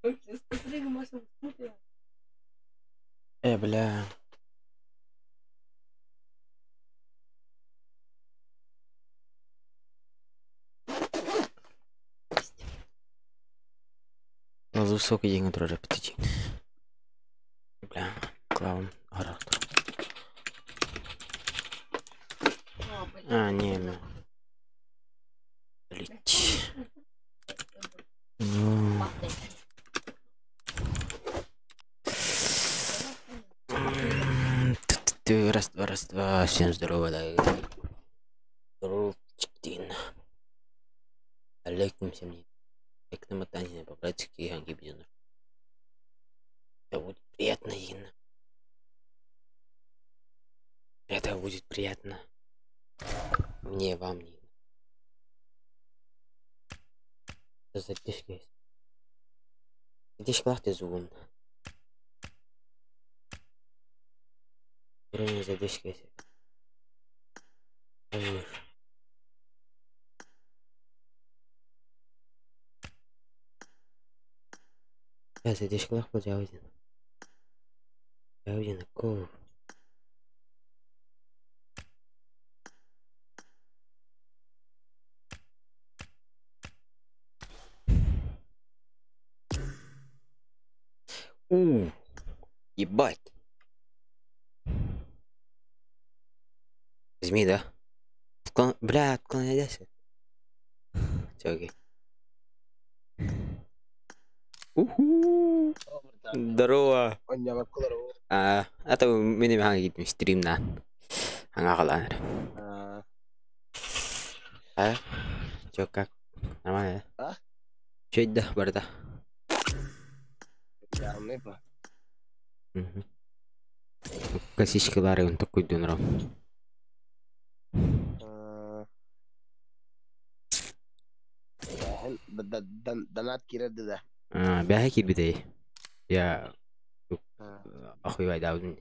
Бля. Назу высокий день, который аппетит. Бля, клаун, характер. Не, ну. Блять. Ну. Раз, два, раз, два. Всем здорово, да. Здорово, Чиктин. Алейкум всем. Как на мотании по-братски ангибдену. Это будет приятно, Ин. Это будет приятно. Мне, вам, не. Задержка есть. Задержка лахты зубом. Время задержка есть. Я задержка лах поджаудин. Jaudin, ков. Ебать. Возьми, да? Бля, отклоняйся. Все, окей. Уху. Здорово. Это меня хангит стрим на. Хангакалан. Чё, как? Нормально, да? Чё это, барда? Косички лары, он такой дунром. دنات كده ده بحكي بداية يا أخوي وايد عاوزني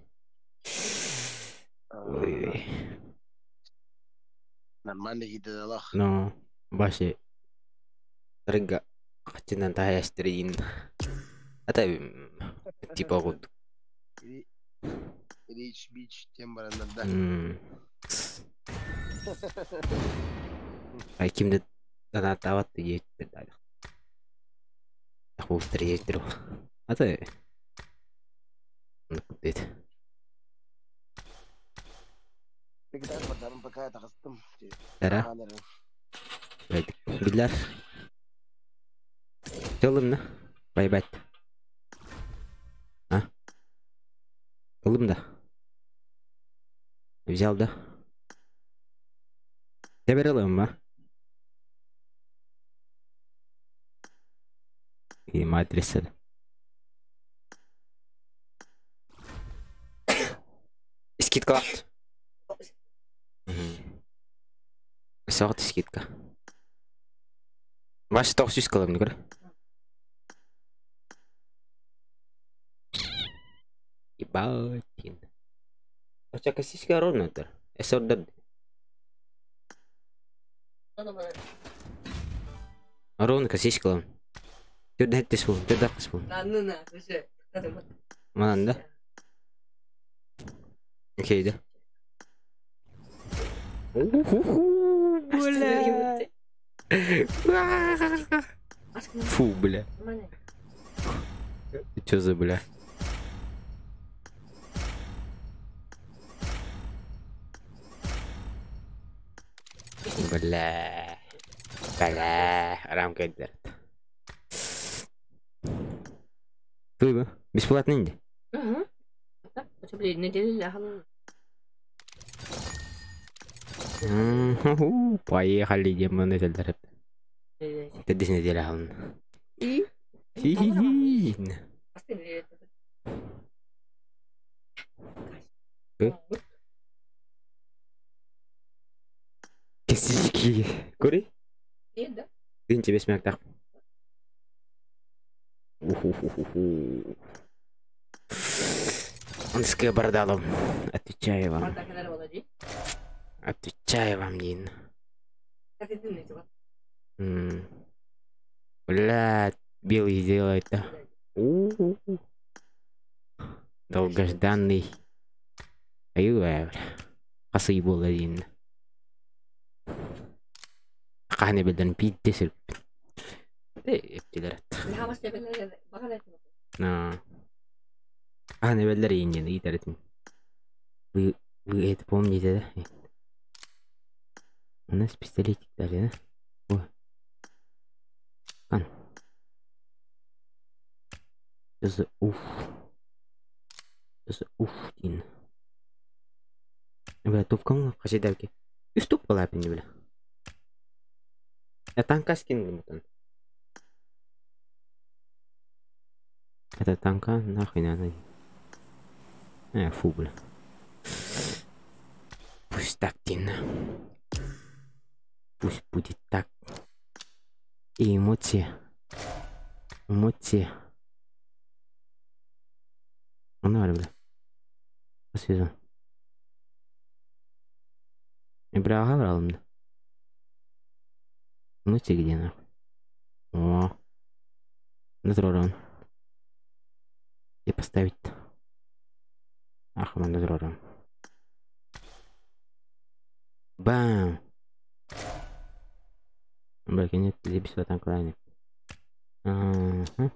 ما عندي كده الاخ نو باشي ترجع خدتنا انت هاي اشترين أتا تيبا غد ريتش بيتش تيمبر ده هاي كيم ده أنا تعبت تجيت بالله أخو تريج درو أتا نكتيت ترى بالله يلا باي باي يلا взял, да? Я беру ма. И матрица. Скидка. Сорт скидка. Ваша toch sus kalım ne Ебать. Хотя косичка ровно это. Это отдать. Ровно косичка. Ты дай ты свой, ты дай свой. Манда. Окей, да. Бля. Фу, бля. Ты чё за бля? Бля. Бля. Рамка идет. Ты бы бесплатно не? Ага. Поехали, демоны зальдарят. Ты здесь не делал. Косички. Кури? Да. Ты тебе смех так. Он с кабардалом. Отвечаю вам. Отвечаю вам, Нин. Блядь, белый делает, да. Долгожданный. Айуэ. Қасый бол дейін. Қаны білден бейді сүріп. Ептелер әтті. Қаны білдер еңген ейтер әтін. Вы это помните, да? У нас пистолетик дали, да? О. Ан. Что за уф? Что за уф, Дин? Бля, топкам қажет дәуке. Үз топ бала әпінде, бля. Я танка скинули мутан. Это танка нахуй надо. Фу, бля. Пусть так, Дин. Пусть будет так. И эмоции. Эмоции. Ну, бля. Посвежу. И бля, говорил мне. Эмоции где нахуй? О. Назророн. Где поставить-то? Ах, man назророн. Бам! Бля, нет, здесь в этом клане. Ага.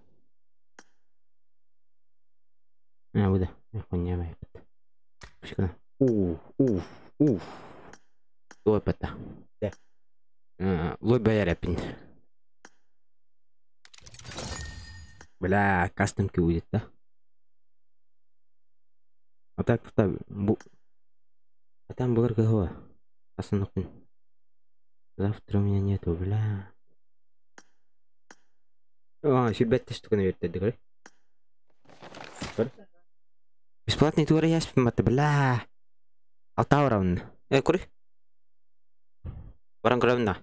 Вот да, я понял. Уф. Опыта. Да. Лой боярапин. Бля, кастомки будет, да? Вот так поставь. А там был разговор. Остановка. Завтра у меня нету, бля. Сюрбетті штука наверное, говори. Бесплатный тур я спиматы, бля. Алтауравн. Кури. Баран куравна.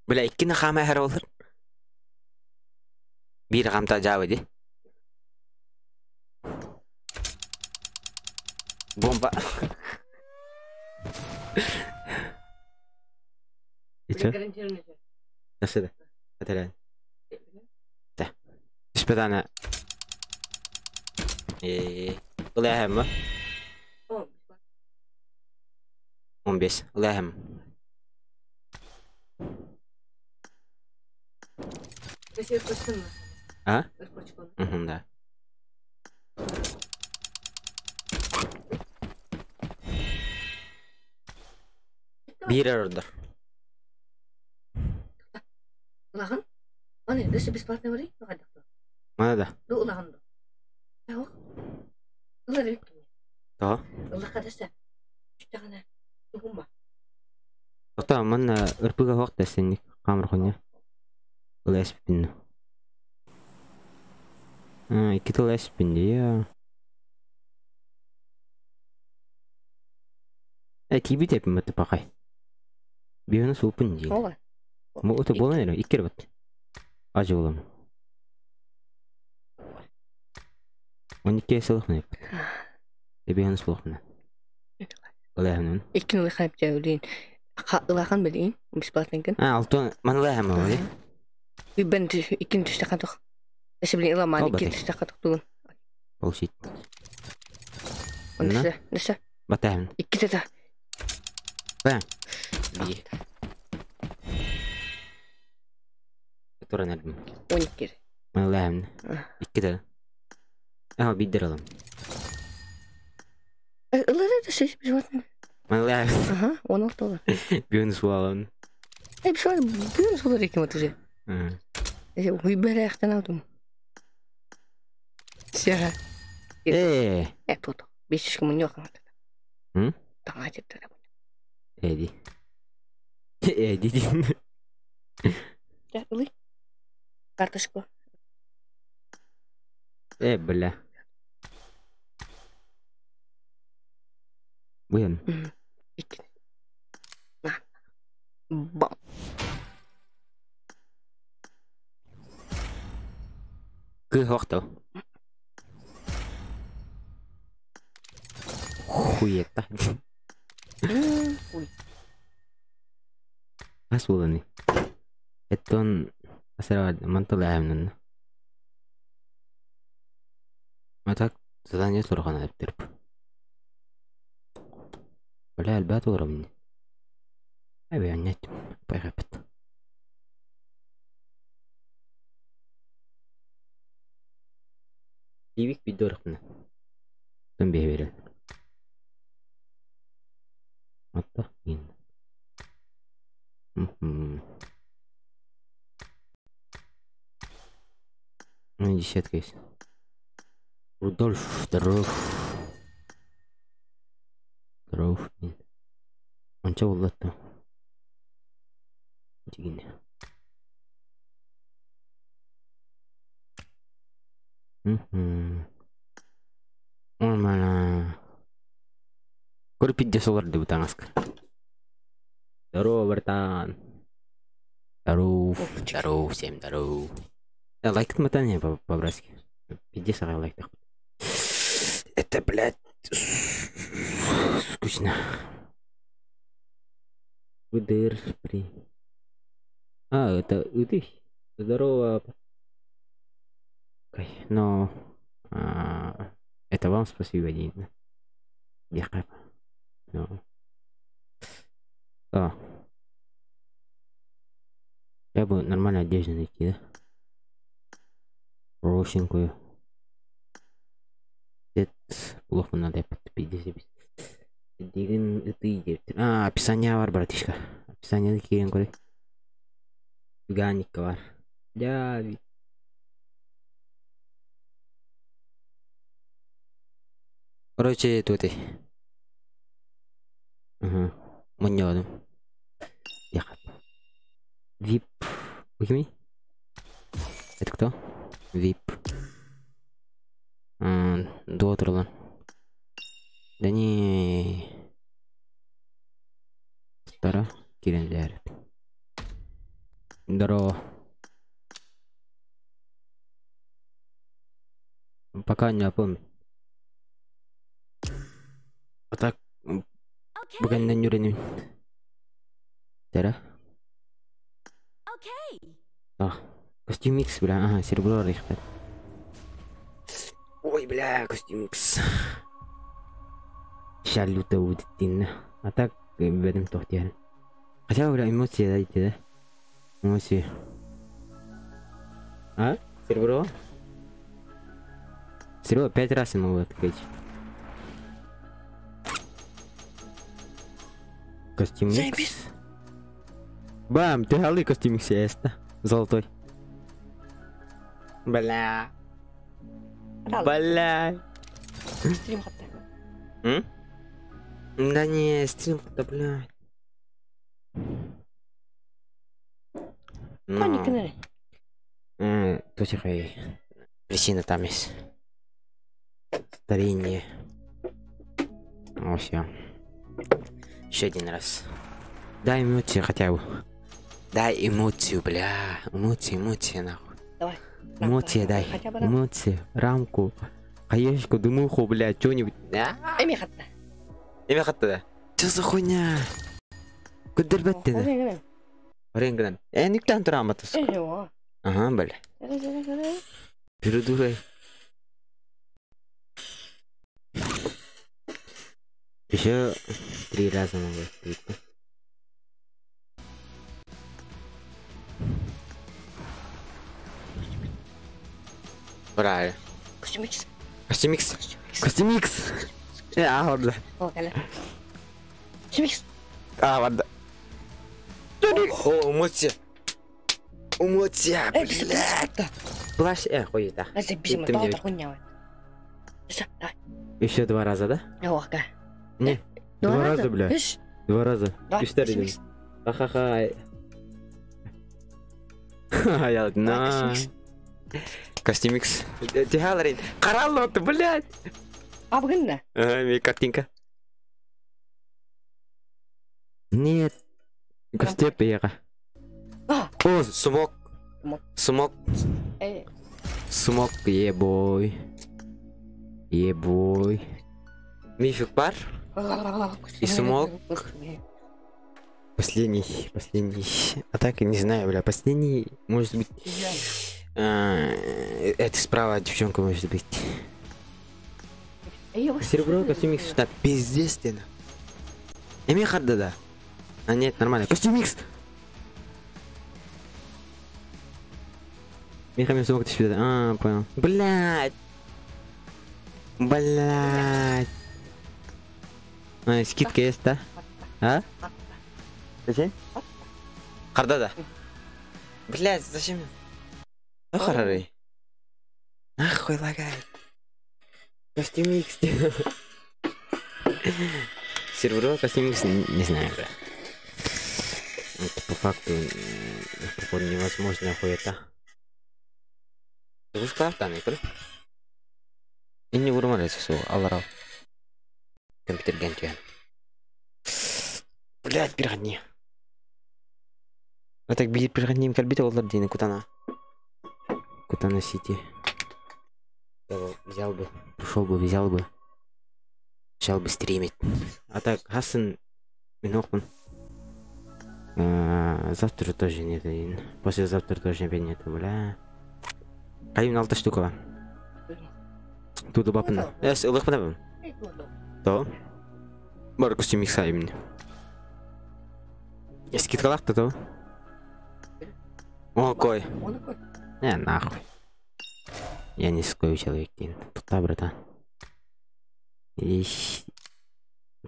Бля, икки нахама хар олар. Bir gamta javadi. Bomba. Itu. Nasıl? Hadi. Da. İspedana. Ulah mı? 15. Ulah mı? А? Да. Bir order. Ulangan? Mana? Dia бесплатно вари? Mana da? Ду улаган да. Яо. Улар бит. Та. Улар кадаса. Чутагана. Тугумба. Ота мана ырпыга вакыт эсенник камыр коня. Леспин. Iki lespin dia. TV тепин маты пакай. Бивен супын ди. Ова. Мо ото болон эле икер бат. Ажы болом. 12 сылык не. Бивен сулукна. Олахнын. Икин лахап жаулин. Улаган билин. Бесплатно кен. Алтон мана лахам ой. Бибен икин тустакатох. Эсеблин иламан икин тустакатох тугун. Bullshit. Наса. Батахан. Иккитата. Бам. Би. Которая надо. Уникер. Мана лахам. Иккита. Биддер алам. Улар да сес бесплатно. Мана лахам. Ага, $16. Бивен сулалам. Бесплатно. Бивен сулар икин матуже. Вибере ахтанаудум. Сяга. Тут. Бесишка мунёха. Таңатит да. Эди. Эди. Да, ули. Карточку. Бля. Буян. Икин. Бам. Cứ hót tao. Хуета. Ой. Ас боланы. Эттон асара мантала амнын. Атак задание сурган айптырып. Бля, албат урамын. Абе аннет. Пайгапт. Ливик бидорхна. Тон беверен. Атта ин. Ну, десятка есть. Рудольф, здоров. Здоров. Он чего лото? Дигин. Нормально. Курпить $10 дебутанаск. Здорово, братан. Здоров. Здоров, всем здоров. Лайк мотание по-братски. 50 лайков. Это, блядь, скучно. Выдыр при. Это ты. Здорово. Но это вам спасибо, Дина. Я кайф. Я бы нормально одежду найти, да? Рощенькую. Это плохо надо подпить. Дигин это идет. Описание var, братишка. Описание кирен кори. Ганик var. Я. Короче, тут и. Монёдом. Я. Вип. Возьми. Это кто? Вип. Дотролан. Да не. Стара. Киренлер. Здорово. Пока не помню. А так. Bukan nyuruh. Cara? Костюм X, бля, серебро рихтат. Ой, бля, костюм X. Сейчас люто будет, а так в этом тохтян. Хотя, бля, эмоции дайте, да? Эмоции. Серебро? Серебро 5 раз я могу открыть. Костюм X. Бам, ты голый костюм X есть, да? Золотой. Бля. Бля. Стрим хата. Да не, стрим хата, бля. Паник, ну. Точно причина там есть. Старение. О, все. Еще один раз. Дай эмоцию хотя бы. Дай эмоцию, бля. Эмоции, нахуй. Давай. Эмоции дай. Эмоции. Рамку. Хаешку, дымуху, бля, что-нибудь. Эми хатта. Эми хатта, да. Что за хуйня? Куда ребята, да? Ренгран. Никто не траматус. Ага, бля. Передурай. Еще 3 раза могу открыть. Правильно. Костюм X. Костюм X. Костюм X. Ладно. Костюм X. Ладно. О, эмоция. Эмоция, блядь. Плащ, хуй, да. Еще 2 раза, да? Не, 2 раза, бля. 2 раза. История. Ха-ха-ха. Я на. Костюм X. Ты халарин. Карал ты, блядь. Абгынна. Картинка. Нет. Костюм пьера. О, смог. Смог. Смог, ебой. Ебой. Мифик бар. И смог. Последний. А так я не знаю, бля. Последний, может быть... Это справа девчонка может быть. Серебро, костюм Икс, да, пиздец ты. Эми харды, да. А нет, нормально. Костюм Икс. Мехами сумок сюда. А, понял. Блять. Скидка есть, да? А? Зачем? Харда, да. Блять, зачем? Ну, харары. Нахуй лагает. Костюм Икс. Сервера костюм Икс, не знаю, бля. Это по факту, походу, невозможно хуета. Ты там, Николай? И не вырмарайся, все, аларал. Компьютер гантиан. Блять, перегодни. А так бить перегодни, кальбите олар дейны, Кутана Сити. Взял бы, пришел бы, взял бы. Начал бы стримить. А так, Хасан, Минокун. Завтра тоже нет. Послезавтра тоже нет, бля. Кайым 6 штука. Тут бапын. Ылык пынабын. То. Бар костюм Икса именно. Скидкалак то. О, кой. Нахуй. Я не скою человек. Тут, братан.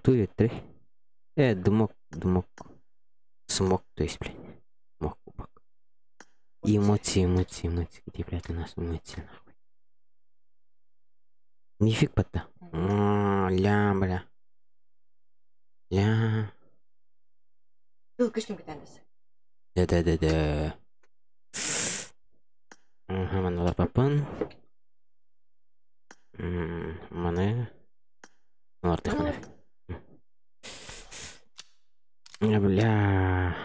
Тует, три. Дымок. Смог, то есть, блядь. Мог кубок. Эмоции. Где, блядь, у нас эмоции, нахуй. Нифиг пота. Ля, бля. Ля. Да. Mana papan. Mana? Норты хана. Бля.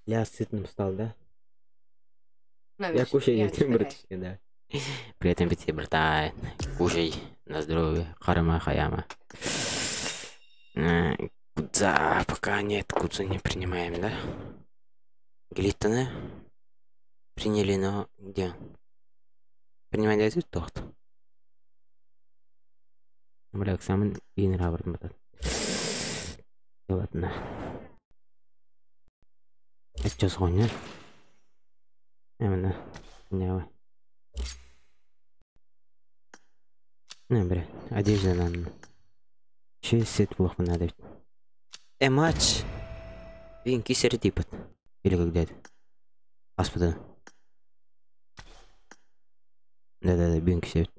Я сытным стал, да? Я кушаю этим, братишка, да. Приятный аппетит, братан. Кушай на здоровье. Харама хаяма. Кудза, пока нет, кудзу не принимаем, да? Глиттаны приняли, но где? Принимать дают тохт. Бля, самый инравр, братан. Ладно. Это что сгоня? Именно. Давай. Бля, одежда надо. Еще и сет плохо надо. Матч. Винки сердипот. Или как дядя. Господа. Да, бинки сердит.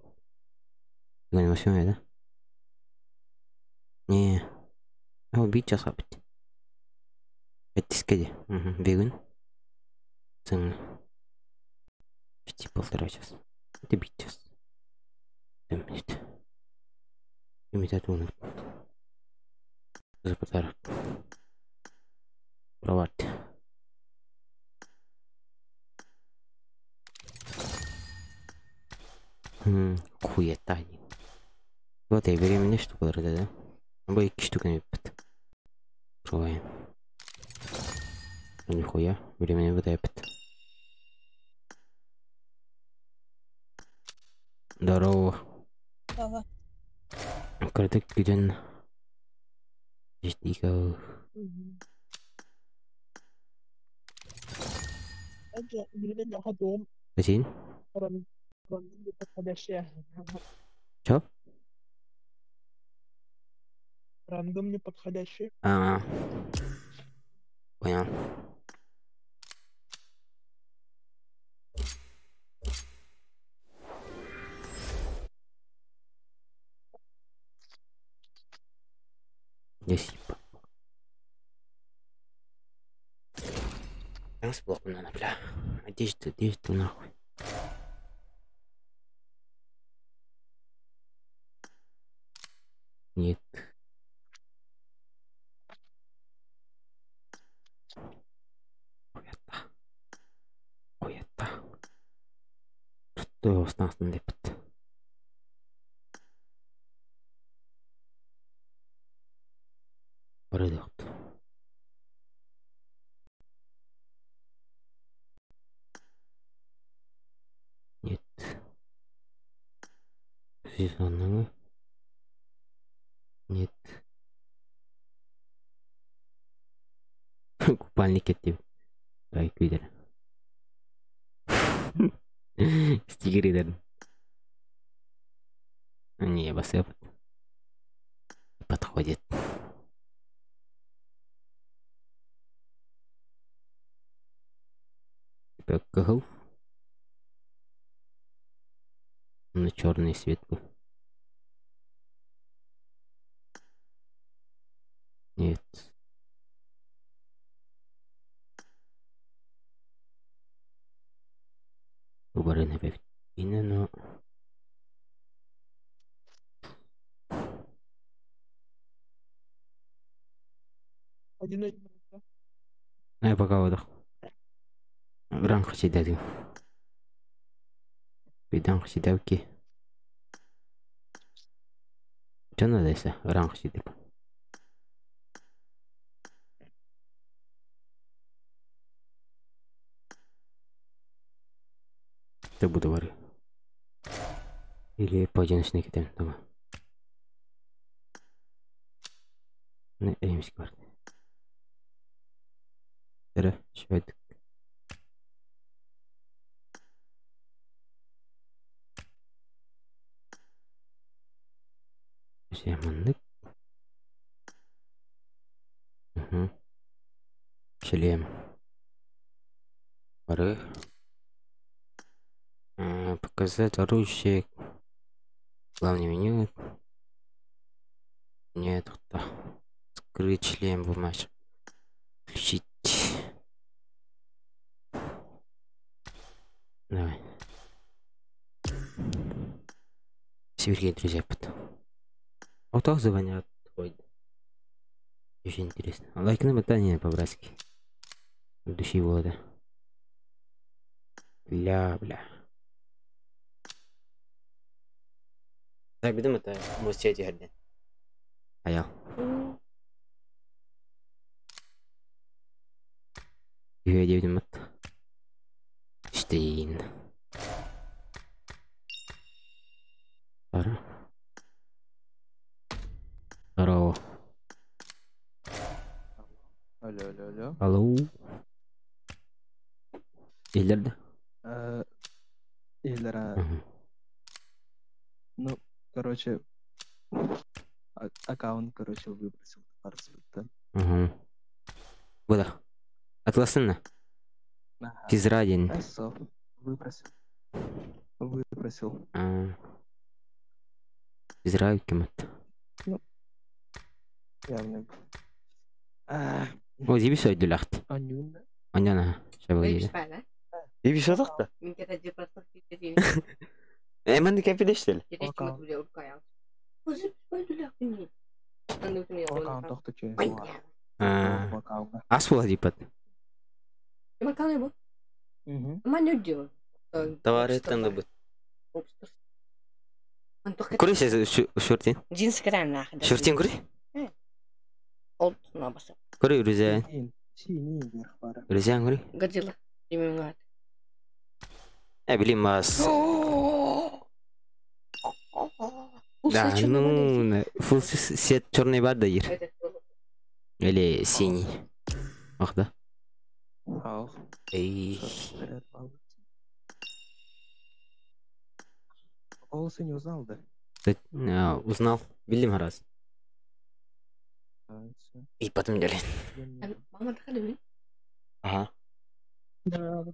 Ты не восьмая, да? Не. Убить час хапать. Это скади. Бегун. Цен. Почти 1,5 часа. Это бить час. 5 минут. Имитативно. За подарок. Проварьте. Хуета. Вот я беременная штука, да? Або 2 штуки выпад. Пробуем. Нихуя, времени выдает. Здорово. Ага. Картек гиден. Ждика. Это временно потом. Один? Рандомно подходящее. Чё? Рандом неподходящий. Понял. Спасибо. Там сплоху надо, бля. Одежда нахуй. Нет. Хуета. Что его с нас налепит? Продукт. сезонного. Нет. Купальник кетти. Ай, күйдер. Стикеридер. Не, басып. Подходит. Кгл. На черный свет был. Нет. Выборы на певтина, но... Один. Я пока отдых. Ранг хасидады. Бидан хасидавки. Что надо, если ранг хасидавки? Ты буду варить. Или по одиночной китаем дома. Не, эймс карт. Тара, швед. Шеманнык. Угу. Шлем. Пары. Показать оружие. Главное меню. Нет, кто. Скрыть шлем бумаж. Включить. Давай. Севергей, друзья, вот так звонят. Очень интересно. Лайк на ботане по-братски. Души вода. Бля. Так, видимо, это может сети горден. А я. Я девятым от. Штейн. Пара. Здорово. Алло. Алло. Елдерді? Елдер, ну, короче, аккаунт, короче, выбросил парсбетта. Бұда. Атласына? Физрадин. Эссо, выбросил. Физрад кемет. Ну, явно. О, зебі сөйді лақты. Аньяна. Böyle böyle. Зебі сөйді. Min kata cıpratmak istediğim. Мен де кәпелештел. Direktimi bile urup ayağım. Kızım böyle lafını. Anladım ya. Аккаунт тоқтычы. Ас болады ипат. Ama kalıyor bu. Ama ne diyor? Товареттен да бұд. Untuk Көрі сіз шүртен? Jeans keren lah. Шүртен көрі? Old ne basar? Көрі үрізен? Синий вверх пара. Үрізен көрі? Godzilla. Bilmiyorum galiba. Білейм мас. Да, ну, фул свет черный бар да ер. Или синий. Ах, да? Ау. Эй. Голосы не узнал, да? Узнал. Білейм раз. И потом дали. Mama tak ada ni. Ага. Да.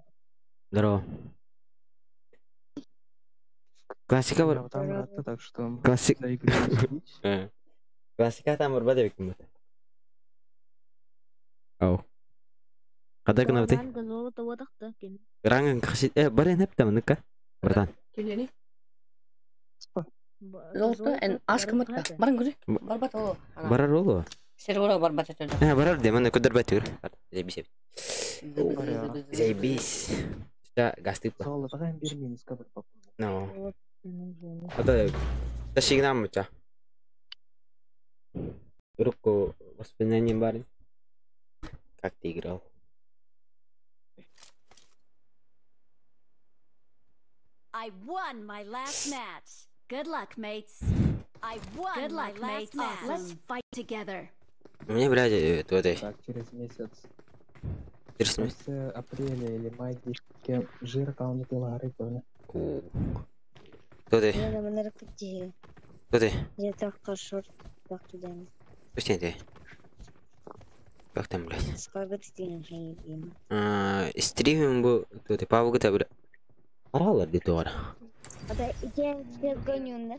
Здорово. Классика бар. Там братта, так что... Классик. За игры не судить. Классика там бар бада бекім бата. Ау. Қада күні бәті? Раңын қашид... Барен әпті мұныққа? Братан. Kimde ni? Zolta en askımı da. Barang gede. Barbat o. Барар олу? Server barbat itu. Барар де, мұны көдір бәтір. Зайбис. Зайбис. Что, гасты па? Соло, давай берминс, кабы попал. Ну. Это тащигнам муча. Руку воспоминанием барин. Как ты играл? I won my last match. Good luck, mates. I won. Good luck, mates. Let's fight together. Мне, блядь, вот этой. Так, через месяц. Через В конце апреля или мая дишке жир калны пилары тоны. Кто ты? Я на манер кутии. Кто ты? Я так кашур. Так туда. Пусть ты. Как там, блядь? Сколько ты денег им? Стримим был. Кто ты? Павел где, блядь? Аралар где-то ора. Ада я гоню, да?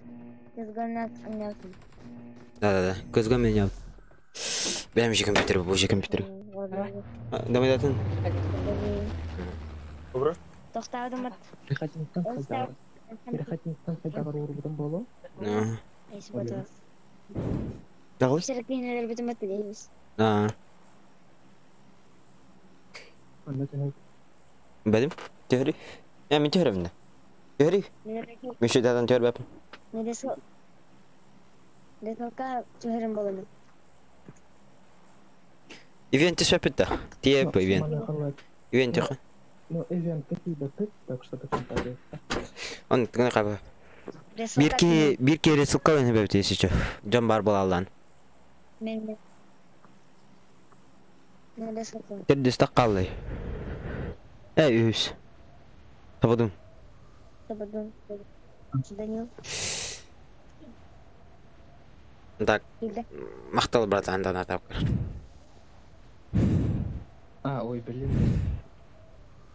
Я гоню на Да. Көзгө меня. Benim же компьютер, божий компьютер. Давай датын. Добро. Тоқтадым. Перехотинстан хайдагар урбудун болу. Ну. Эйс бата. Дагы? Серкинелер битим атылыбыз. Анда тенек. Benim? Teori? Ya min teori bunda. Teori? Müşü dadan teori bapın. Не десо. Десока чухерен болону. Ивенты шапыта. Тие по ивент. Ивенты ха. Ну, ивент какие-то ты, так что ты контакты. Он кына каба. Bir kere sıkka beni bebte siçe. Can bar balallan. Мен. Не десо. Terdis takallı. Üs. Sabadum. Sabadum. Данил. Так. Иде. Мақтал братан да тапкыр. Ой, блин.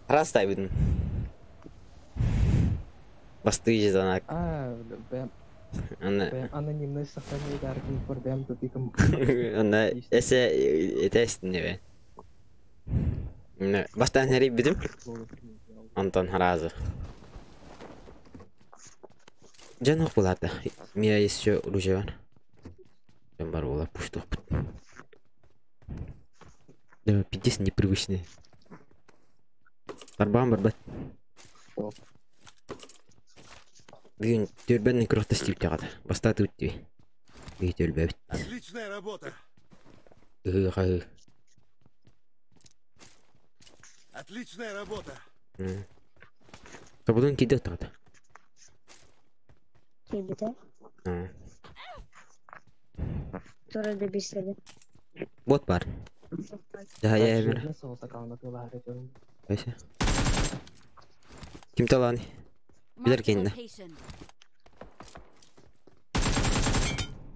Растай будun. Бастыйы занак. Бэм. Аны. Бэм анонимность сохранить архив for бэм тут иком. Аны эсе этестин не. Не, бастан хери бидим. Антон Харазов. Жанок булады. Меня есть еще оружие бар. Жан бар бола пушту. Да, пиздец непривычный. Барбан барбат. Бүгін төрбәннің күріқті стип тағады. Бастаты өтті бе. Бей төлбә өтті. Отличная работа. Отличная работа. Табудың кейді тағады. Кибите. Тора да биседі. Бот бар. Жаға я әмір. Соғыса калны пилары тоны. Қайсы? Кім таланы? Білер кейінді.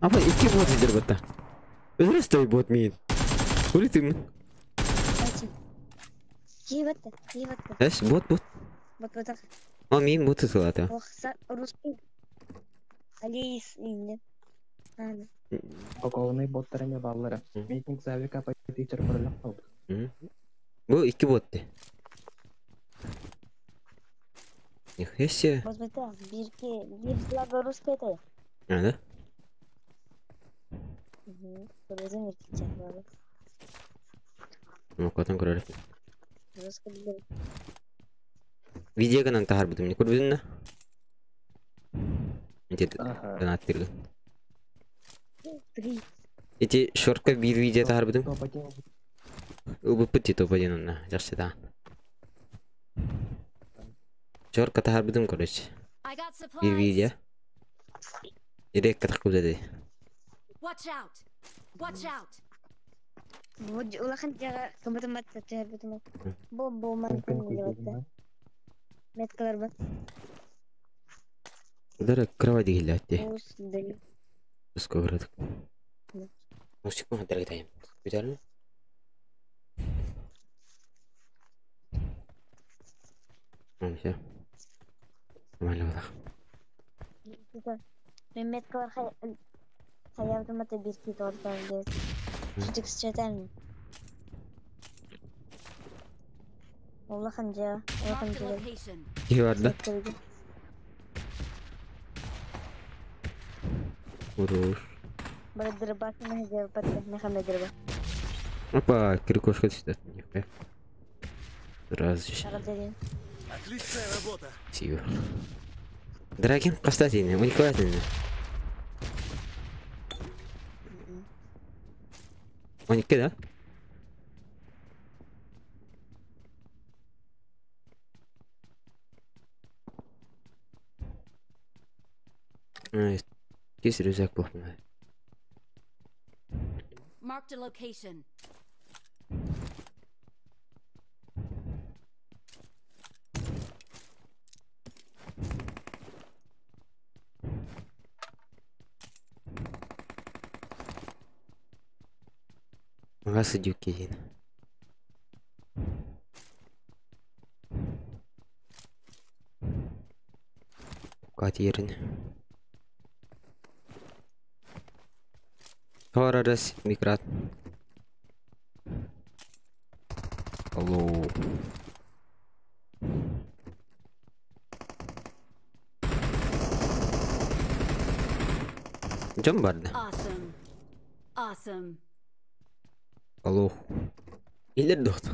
Апа, iki bot izdir botta. Öyle stoy bot miyim? Өлітім. Кибетті. Әс, бот. Вот. О, мейін боты сылаты. Оқса русский. Алейс инде. Коковный боттарыме баллары. Митинг завика по фичер құрылық қалды. Бұл iki botты. Нихесе. Вот это, bir слага русский это. Да? Полезен еркекчен бары. Ну, қотан көрелік. Русский билер. Видео канан тахар будым. Не көрбізін на? Ментет донат берген. Эти шортка bir видео тахар будым. Ұбыппыт топ-1 онна. Жақсы да. Шортка тахар будым көрөч. Bir видео. Ирек катақ көзеді. Watch out. Вот улахан жага кымбытым атты тәрбітім. Бұл мантын делатты. Меткалар бар. Дара крава дегелі әтті. Ус дәл. Үскі көрдік. Мусик мұға дәргі дайым. Көтерілі? Все. Нормально болақ. Мен меткалар хаявдым атты бір кет ордан дес. Sütük sıçratar mı? Улахан жа. Ке барды? Уруш. Бара дырбасы мені жа барды. Мехамед дырба. Опа, крикошка түсті. Сразу же. Отличная работа. Спасибо. Дорогим кстати, уникальный. Он да? Kes rüzak bulma. Marked a location. Manga sejuk keyin. Katirin. Tora ras mikrat. Алло. Jam barda. Awesome. Awesome. Алло. Или дот.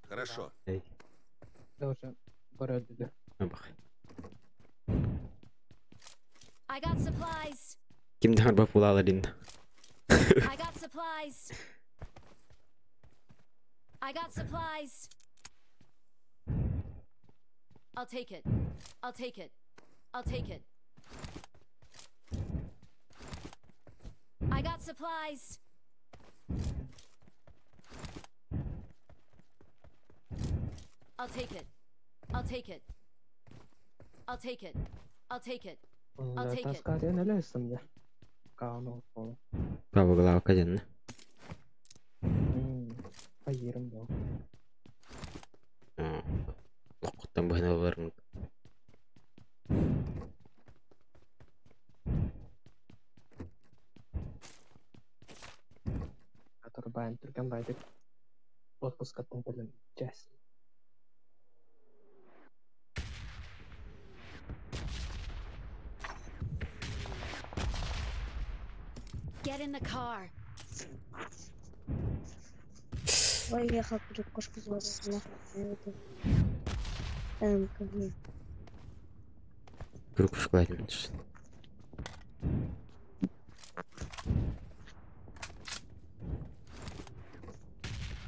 Хорошо. Эй, Я уже бородили. бах. I got supplies. Kimden harba pul aladın? I got supplies. I got supplies. I'll take it. I'll take it. I'll take it. I got supplies. I'll take it. I'll take it. I'll take it. I'll take it. I'll take it. Таскать не лезем, да? Кауну пол. Право голова казенна. Поерим, да. Оқыттан бахна оларың. Который байн түрген байды отпускаттан білім жас. Get in the car. Ой, ехал курить кошку звать. Круг шкладен.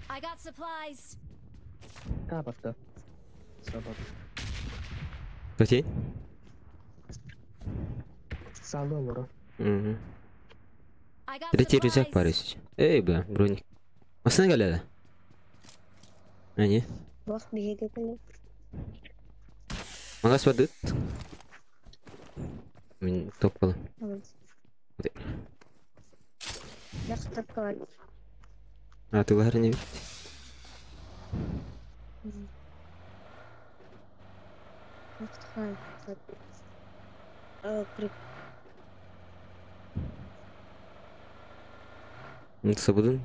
I got supplies. Кабатта. Сабат. Какие? Сало лора. Угу. I got Третий рюкзак supplies. парис. Эй, бля, броник. Басына geldi. Они. Бах, беги, блин. Магас бадыт. Мен топ калам. Я что говорю? А ты лахар не бит. Сабудун.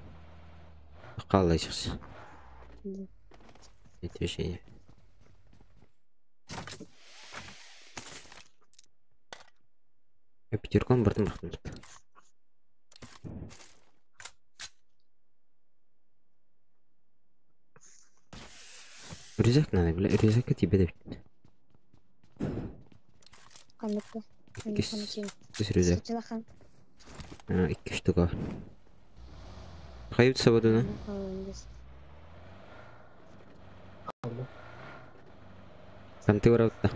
Қалай шықшы. Етешейе. Пятерком бардым бақтым. Рюкзак надо, бля, рюкзак тебе дают. Қаныққа. Кес рюкзак. Сатилахан. 2 штука. Қайып сабудуна? Там ты ворот-то?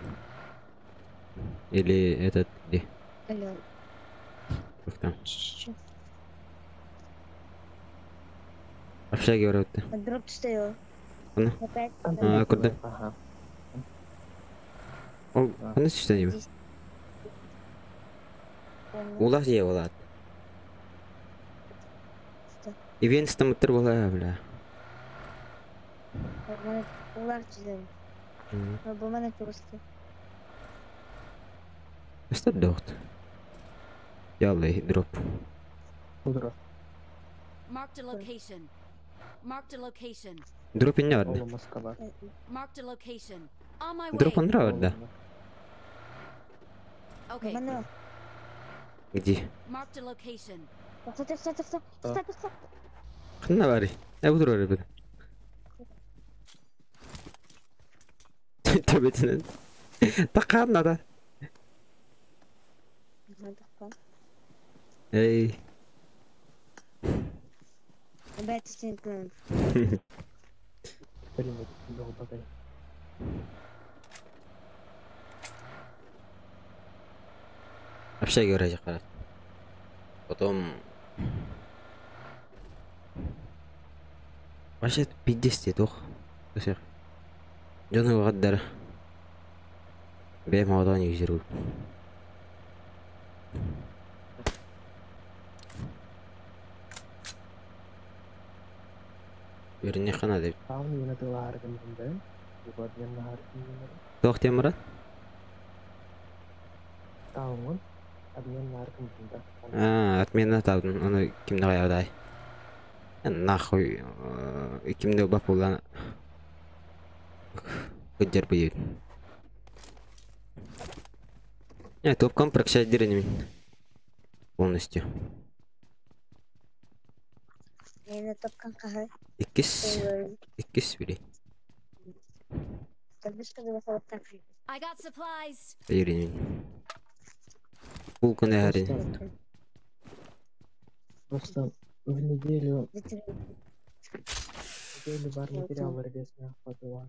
Или этот где? Алло. Как там? Чё? Общаги ворот-то. Дроп стоял. Ана? Опять. Куда? Ага. Ол, қандай түшті не бі? Улақ же олады. Ивенстің мұттыр бола, бля. Улар чизем. Bu bana kurstu. Что дохт? Ялай, дроп. Удра. Marked a location. Marked a location. Дроп не надо. Ола Москва. Marked a location. On my way. Дроп он нравится. Okay. Бана. Где? Marked a location. Стоп. Хна вари. Я буду роль, бля. Tabii Takar nada. Ey. Опять синклен. Принят. Долго подай. Общаге орай жаққа. Потом... Вообще, 50 тох. Косяк. Жоны вағаддар. Бәйм аудан егзер өл. Беріне қана деп. Tahun ini tuh lahir kemarin, buat yang lahir kemarin. Тоқ темірі? Tahun, admin lahir kemarin. Отмена табдың. Оны кімді қаяудай? Нахуй. Кімді бап болған... Күддер бұйып. Топкам прокшать деренемен. Полностью. Мені топкан қағай. Иккис бери. Табышқа да басалықтан қағай. I got supplies. Деренемен. Бұл күні әрін. Просто в неделю бар материалдар бесіне хватило.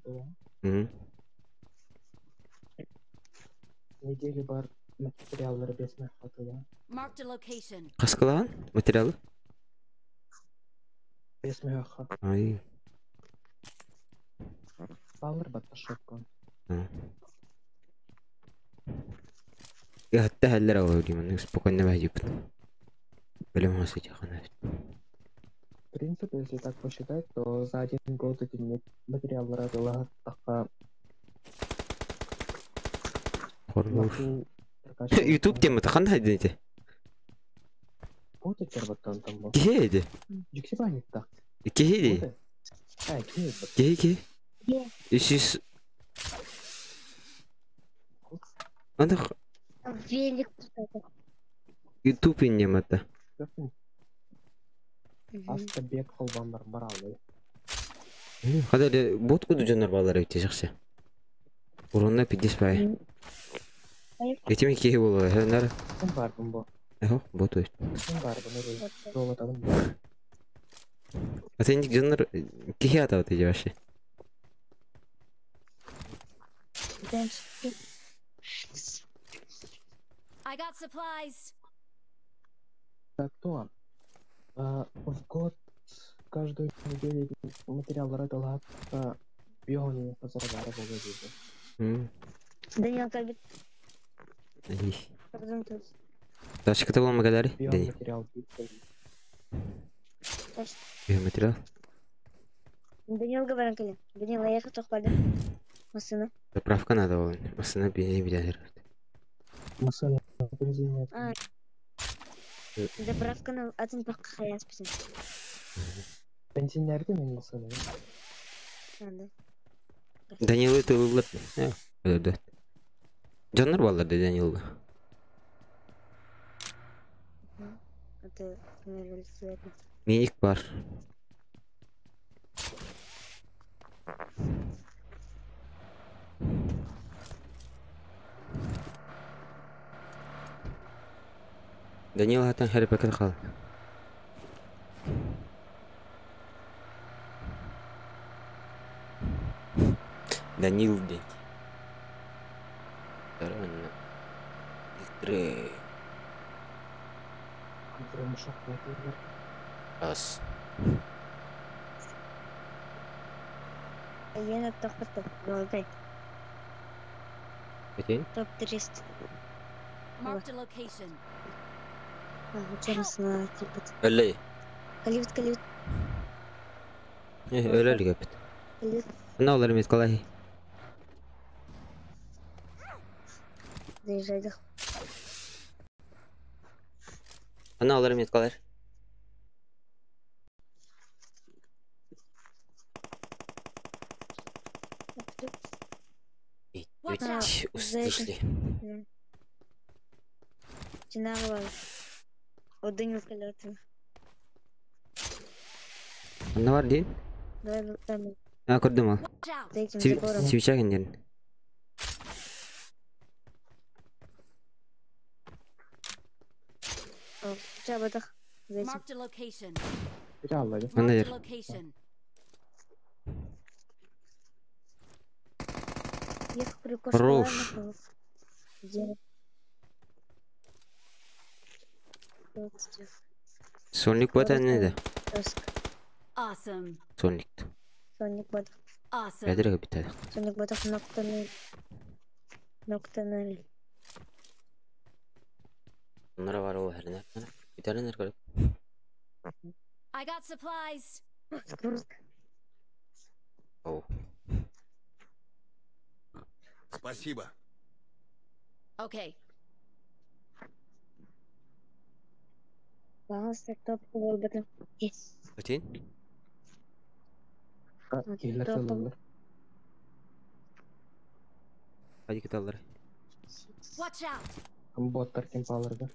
Неделю бар материалдар бесіне хватило. Marked a location. Қасқалаған материалы? Бесіне хват. Ай. Балыр батта шоққан. Я хатта хәлләр ауы деймін. Спокойно бәжіп. Білім осы жақана. В принципе, если так посчитать, то за 1 год эти материалы было такая... YouTube тематы қандай дейті? Вот и кербаттан там был. Кеге еді? Жүксебанет так. Кеге еді? Кеге? Үшіс... Андық... Велик тұтады. YouTube инематы. Аста бек қолбандар баралы. Қадар бот күді жонар балар өте жақсы. Урынна 50 бай. Етеме кеге болу. Хәнар. Кім бар бұн бұл? Бот өйт. Кім бар бұн өрей? Жол атадым. Атендік жонар кеге атау тейді башы. I got supplies. Так, то. В год каждую неделю материал радовал от биони позарвара было. Даниил Кабит. Ташката была магадари? Бион материал. Биоматериал? Даниил говорил, Кали. Даниил, я хочу пойду. Машина. Заправка надо было. Машина бензин. Машина бензин. Заправканы атын баққа қаяс бізін. Бензинлерді мен машина. Даниил өте ұлғылап. Өді. Жанар баларды Даниилға. Миник бар. Даниил хатан хәрі пәкет қал. Даниил дей. Тарана. Илтірі. Ас. Ена тоқпыты. Голдай. Кетейін? Топ 300. Marked a location. Учарысына типа. Өлі. Каливт. Өлі көпіт. Каливт. Ана олар емет қалай? Заезжайдық. Ана олар емет қалар? Өтті ұстышли. Жинағы бар. Одың өкілі Ана бар дейін? Көрдім ал. Свеча кендерін. Жабадық. Marked a location. Материаллар. Ана Marked дер. a location. Ек прикошқалар. Сонник бот не? Awesome. Сонник. Соник бот. Awesome. Ядерга битээ. Соник ботов нокта ноль. Нара варуу харина. Битэрэн нэр. I got supplies. Оо. Спасибо. Okay. Топ болбоду. Өтин. Келер Топ. жолдор. Хadi кеталар. Watch out. Боттар кемпаларга.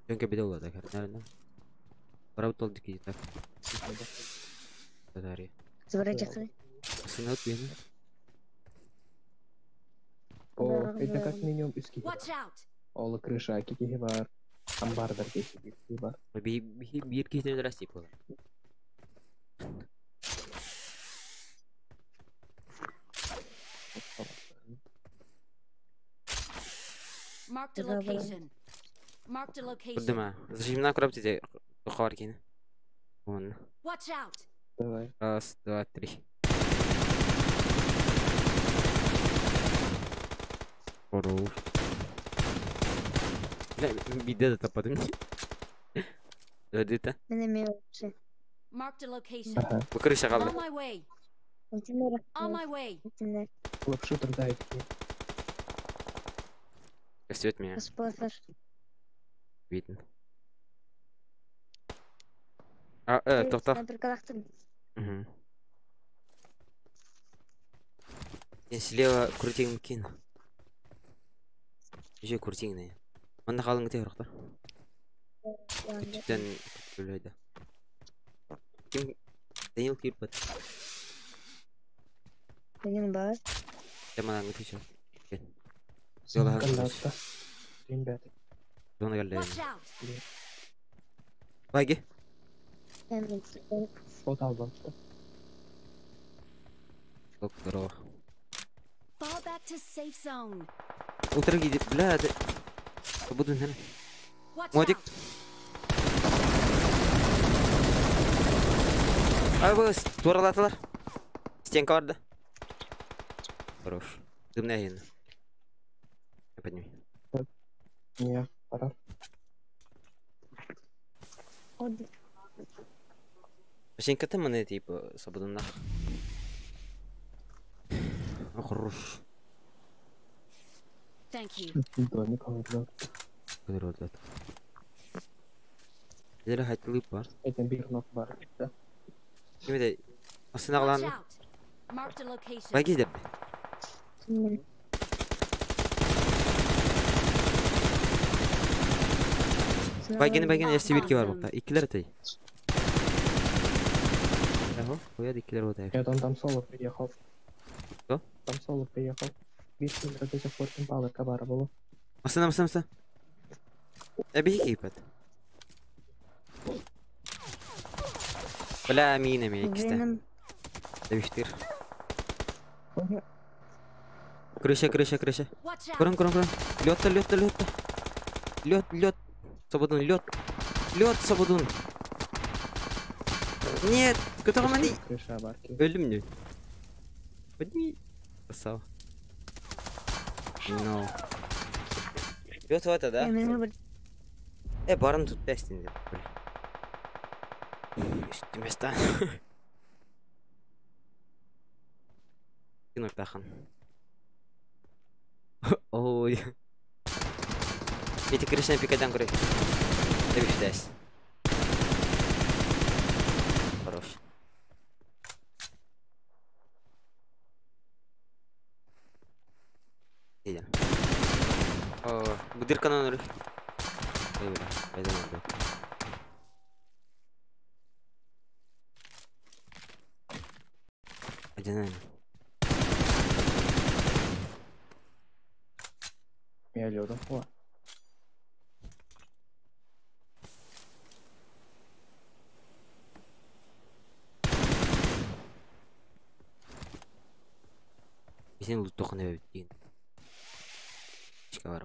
Жөнкө бидэ болот харина. Барабтол дики так. Тадари. Збирайте. Сынат бени. О, это как минимум иски. Watch out. Олы крыша кикиги бар. Амбардар кикиги бар. Bir kişinin rasti yapıyorlar. Marked a Dobra. location. Marked a location. Burada mı? Zачем на коробке хаваркины? Вон. Watch out. Давай. Раз, два, три. Хорош. Бля, биде да тападым. Ödedi. Мене мелче. Marked a location. Ага. Bu kırışa On kaldı. my way. Контейнер. On my way. Контейнер. Лапшутер дайте. Растет меня. Спонсор. Видно. Топ-топ. Снайпер калахтын. Угу. Я слева крутинг кину. Еще крутинг. Мында қалың кете бұрақтар. Тіптен күлейді. Кім? Данил киріп бәді. Менің бар. Темадан кете шо. Скандатта. Ребята. Зона geldi. Watch out. Байги. Вот албан. Çok здорово. Fall back to safe zone. Утро гидит. Бля, ты... Будun sana. Watch Модик. out. Abi tuvarlatılar. Стенка vardı. Хорош. Дымная гена. Я подниму. Не, пора. Стенка там она типа свободна. Хорош. Thank you. Домик алган. Здорово, да. Дели хайтылып бар. Это бир нок бар. Да. Кимде? Астына Watch калан. out. Marked a location. Байги деп. Байгени ясти бирки бар бакта. Икилер атай. Яхо, кояды икилер атай. Нет, он там соло приехал. Что? Там соло приехал. Бир до сих пор кемпалар кабара было. Астына. Эби кейпет. Бля, минами икисте. Дебиштир. Крыша. Watch out. Kurang. Лёд. Свободун, лёд. Свободун. Нет, который мани. Крыша барки. Ölüm mü? Подними. Красава. No. Лёд вот это, да? Барын тут тестин деп. Üstüme stan. Кино тахан. Ой. Эти крышные пикадан куры. Дебиштес. Хорош. Идем. О, дырка на норы. Пойдем. Один. Я лёдом. О. Bizim loot token evet. Çıkar.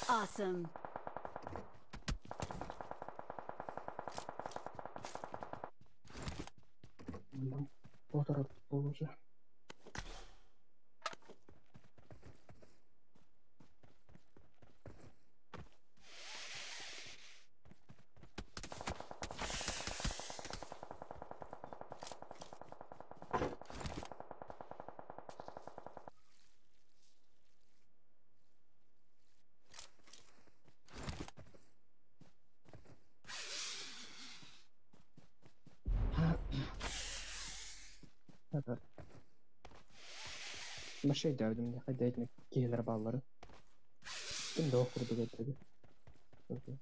Awesome. Motor olacak. Evet. Bir şey derdim ya. Hadi etmek gelir balları. Şimdi okurdu getirdi. Okey.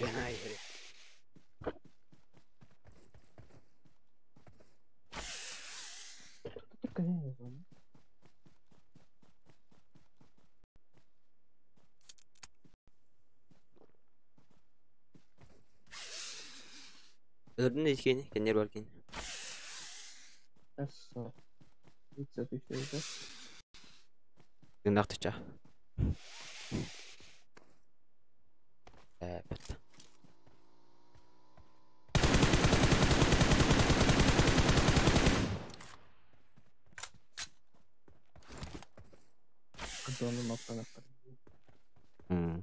Enayi herif. Dikkat edin o zaman. Öldürdün de hiç kendini. Kendine bak kendini. Essa. Hiç satıştırdı. Gındak tutacak. Evet. Kızının noktan aktar. Hmm.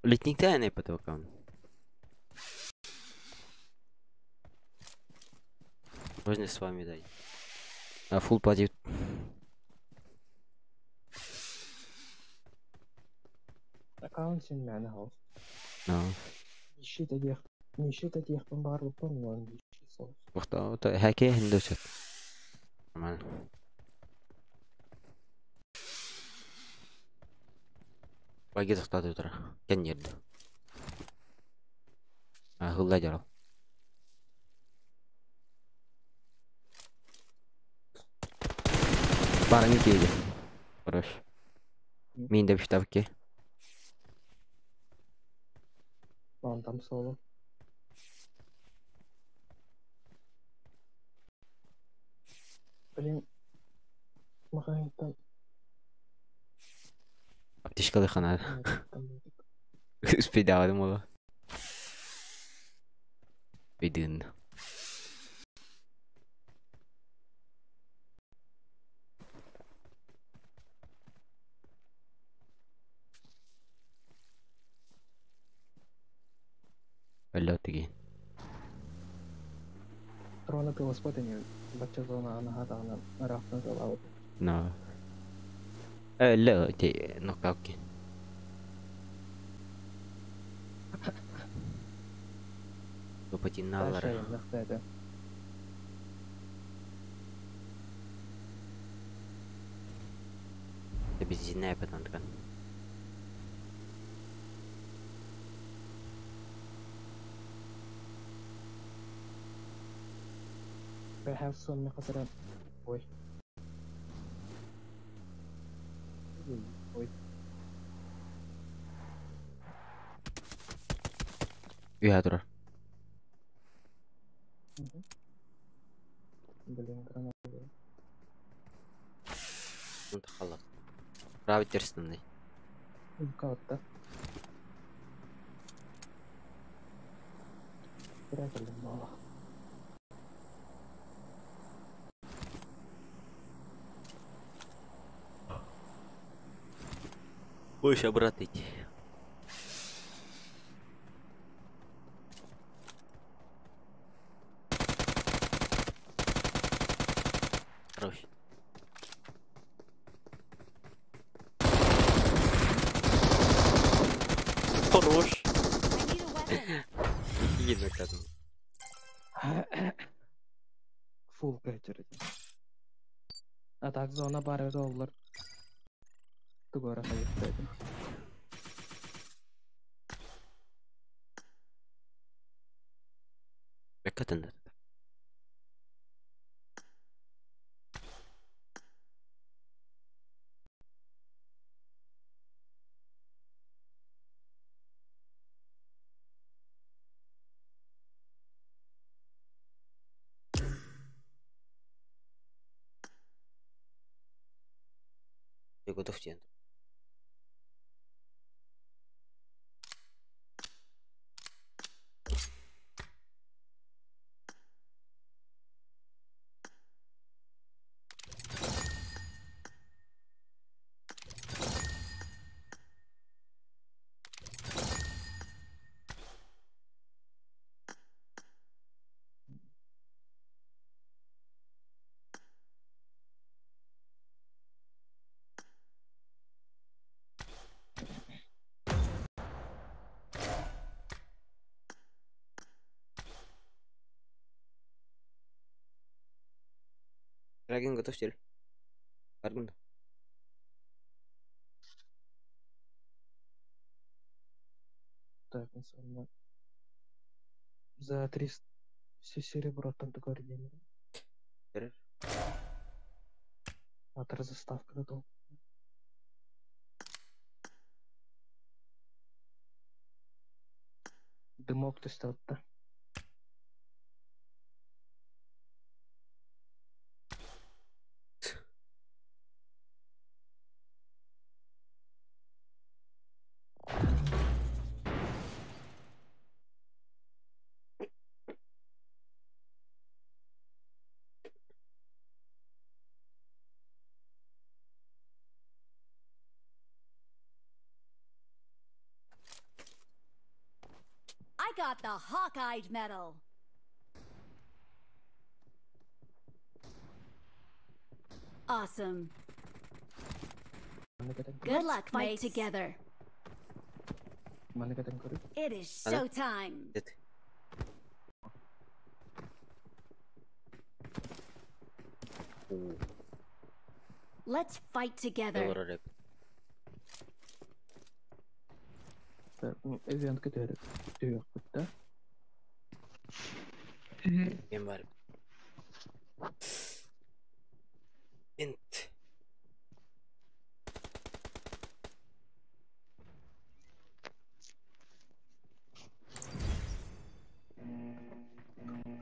Летник-то не потоком. Можно с вами дать. А фул платит. Аккаунт сен мәні хал. No. Неше де дияқтан барлықтан маған неше сол. Вахта, хаке хиндусет. Нормально. Баги захтады утра. Кен yerdi. Hılda jarал. Барың кейді. Хорош. Мен де біштап ке. Бантам солы. Блин, маған айттан. Аптешкалы хана. Üspeyde ağrım ola. Bedin. Öyle öteki. Трона ты господине, бача зона она хатана, рафтан залау. No. Öyle öteki. Nokta okey. Попатиналар. Ташайын, нақтайды. Бензинная потанка. I have so many خسران. Ой. Ой. Üye durur. Блин, гранат. Мынтахалла. Правый терстинный. Катта. Спрятали мало. Больше обратно идти. Хорош. Хорош. I need a weapon. Yine kadın. Full kaçırdı. Atak zona barı olur. Tugora hayıftaydım. Ve kadın da. Ты готов тебе? Рагин готов теперь. Аргун. Так, национально. За 300 все серебро там такое день. Берешь? А заставка готова. Дымок то есть вот-то. I got the Hawkeye medal. Awesome. Good luck, fight together. Mana kadang kau? It is Hello? showtime. Нет. Let's fight together. Doğru rap. Event ketara. Diyor burada. Ben var. Int.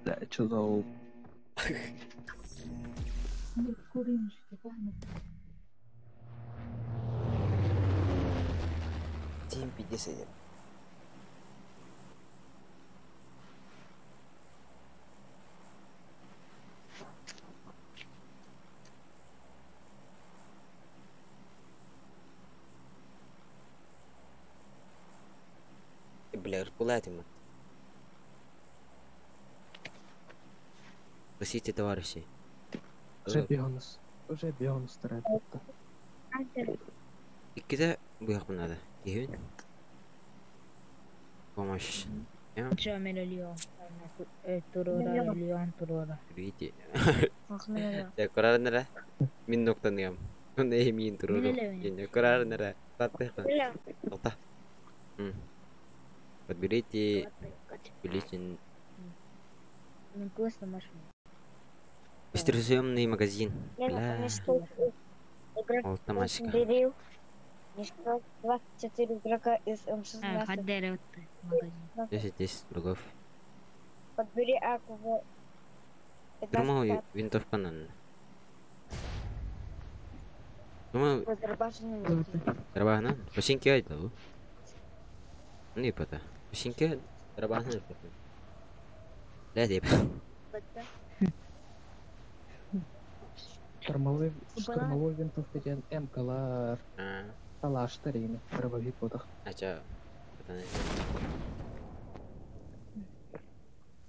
Да, что за Team 50. Бля, пулайте мы. Спасите товарищей. Уже бионус тарат burada. İkide bu yakın hadi. İyi. Помощь. Ciao Leon. Turora Leon Turora. Видите. Ахмедова. Я корар нера. Мин ноктанıyorum. Ne yemin durur. Милелевин. Я корар нера. Татпеха. Бля, Алта. Подберите увеличен Ну классно машина. быстросъемный магазин. я Бля. не что игрок Автоматика. берил. Не что 24 игрока из М16. Хаддер вот магазин. 10 врагов. Подбери Аку в Думаю, винтовка на. Думаю, разрабатываем. Трабахна. Пошинки айда. Не пата. Пошинки трабахна. Да, деп. Штурмовой винтовка деген МКлар талаштар эми дробовик бодох. Ача.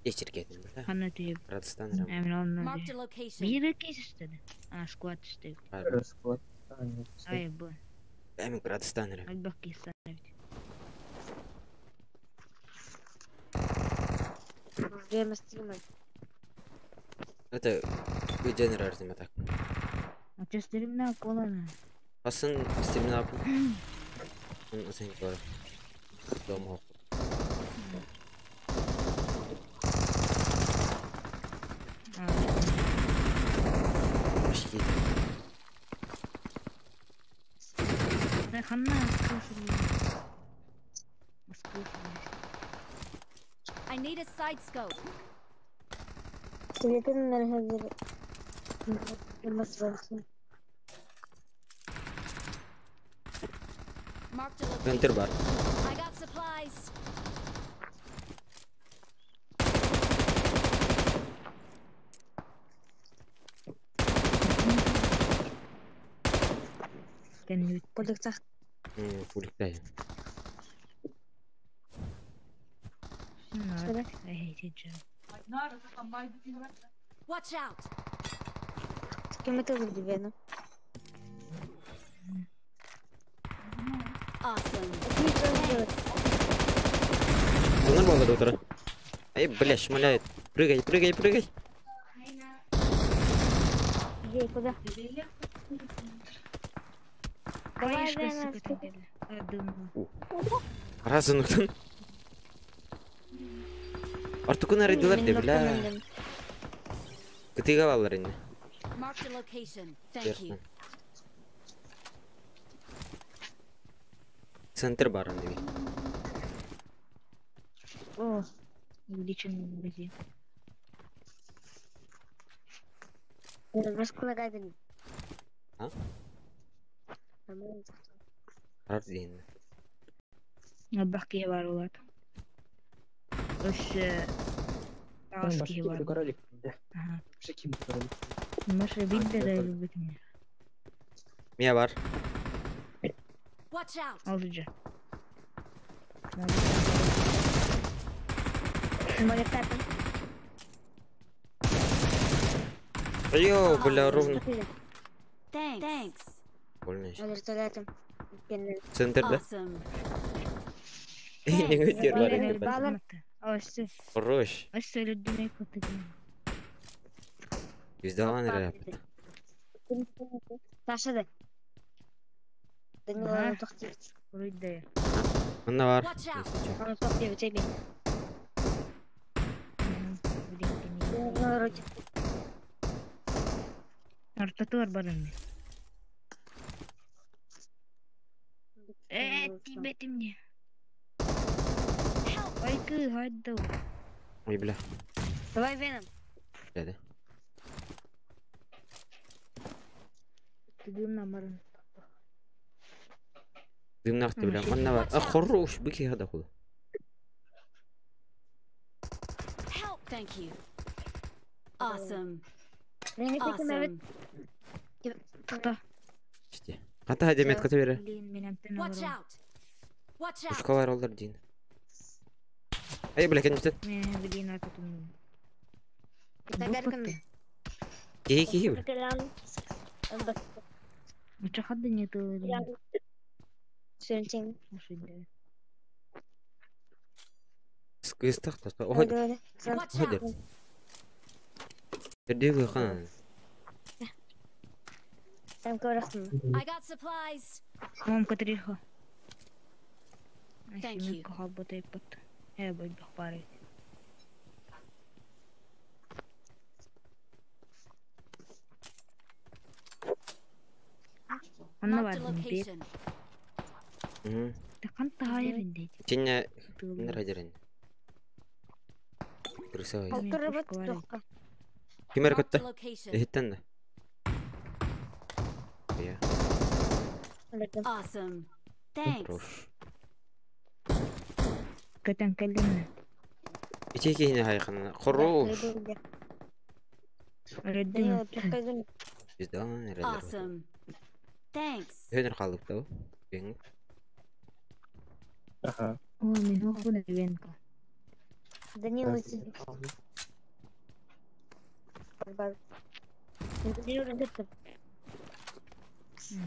Ечиркетин. Хана тип. Радостан. Marked a location. Бире кесистеди. Сквад иштеп. Склад. Ай бу. Эми Радостан. Албак кесанет. Время стрима. Это генерарный атак. А че стримна колана? Асын стримна апын. Асын кора. Дома. Почти. Хана скушали. I need a side scope. Телефон на газере. Масвелсон. Marked a Center location. бар. I got supplies. Can you Кодексах Пуликтай. not? I hate it, Joe. Watch out. кем это выглядит? Awesome. Bunlar mı oldu otura? Ай, бля, шмаляет. Прыгай, прыгай, прыгай. Где, куда? Давай, Конечно, Лена, сука, ты бедный. Я думаю. Разынуктан. Артукун арайдылар де, бля. Кытыга балар инде. Marked a location. Thank you. Центр бар андеги. О, увеличенный магазин. Располагай бeni. А? Нормально. Рад дейін. Бақия бар олар. Осы Башки Аския бар. королик. Ага. Шеким королик. Маша видно да любит меня. Мия бар. Watch out. Алжа. Море пятым. Айо, бля, ровно. Thanks. Больно еще. Вертолетом. Центр, да? Awesome. Не өтер бар Балар, екен. балар. Осы. Хорош. Осы өлүдүнөй котугун. Yüzdelan herhalde. Taşladı. Danilo Ага. onu tokluyor. Уройдай. Bunda var. Watch out. Onu tokluyor, çekil. Артатуар барам. Тебе ты мне. Айкы, хайда. Ой, бля. Давай Веном. Dedi. Ты дым намаран. Dümnaktı bile. Bunda var. Хорош. Быки хада хуй. Help. Thank you. Awesome. Beni peki Mehmet. Awesome. Тукта. İşte. Hatta hadi met katı verir. Блин, менен Watch тынабырам. out. Watch out. Ушка var olur deyin. Ай, бля, kendisi. Мен блин ататым. Tagarkın. Ки. Bakalım. Учахады нету. Söyleyeceğim. Машинда. Скыстах та. Hadi Hadi. hadi. Sen Watch Hadi. out. Dedi bu kan. sen korarsın. I got supplies. Мамка триха. Thank you. Хабата ипат. Бой бахпари. Анна Marked a бар бит. location. Hı. Такан таяр инде. Чинне не радирен. Крысавый. Otur bak dokka. Kimler Marked a kattı? location. Ehitten de. Ya. Awesome. Thanks. Хорош. Катан каллина. İçeki yine haykanına. Хорош. Реддин. Danilo dokka. Yüzdelan herhalde. Awesome. Thanks. Hönür kaldık da o. Ben. Ага. О, мен охуна венка. Danilo için. Bak. Danilo реддин.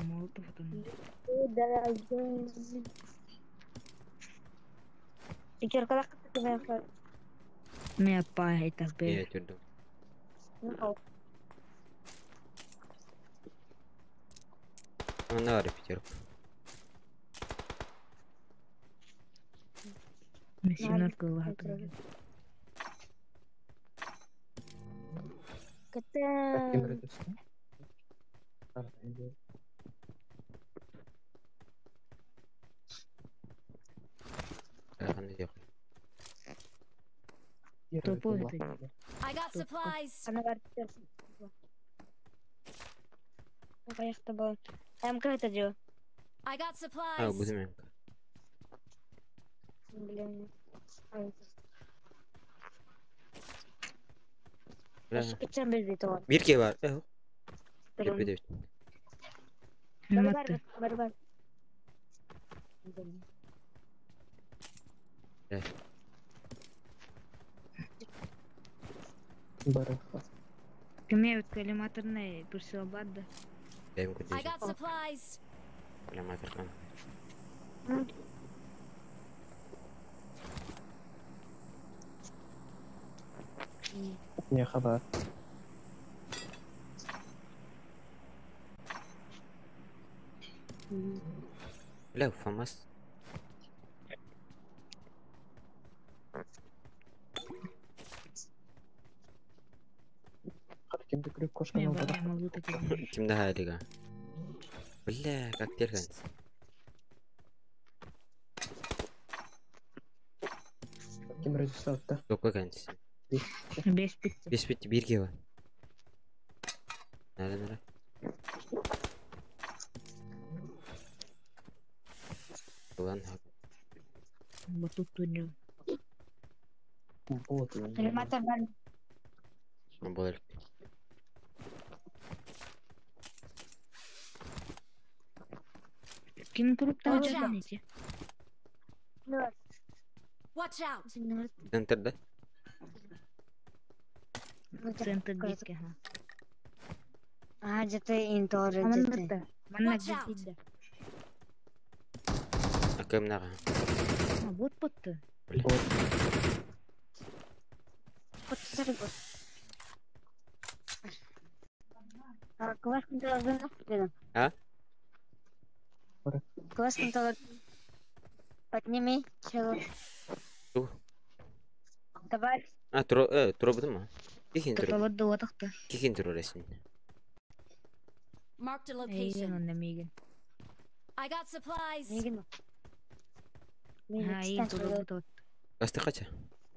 Молотов там. Teker kalak kıtı. Не апай так бе. Niye ötürdüm? Ne var Peter? Месинар кылат. Каким Kıtı. радиостом? Haykan yok. Тупой ты. I got supplies. Ana var. Ayakta bu. Hem kayıt ediyor. I got Ha supplies. bu demek. Bilmiyorum. Ay, Bля. Başka geçen bir video var. Birke var. Bilmiyorum. Tepede. Himmatı. Var. Бараха. Кеме от коллиматорной пришел бадда. Benim I kutlayacağım. got supplies. Bilmem Atakan. Не хабар. Bля, ufamaz. Кимди күрүп кошкан Я албада. могу такие. Kimde haliga? Bля, как терханс. Ким режиссерда? Yok kendisi. Без пиццы. Biz bitti Birke var. Nerede? Ulan Вот тут турнир. Вот. Коллиматор var. böyle. Ким круто Watch out. джаните. Ne var? Watch out. Center'da. Центр детки. Ага. Где-то интор. Аманнатта. Манна Watch out. где-то. Akımnağa. А вот потты. Класс контроль. А? Класс контроль. Подними чело. Dur. Давай. Turabıdı mı? Kikin Кто turu. вот до отахта. Kikin turu resmi. Marked a Эйген location. он намиген. I got supplies. Мигин. А, и тут вот вот. Kastı kaça?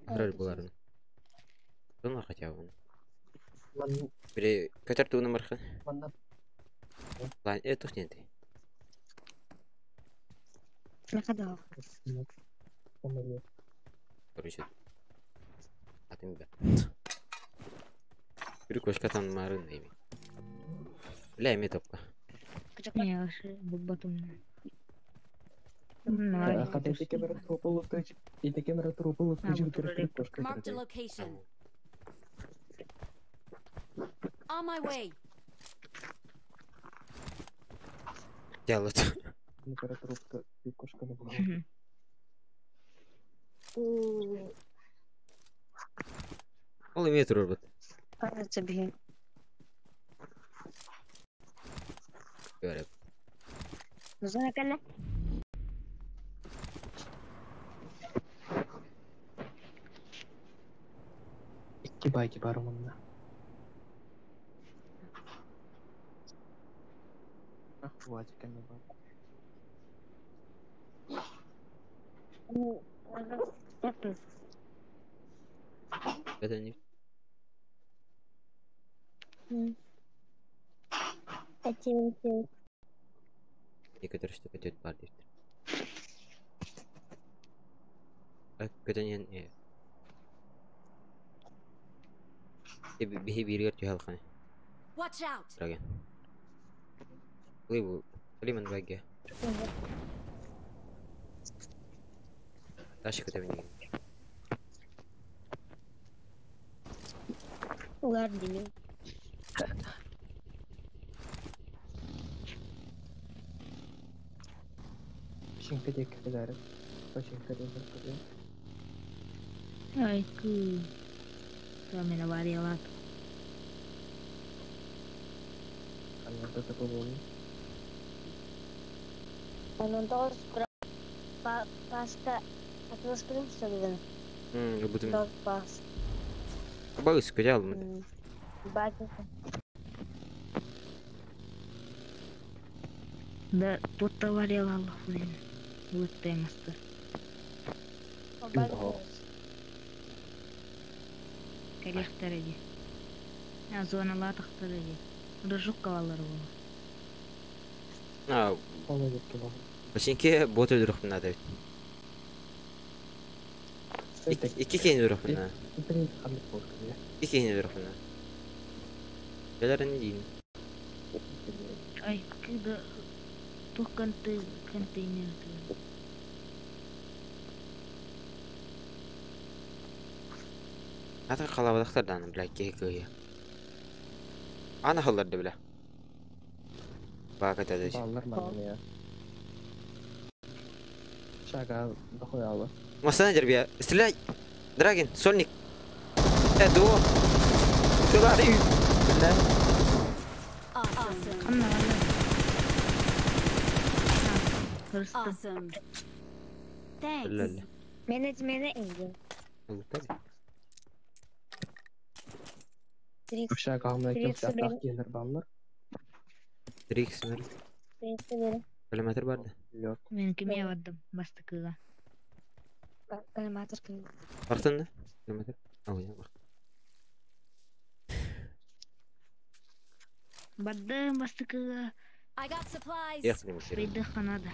Ahrar bularını. Bunlar kaça bunu. Ман Biri kötür tuğunu marka. манна Lan tuh niyeti. Не ходил. помогли. Короче. Atayım ben. Biri koşka tanımarın neymi. Bile emi topla. Не, аж батум. Када эти камера тропулу тыч. Эти камера тропулу А, тыч вот кирик уже кошка. Marked a location. On my way. Делать. Камера тропка кошка не была. Ол еми turur bud. Кажется, бегай. Böyle. Нужна калля? İki bayki var onunla. Ah, bu acık ne var? Это. Beden ne? Эти. Ne kadar işte kötü var diyor. Kötü ne? Bir yer tuhal khane. Watch out. Ragan. Bu liman bagi. Taşı kötü beni. Ular dili. Шинка дек кадар. Починка дек кадар. Ай, ку. Камена варилат. Аннда да поволи. Он тоже паста. А ты раскрыл, что ли? Bu Дал пас. bagus kötü aldım. Батя. Да, тут варила блин. Вот темаста. Коллектореди. Я зона латахтореди. Рожук кавалар bu. Ha, Ола дек кадар. çünkü bot öldürük bunlar da. İki keyin bırak bana. Birinci kanlık olsun ya. İki keyin bırak bana. Belerin değil. Ay, когда тух контейнер. Hatta kalabalıklardan bile kekeye. Ana hallarda bile. Bakat edeceğim. Ballar manım ya. Şaka da koyalı. Masana cerbiya. Стреляй! Dragon, Sonic. Duo. Şular iyi. Billah. Awesome. Anna, anna. Hırstım. Awesome. Thanks. Billah. Mene engin. Trix. Şaka hamle Birisi çok benim. yatak gelir ballar. Trix mi? Trix'i verin. Kilometre vardı. Yok. Men kime vardım bastıkıga. Animator kıyım. Baktın mı? Kilometre. Oh ya bak. Bardım bastıkıga. I got supplies. Yakın bir şey. Beydi Kanada.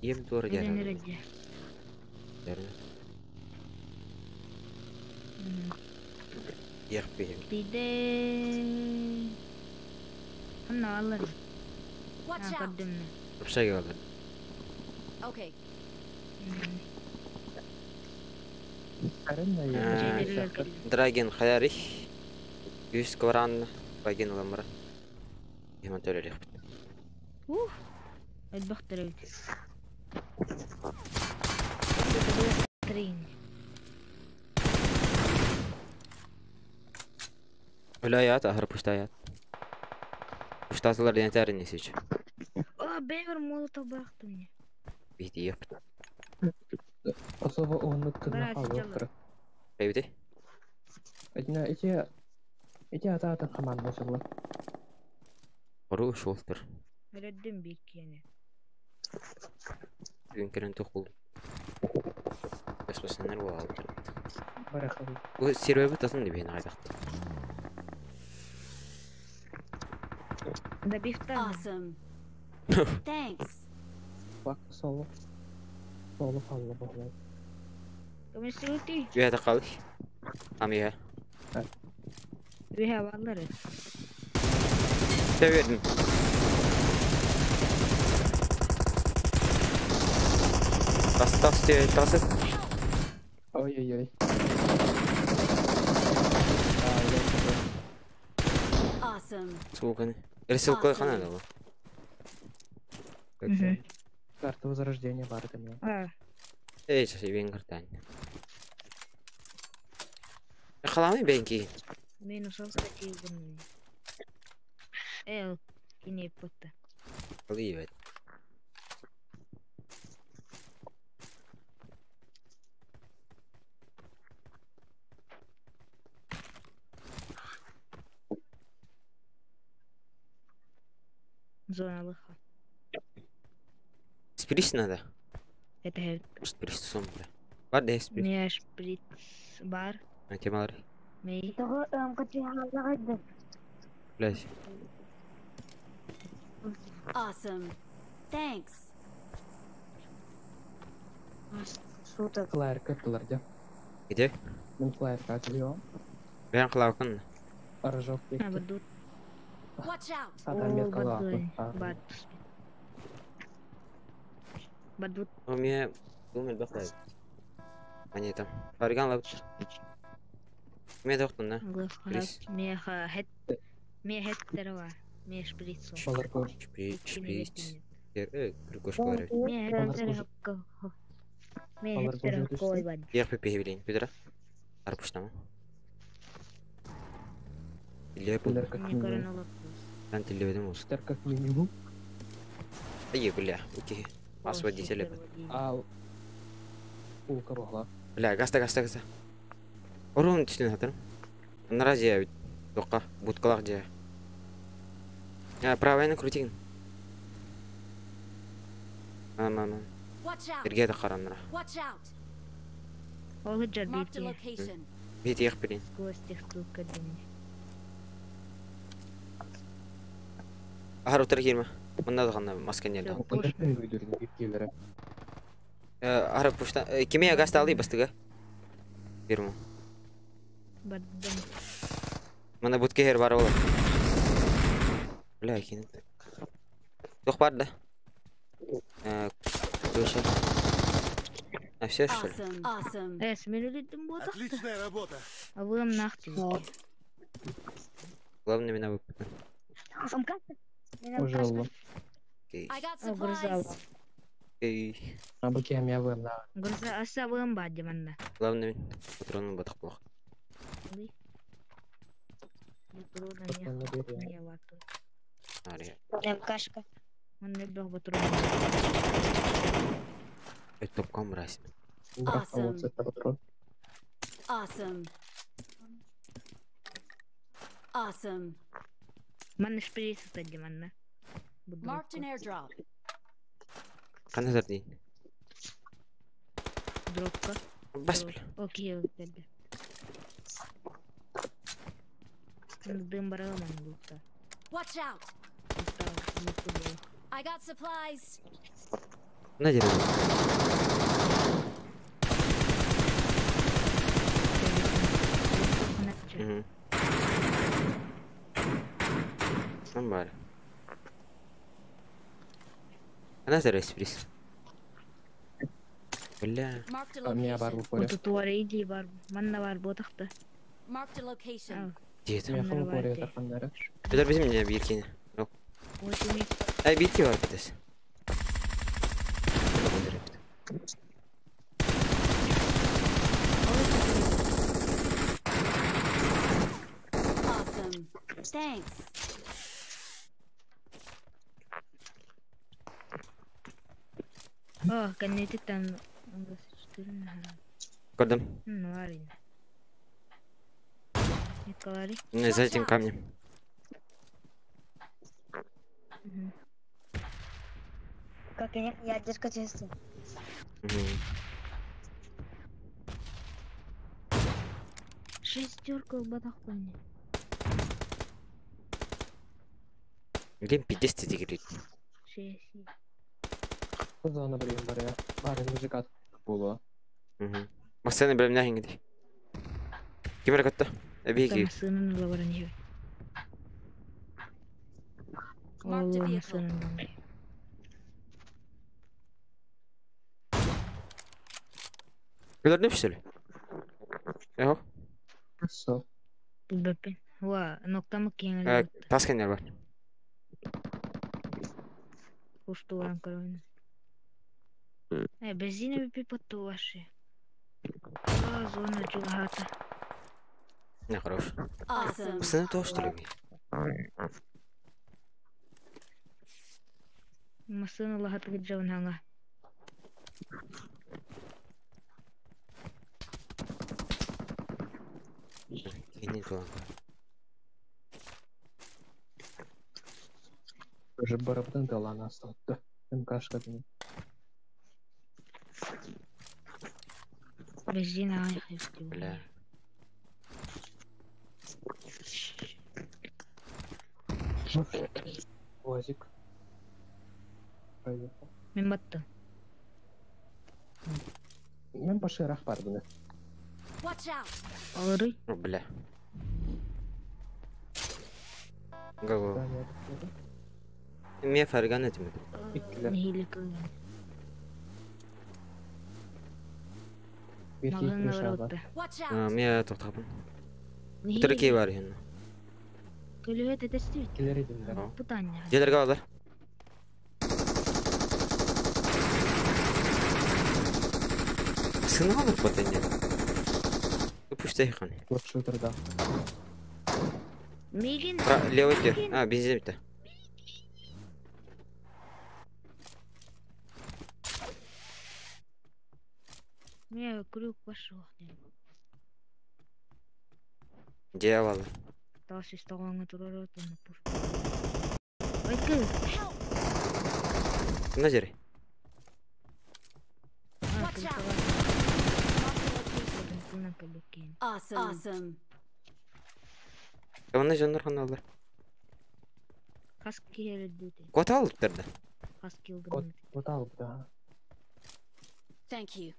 Yem doğru Ödenir geldi. önce. Yak bir. Beydi. Anna alırım. Watch Ha out. kaddımna. Bir şey geldi. Okay. Karen de Şeyleri ya. Dragon Hayari. 100 kvaran. Dragon lamra. Hemen öyle yap. البختر بيتي ترين Öyle ahır puştayat. Puştatılar deneterin nesi için. بيعمر مولوتوف بختم Bihti yap. Asova onluk kırma Bırak, kalı canım. kırık. Evde. Edine iki ata komanda şulla. Oru şoltur. ردم بيك يعني Günkeren tokul. Besmesenler bu aldı. Barakalı. Bu sirve tasın dibi hena aydaktı. ده بيفتح Awesome. Thanks. Bak solu. Solu fazla bağlı. كم سوتي Güya da kalış. Am ya. بيها والله Severdim. Tas diye tas. Oy oy oy. Awesome. Soğukanı. Рисовка kanal bu. Карта возрождения барда мне. Ey şey ben kırtan. Kalamı benki. минус статью гнили كيني بوتا Kalıyor evet. زون لخا Spiriş nerede? это هيك Spiriş sombra. Var da spiriş. ميا شبريت بار Kemalari. مي Toho kati halakad. Flash. Awesome. Thanks. Suuta. Flyer kırdılar ya. Gide. Ben flyer katılıyor. Ben kılavkın. Arajok bekti. بدوت Watch out. Adam bir kalı بدوي attı. بعد بدوت O miye думает бахтай. Они там. Фарган лап. Miye doktun da. خلاص ميا هت ميا هت تروى ميا شبريت صون Olur bu. Spiriş. Yer kırkoş var. ميا هت تروى ميا Alır هت تروى bozuyor كوي بعد Yer pepe bilin. Güdüra. Arpuş tamam. Dille bu. Bilir мне как корона минимум. лопнулась Ben dille bedim olsun. Bilir как minimum. İyi bile. Okey. Освободите лепет. Al. Улка богла. Бля, гаста. Орун түстен хатырым. Нара жия бит. Тоққа, будкалақ жия. Правайны крутигін. Ана. Watch out. Бірге де қарам нара. Watch out. هو جر Marked a بيتي location. Бет еқ бірін. гости штука дымни Ахар отыр керме. Мұнда да ғана маскен елді. Жоқ. Опылдырдың güydürdü bir kevlere. Ара пушта. Кеме газ алый бастыга. Берму. Баддан. Мана будке хер бар болот. Бля, кин. Жоқ бар да. Көше. А все что ли? Awesome. Awesome. Мен өледім бота. Отличная работа. А вы нақты. Главное меня выпить. Уже алло. Окей. I got Огрызал. supplies. Окей. А бөке я вем на. Гұрса аса вым ба деманда. Главное патроны батық плохо. Патроны берем. Ария. МКшка. Ондай бақ батыру. Топком расим. Бірақ Awesome. вот это патрон. Awesome. Awesome. Мен шпилесі та деманда. Marked an airdrop. Қана зардейін. Дропка. Бас біл. Окей, өтеді. Дым барала мен бұлтта. Watch out. I got supplies. На дерево. Мгм. Там бар. Қана зарайсы бірес. Бля. Marked a А меня бар location. в поле. Отут бар иди бар. Манна бар ботақты. Marked a location. Деді. Меня Камера в поле бар де. тақандары. Өтер бізім не бейіркені. Өтімес. Ай, бейірке бар бітес. Awesome. Thanks. Кәннететтен. Көрдім. Варин. Николари. За этим камнем. Как я ядерка честно. Мгм. Шестерка в батақпане. Блин, 50 дегрит. Шеси. Зона білем бар я. Бар музыкат болу. Максаны білем нәхін кеді. Кемер қатты? Әбейге. Тамасының лаварын жеп. Marked a Ол vehicle. масының. Көлер не пішсілі? Яхо? Со. Бөппен. Уа, ноқтамы кеңілі. Тас кәнер бар. Кушты оран көройны. Бензина бөппе патту ваши. Зона джугата. Не, хорош. Awesome. Максаны то, что ли? Масының лағаты гіджауын хаңа. Не то. Уже барабдан далана остатты. МКшка дені. Бензина айқайықты. Бля. Уазик. Поехал. Мен батты. Мен паширақ бар бұны. Watch out. Алырый. О, бля. Го-го. Мен фарган этим. Иттілер. Нехилі көлген. Берке Мағын итілер шаға. алырытты. Watch out. Мен тоқтапын. Түркей бар ен. Көлігі тәтесті. Келер едімдер. Путання. Делерге алар. Сыны алыр потенде. Пуштай хан. Вот шутырда. Меген. Левый тер. Бензин бітті. Мен күрек башы оқты. Де алалы. Тас істағаңы тұрар атыны пұр. Айтқы. Кімна жері? Watch out. Кімнен көліккен. Awesome. Кімна жондар хан алар. Қас келі дөте. Кота алып тұрды. Қас келді. Вот алып да. Thank you.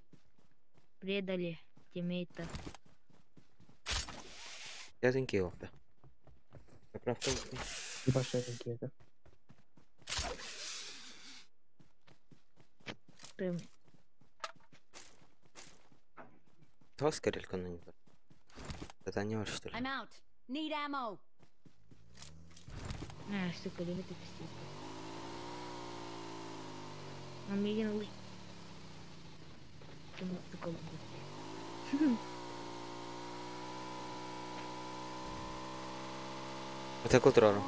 Предали тиммейта. Язын кей олды. Поправка. Башатын кеді. Прям Тос керел конный. Это не что ли? I'm out. Need ammo. сука, левый ты пиздец. Он мне не Чему сука будет? Это культура.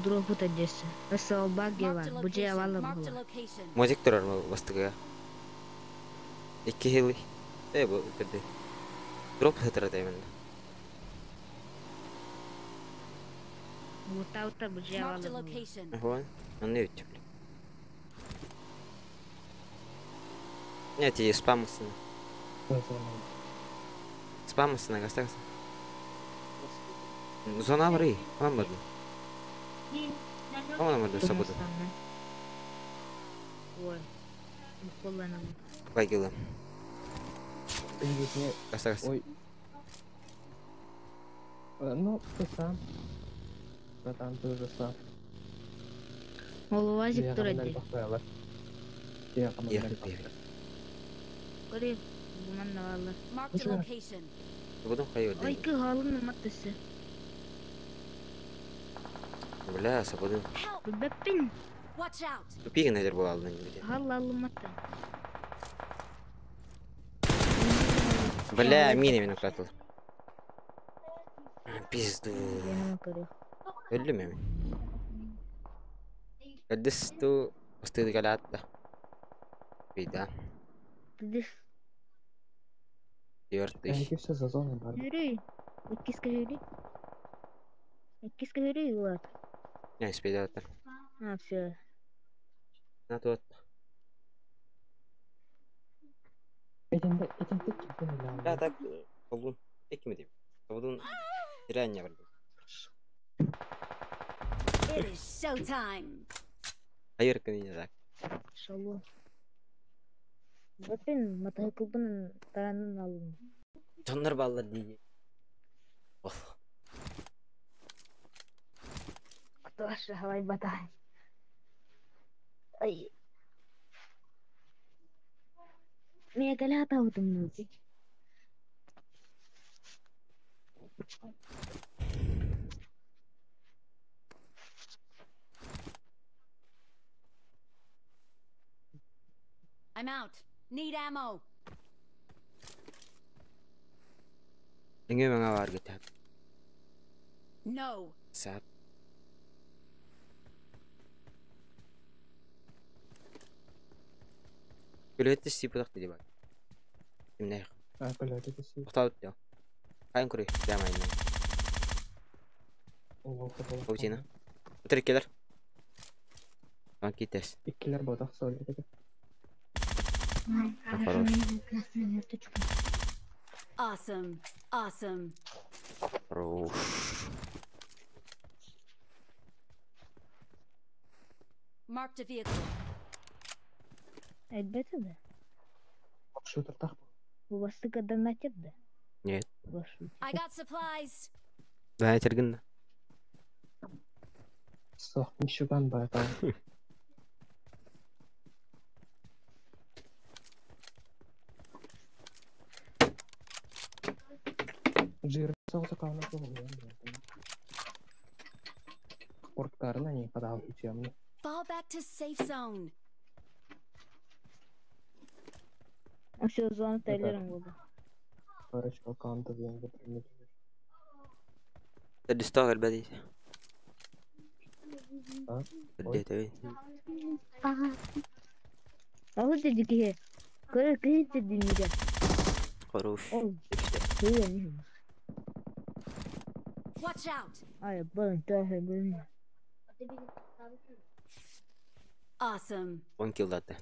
Дроп тут одесса. Весел багева. Marked a Буджия location. вала Marked a была. location. Музик турар бастыга. Икки хили. Бу кеде. Дроп хетра даймын. Ута буджия Marked a вала была. location. Ага. Он не видит. Нет, есть спамсы. Спамсы на гостях. Зона ври. Мамаду. Мамаду сабуду. Ой. Коллана. Байгила. Егетіне, Гостях. ой. Ну, ты сам. Братан, ты уже сам. Ол вазик Я турады. бақпайлар. Я Ехай, бегай. Көреп, буман вала. Marked a Почему? location. Буду хайо Ой, дей. ки халын маттысы. Бля, сабуду. Help! Беппин. Watch out. Тупиги надер был алдын где. Хал алыматта. Бля, мини меня кратыл. Пизду. Яныма көреп. Өлі ме? Өдісту ұстыды қалатты. Бида. Ты Йорты. Әйкесі за зоны бар. Юрий. Эккиска Юрий. Эккиска Юрий, вот. Не, спейді отыр. Все. Наты от. Этенде кепкен Да, ілі так, қолдың. Екі ме дейм? Қолдың реально білді. It is showtime. Айыр көне так. Шалу. Беппин мотоциклбын таранын алын. Тоннар баллар дейді. Кто шахалай батай. Ай. Мне калята утымнути. I'm out. Need ammo. Еңе мәңа бар кетіп. No. Сәп. Көлетті стипі тақты деп бар. Кімне еқ. Әпіләді кесі. Ұқтауыт дел. Қайын күрей. Дәмайын. Паутина. Өтірік келер. Ан кетес. Иккілер бодақ сөйледі. Хорош. Awesome. Awesome. Хорош. Marked a vehicle. Әлбәттә дә. Шутер тақ. Бу бастык донатит да. Нет. Вашу. I got supplies. Да, әтергін. Соқ мишуган бар тау. Жир соғысы қауына соғылуын. Орттарына не қадағып үтемін. Fall back to safe zone. Все зона тайлерин булды. Парочка аккаунты деньги примете. Тәдістау әлбәді. А? Тәдді әтәуі. Алы дедики. Көрө дедимиде. Хорош. Ол. Көрө. Watch out. Ай, бын тахе бын. Awesome. 10 килл даты.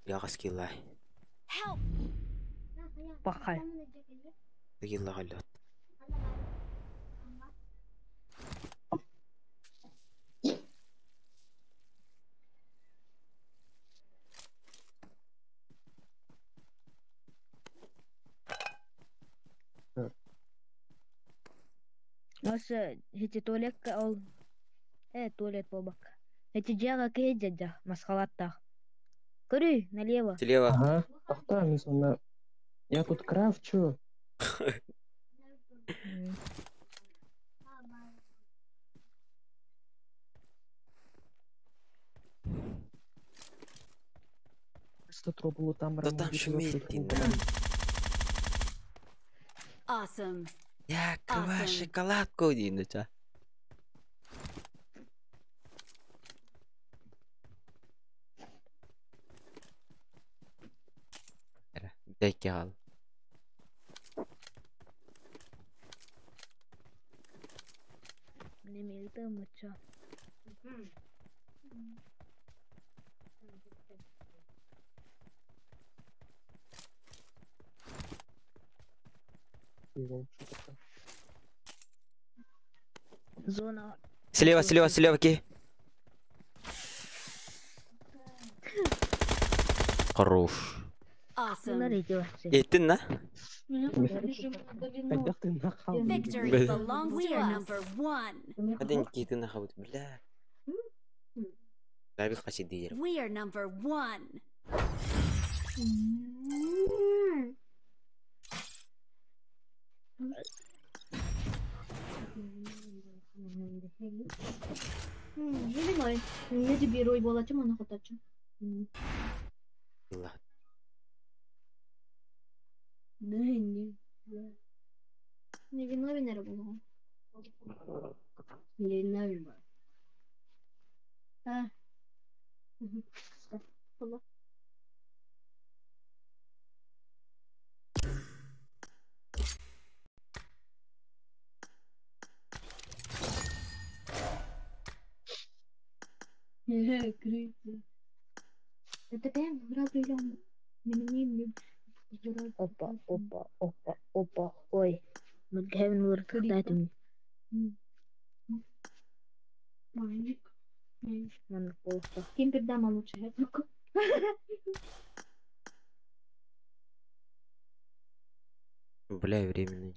Яғас киллай. Help. Пахай. Килла қалат. Осы хити туалетка ол. Туалет болбак. Хити жага кеджа масхалаттах. Көрү, налево. Слева. Ага, тахта, мен сонда... Я тут крафчу. Просто трубу там Да там шумит, Awesome. Я открываю Awesome. шоколадку, Диноча. Дай ал. Немелді мұча. Зона. Слева, ки. Хорош. Awesome. Смотрите, Еттин на? Қайдақ ты нахал. Victory Бля. belongs to us. Number 1. Один киты на хавут, бля. Дай бит хаси дир. We are number 1. Не знаю. Не тебе рой была, чем она хотача. Allah. Не. Не виновен я была. Не виновен. А. Ладно. Крыса. Это прям игра прям. Опа. Ой. Мадгавин выртатым. Маленький. Ман плохо. Кемпер дама лучше. Бля, временный.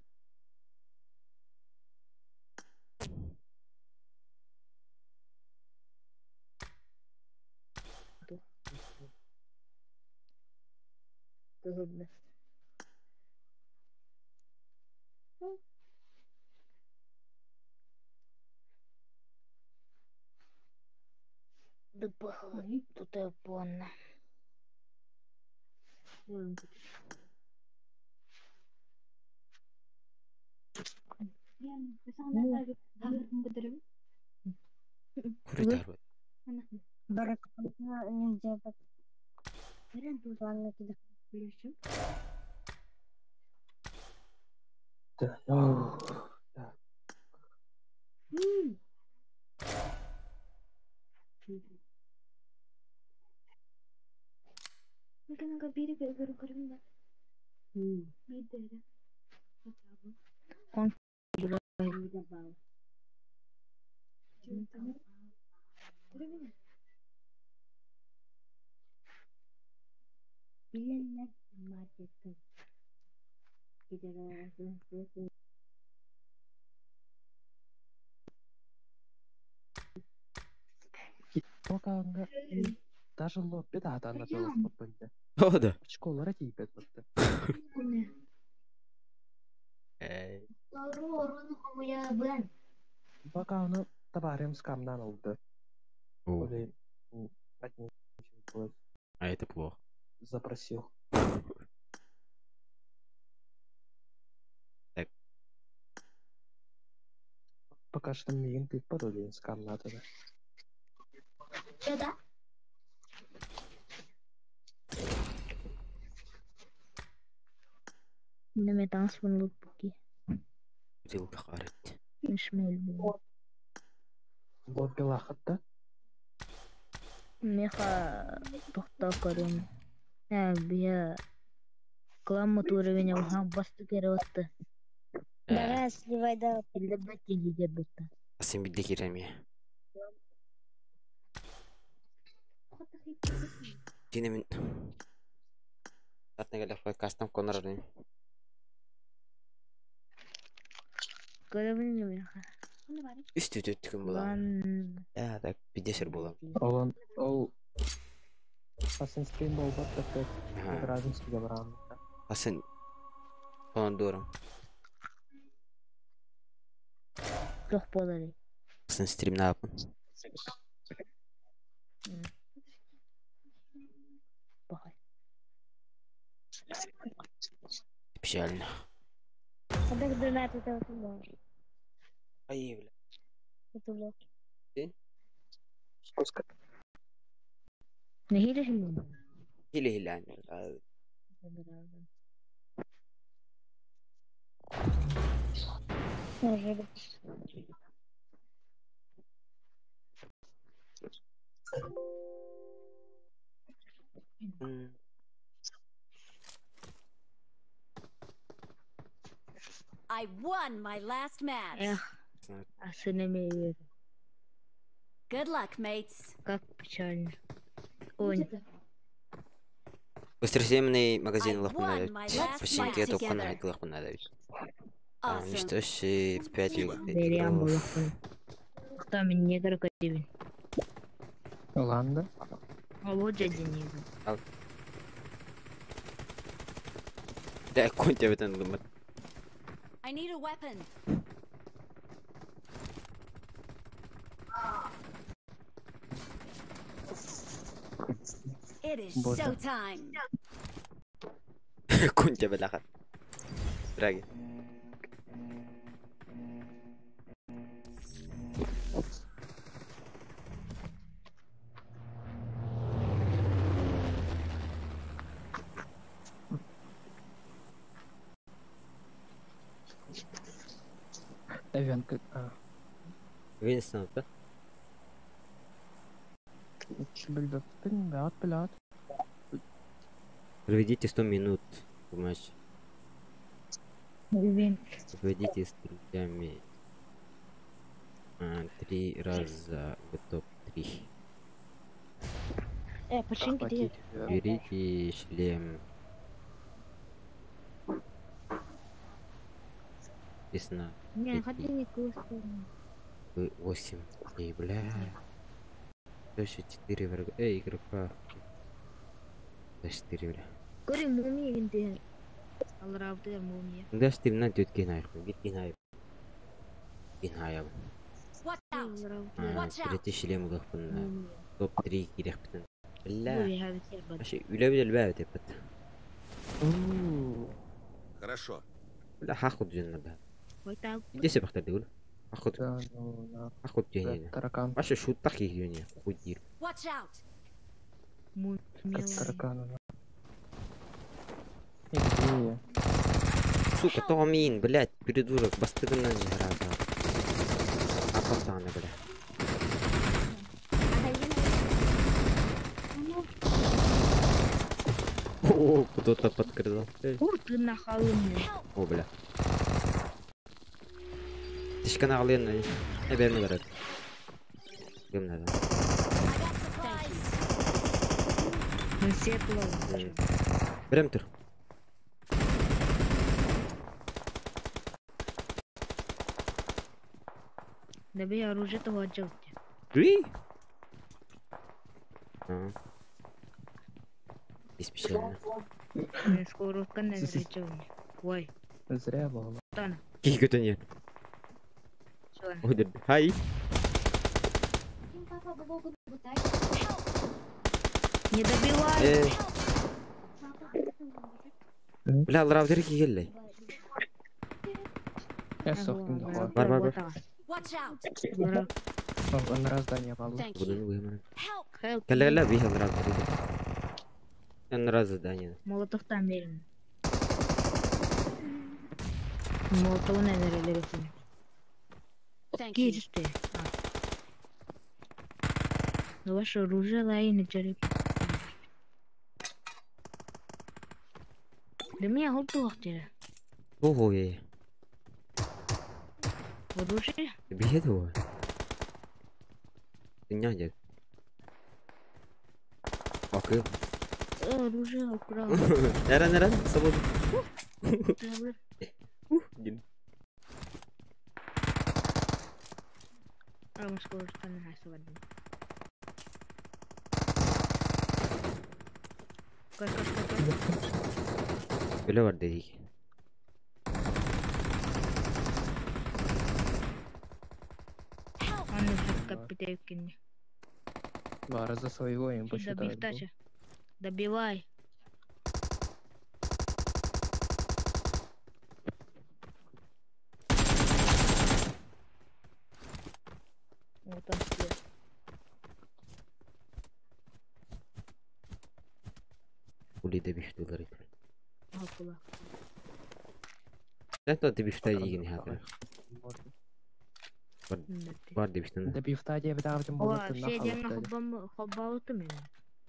Трудно. Тут я понна. Куритар. Баракатна нельзя так. Ладно, кидай. Меканага бири көрүп көрүм да. Бидере. Bilenler marketten. Gider Пока даже лопит атана толық попынды. О, да. Школара тейпет бітті. Эй. Пока оны табарым скамнан oldu. О, Оле один человек а это плохо. запросил. Так. Пока что мигін тыппад олен скамнатыды. Да. Неме танспын лутпуки. Рил бахарит. Нишмел бу. Лобби лақытты. Меха тохта көрüm. Бия кламмат уровень ухан басты кереватты. Дара, сливай да. Элде бәтте гидер бутта. Асен бидде кереме. Тине мен. Татна геле хой кастам конордым. Көрөбүн Үстү төттүкүн болам. Я, так, бидесер болам. Олон ол Assassin's Creed болбот так Ага. Бразильскийге барам. Асын. Онан дурам. жок болот. Асын стрим не yapın? Бахай. Печально. Когда донат это было? Ай, бля. Это было. Не хилешим. Hile yani. Неужели? I won my last match. Эх, асынеме. Good luck, mates. Как печально. Ой, Воскресенный магазин I лохмана won дают. my last Починки match это лохмана together. лохмана дают. Awesome. Что ж, 5 берем булакын. Кто мен негр кадебин. Оланда. Алло, дядя негр. Да, конь в этом думает. I need a weapon. It is Боже. showtime. Конь тебя лахат. Драги. Эвен Винстон, да? Билбеппин баат билаат. Проведите 100 минут в матч. Ивен. Проведите с друзьями 3 раза в топ-3. Починки где? Берите шлем. Весна. Не, ходи не кусай. 8. Эй, бля. Еще 4 врага. Эй, игрока. 4, бля. Кори мумия гинте. Алравтер мумия. Да, стим на дед гинай. Гит гинай. Гинай. Watch out. Watch out. Берите шлем лохпын. Топ-3 керек бітін. Бля. Ой, Вообще, үләбіл әлбәбі тепет. Хорошо. Бля, хақуд жөнна бля. так. Десе бақтар деуіл. Хақуд. Хақуд жөнені. Таракан. Вообще, шуттақ егене. Худир. Watch out. Таракан. Идея. Сука, Томин, блядь, придурок, бастыгынан жираза. Апатаны, бля. О, кто-то подкрыл. Ты нахалымный. О, бля. Тишкана алыйын, берме берет. Кем надо? I got supplies. Мы все плаваем. Берем тур. Добей оружие того отделки. Уи! Испечально. Скоро в канале речевни. Ой, Зря было. Тана. Кикото нет. Всё. Ой, хай. Не добивай. Бля, лравдер кигеллей. Я соқтым да. Бар. Watch out. Он раз здание балу. Thank you. Будун выйман. Help. Калла бихал лравдер. Я раз задание. Молотов там верен. Молотов, наверное, верен. Thank you. Кирис ты. Ну, ваше оружие лай на череп. Да меня голту ахтера. Ого, я. Оружие? Бегет его. Ты не одет. Окей. Оружие украл. Наран, свободу. Дин. скоростан хасывадым. Kaç. Öyle var dedik. Анны шапка питайкин. Бары за своего им Добив посчитают. Тача. Добивай. Вот он след. Kulide bifteler. Al kulak. Sen de bifte yiyin hatta. Ммм. Var de biften. Да пивта тебе давтым Ова, болот все деньги нахал. хоббалты мен.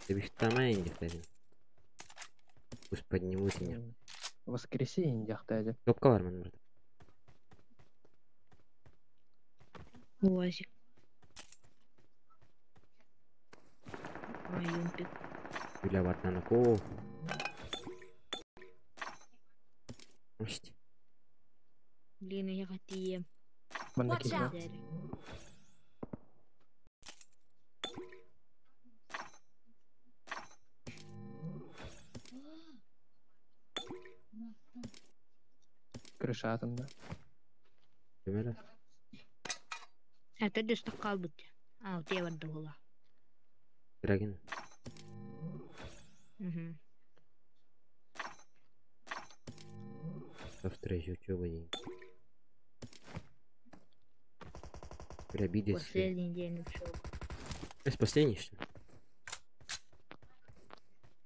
De biftemеyin dedim. Пусть поднимут меня. Воскресенье яхтади. Топка var mı burada? Уазик. Ай, юмпик. Öyle var tane ko. İşte. Блин, я хотим. Мында Watch out. келе. Крыша атында. Öyle. Это десь так kalbut. А, у тебя вода была. Dragon. Угу. Встречу учебы день. Бля, бидец. Последний день учебы. Это последний что?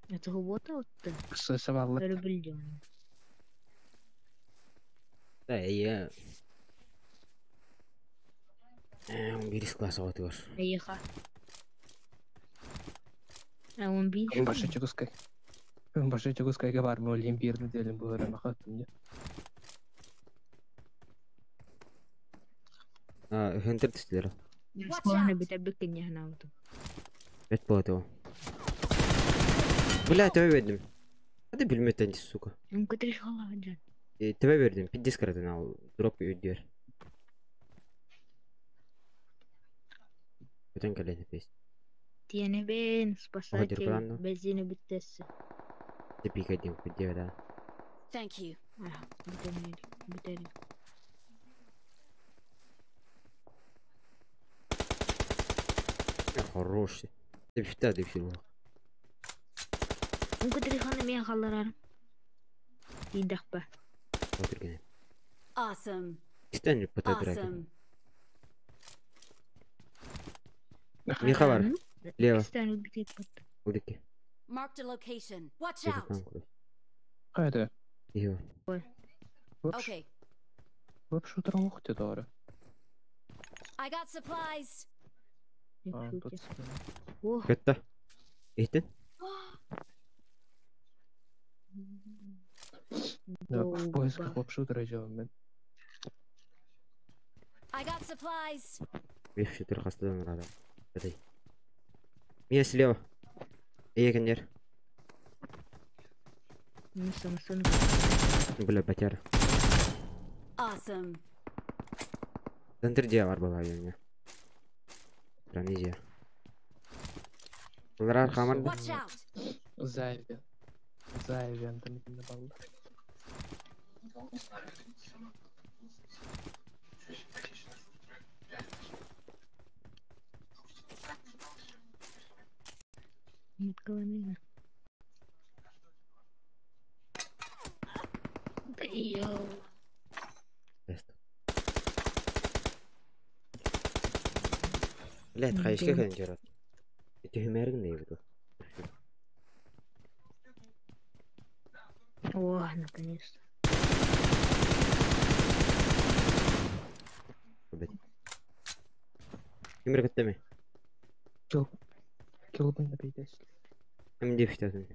Это работа вот ты? Сываллык. Рубильон. Да, я... 11 класс отыр. Поеха. А он бить? Башы чугускай. Башы чугускайга бармы олимпиаданы делим быгырана хаттым. Хентер тістері. Скоро бітабіки не гнавду. Evet bu atı o. Bля, tebe verdim. Hadi bilmeden suka. Ümkü triş halacan. Tebe verdim. Bir disk aradın al. Drop diyor. Bütün kaleni pes. Tiene ben спасатель. Курando. Бензина бітесі. Tepi kadim ku dia da. Thank you. Бітері. Хороший. Tepi de всего. Ümkü triş hana мен қаларар. Дейдақ ба. Otur gene. Awesome. İstenir pata dragi. Awesome. Миха var. Лево. Стану бітек бат. Buradaki. Marked a location. Watch Dedi out. tam koy. Кайда? İyi var. Okay. Вообще трох те дары. I got supplies. Тут. Ох. Kötü. İhtin. Да, в поисках лапшутера идем, мен. I got supplies. Bir şutur hastadan adam. Hadi. Mia слева. İyi günler. Мусор. Bля, батяра. Awesome. Центр dia var baba yani. Ranizya. Bunlar arkamda. Watch out. Зайве. Зайве, антон не балл. Нет коломина. Йоу. Best. Блядь, хайшка хэнжэрат. Это хэмэрэг нэ юу? О, наконец-то. Хэмэрэг гэдэг мэ. Килбын да бейдээс. Эм дэвтэн.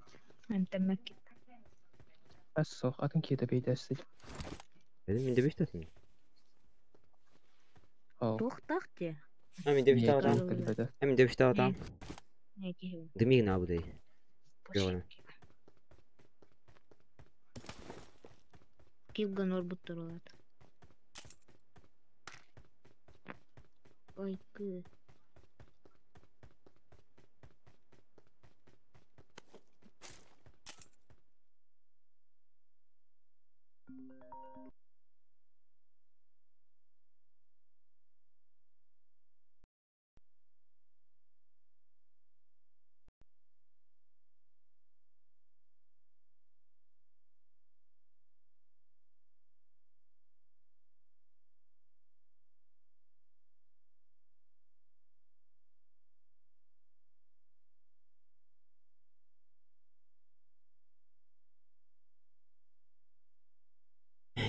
Антамак. Ассо, атын киде бейдээс. Эм дэвтэн. Оо. Тухтах те. Эм дэвтэн. Эм дэвтэн. Неки. Дымиг на буде. Yok. Килган орбут турулат. Ойкы.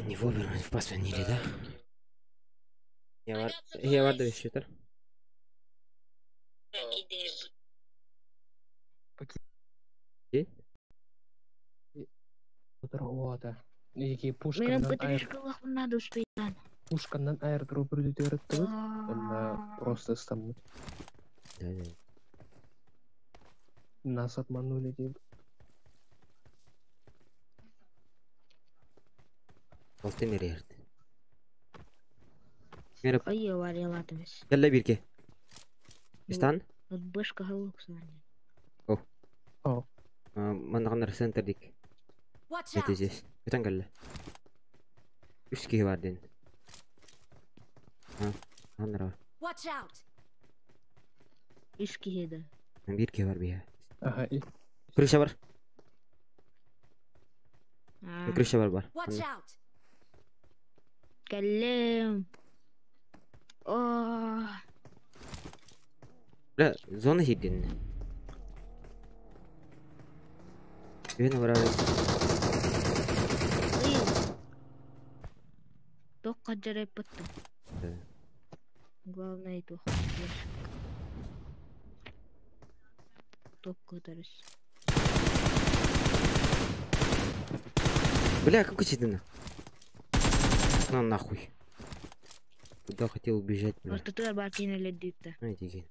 Не вовремя в позвонили, да? Я var da beşiyor. И? Ота. Iki Менің пушкандан КТРшкалах надо успейтан. пушкандан айырдыру бүрдү просто стаммыт. Да. Нас обманули деп. Болты мерерді. Меріп, Айы var yalatımız. geldi bir ki. İstan? Başka haluk saniye. О, Mandağın center dik. Watch out! Neteceğiz. Öten geldi. 3 kişi var den. Anlar var. Watch out! İşki hede. Bir kişi var bir ya. ага, и Krışa var. Ah, Krışa var. Watch out! Kellem. Oh. Bля, zona hidden. Ben var abi. Ой. Только жарай потом. Да. Главное это. Только тарис. Бля, какой хидden? На нахуй. Куда хотел убежать, бля. Просто ты арбакина ледит-то. Ай, диги.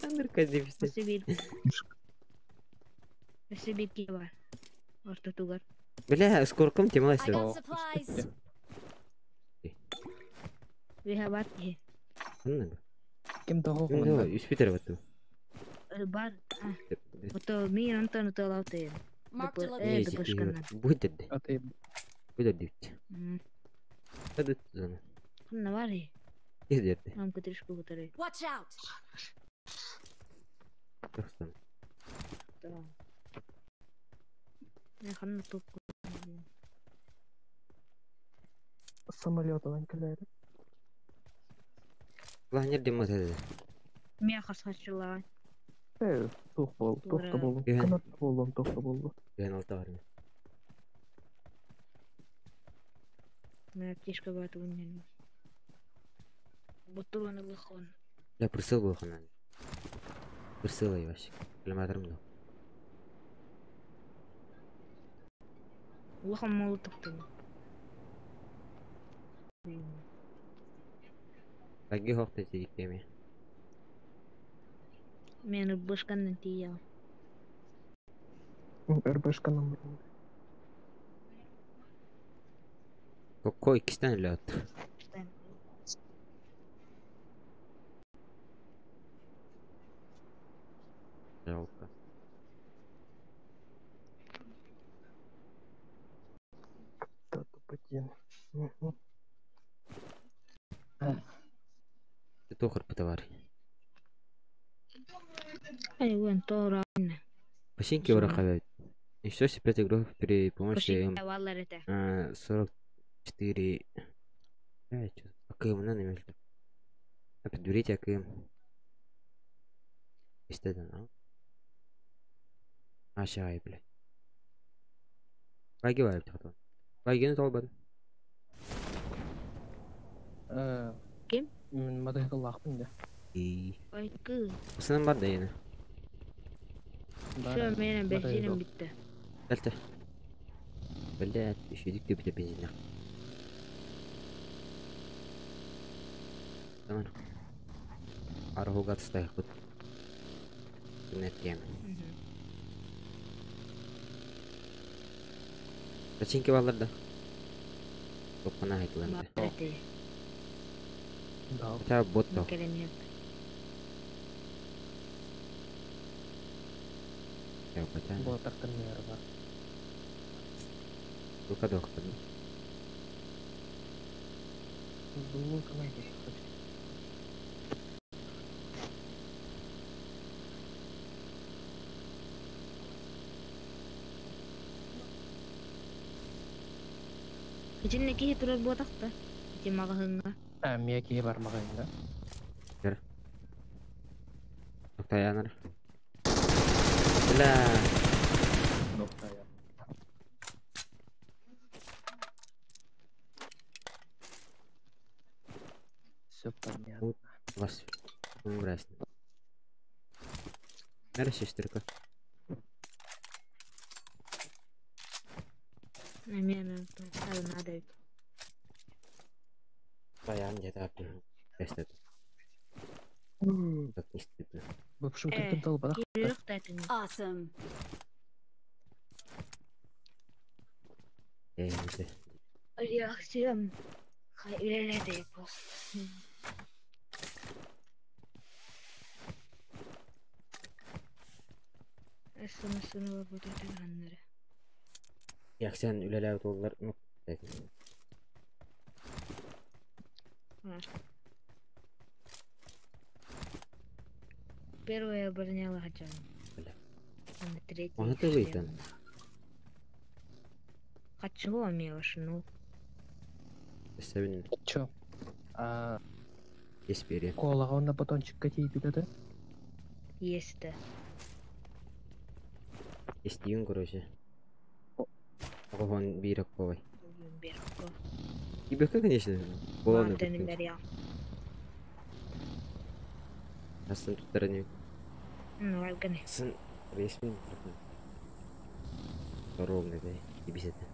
Андерка дефисте. Спасибо, Кива. Орта тугар. Бля, скоро ком I темалась. got supplies! Виха барки. ким того Ну, из Питера вот тут. Бар. Это ми Антон Талаутер. Marked a Эй, location. да пушкана. Будет да. А ты Будет дивить. Это зона. Навари. Где ты? Мамка трішку батареї. Watch out! Просто. Так. Я ханна топку. самолетом калер. Планер демос это. Мен хасхачыла. Тух бол, Тура. тохта бол. Иә. Канат болдым, тохта болду. Я на алтаре. Мен аптечка бату уннен. Ботуаны лыхон. Я присыл был ханан. Присыл я вообще. Километром да. Лыхон молу топту. Какие хохты эти теме? Мен бышканнан тиял. РБшка номер. Какой кистан лед? Жалко. Да, тупотин. Ты тохар по товаре. Ай, вон тора. Пасинки урахавят. И что себе 5 игров при помощи Валлар это. 44. Акым на намельта. А предварите акым. Истедан, а? Ашай, блядь. Погибает потом. Погибнет толбан. Ким? Мен мадайга лахпын да. И... Ой, кы. Сынан бар да ені. Все, менің бензинім бітті. Дальше. Блядь, еще дик тебе бензина. Tamam. Арахуга отставь вот. Нет темы. Зачинки балларда. Топана айтыланды. Мапрети. Да. Хотя бот то. Керемет. Я хотя. Ботартын мері бар. Рука доктор. Бұл қалай дейсің? Кичинне кихи турар буатакта. Кичин мага хыңга. Мия кие бармағайында. Доктор янар. Бля. Ноқтая. Все понятно. Вас. Ужасно. Надо сестрика. Мен надо. Баян где-то. Тест это. Как не стыдно. В общем, кеттен талбадақ. Кирюх тайтын. Awesome. Эймде. Реакциям. Хай үлеледи бу. Эсмесini будет ганнары. Яг sen ülelәү доллар. Первое обороняла хотя. Бля. А третье. Аны ты выйден. Хочу амелаш, ну. Сәбин Чо? еспери. Қолаға онда батончикка тейіп еді. Есть да. Естиюн, короче. Огон бирок бой. Берко. Ибека, конечно. Болоны Мартин купил. Беря. Астын туттарыны. Ну, алганы. Сын респин. Ровно, да. И без это.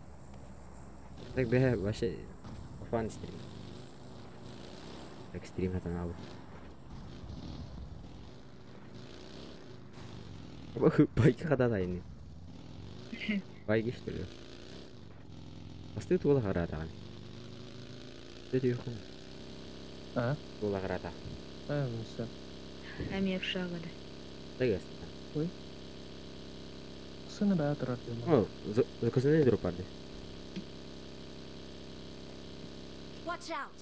Так бе, вообще. Фан стрим. Экстрим это надо. Байки хада тайны. Байки что ли? Асты тула харата. Что юхун? Тула харата. Мүсі. Ами в шагада. Тегес. Сыны бәя тұрар деймін. О, заказанный дропады. Watch out.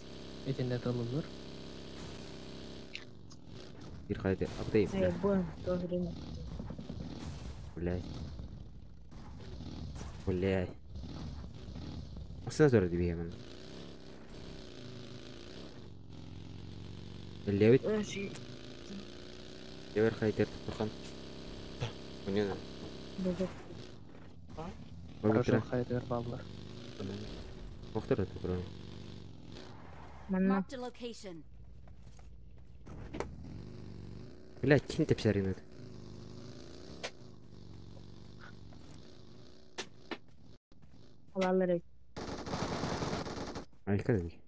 Етінде талылыр. Bir haydi. Апдейм. Ай, бон, то время. Блядь. Блядь. Асына зор дебеймін. Левит. Левер хайдер тұқан. Өнені. Хорошо, хайдер баллар. Мұқтыр өті бұрын. Манна. Marked a location. Блядь, кин тепсәрін өті. Алалары. Айка дедік.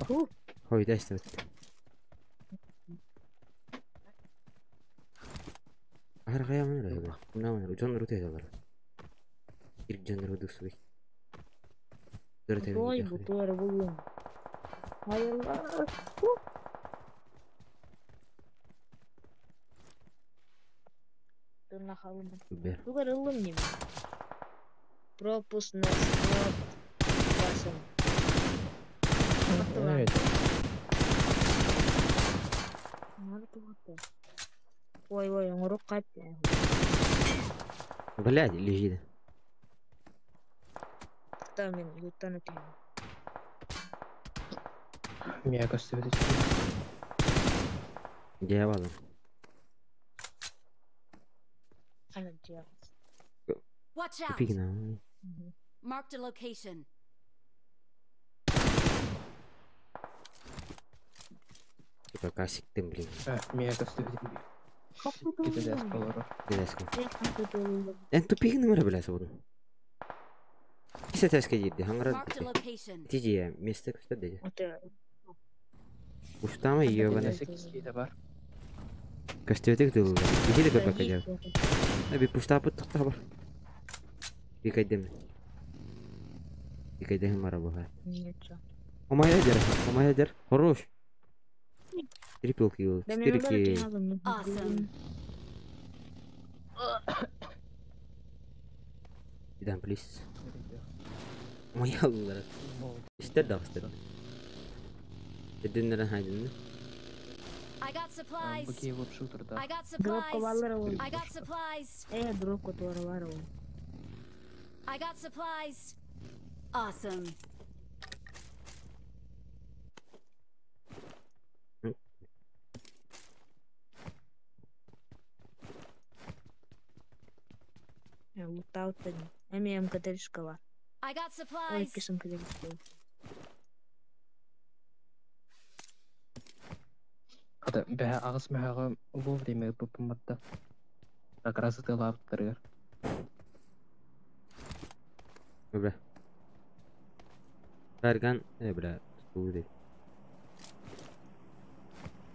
Фу. Хой, дәсті өтті. Ағыр қая мұныр өйбі. Мұна мұныр. Жоныр өте едалар. Ирк жоныр өді сұғый. Ой, бутуары бұлын. Hayırlar. Tırnak alın. Супер. Bu kadar ılım değil mi? Propus nasıl? Basın. Evet. Nerede bu? Ой, nguruk kalp ya. Блядь, лежит. Там ben yuttan öteyim. Мия көстебеді. Где я валым? Ana cevap. Watch out. Купи на. Marked a location. Типа касиктен, блин. Мия көстебеді. Кетеді әс болары. Дедеску. Tek tutuyorum. En тупигін мөрі біләсі бұдың. Кесе тәске дейді. Хаңырады Marked a дейді. location. Тиже, месті күшті дейді. Otur. Уштамы ебаны. Кетеді 8 кейді бар. Көстебетік дылды. Бейді көрпәк кәдеп. Әбі пұштапы тұқта бар. Бекайдем. Бекайдем мара бұға. Ничего. Омай әдер. Хорош. Triple kill. Да мне 4 наоборот не kill. надо, мне Awesome. Идан, please. Ой, аллар. İster de ister. Edinlerden haydın. I got supplies. Быки вот шутерда. I got Дропка supplies. баллара ол. I got supplies. Дропка туары бар ол. I got supplies. Awesome. Лутаутын. Эми МКТшка бар. I got Ой, supplies. кесім кедерішка. Хада бәһә агыс мәһәгә вовремя попыматта. Как раз это лаптырыр. Бля. Берген, бля, tutuldu değil.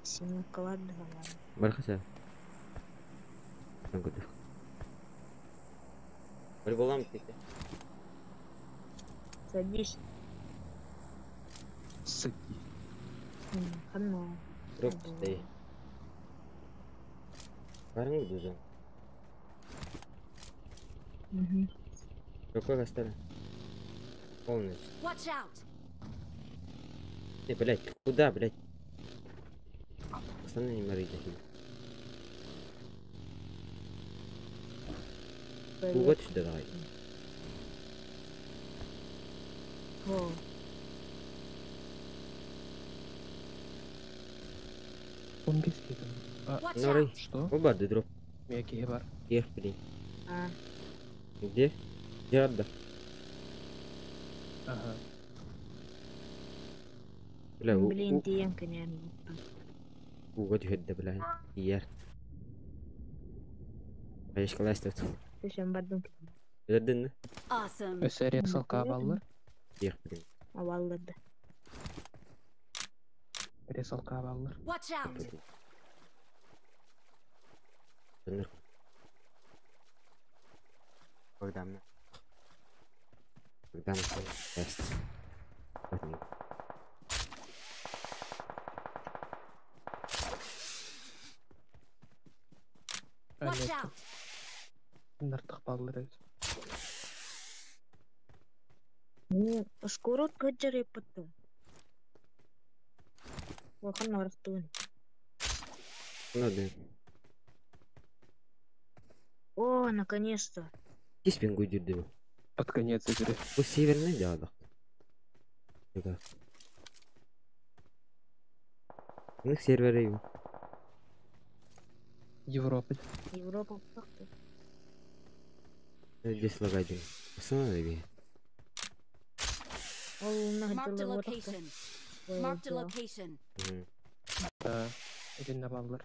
Синің калады бар. Бархаса. Ben kötü. Böyle bolam gitti. Садись. Сыки. Ханно. Yok değil. Var mı düzen? Какой гастер? Полностью. Watch out. Блядь, куда, блядь? Пацаны не морите. Угод сюда давай. О, Он без вида. Watch Норый. out. Что? Оба, ты дроп. Меки бар. Ех, блин. а, Где? Где отда? Ага. Бля, блин, тием, конечно. угод يهد بلا يار. ايش كلاش تت؟ Сешен бардым. يدن Awesome. Өсәрия салка баллар. يخ блин. Авалларды. Ресалка баллар. Watch out. Донор. Когда мы тест. Watch out. Нартык баллар. Ну, скоро каджар яппаттым. Вахан нарықтығын. Ну да. О, наконец-то. Кис пингу жүрдү. Под конец игры. Bu северный диалог. Никак. У них сервері yok. Европа. Европа бақты. Здесь лагайдың. Посмотри. Ол Marked a нағдылы location. Marked a location. Да. Ренна баллар.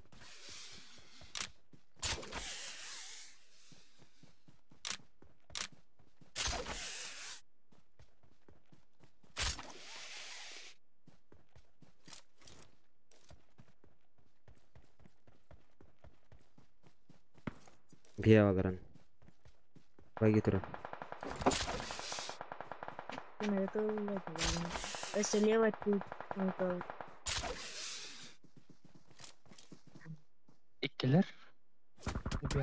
Бия аларан. Байги тұра. Слева тут. Иккелер.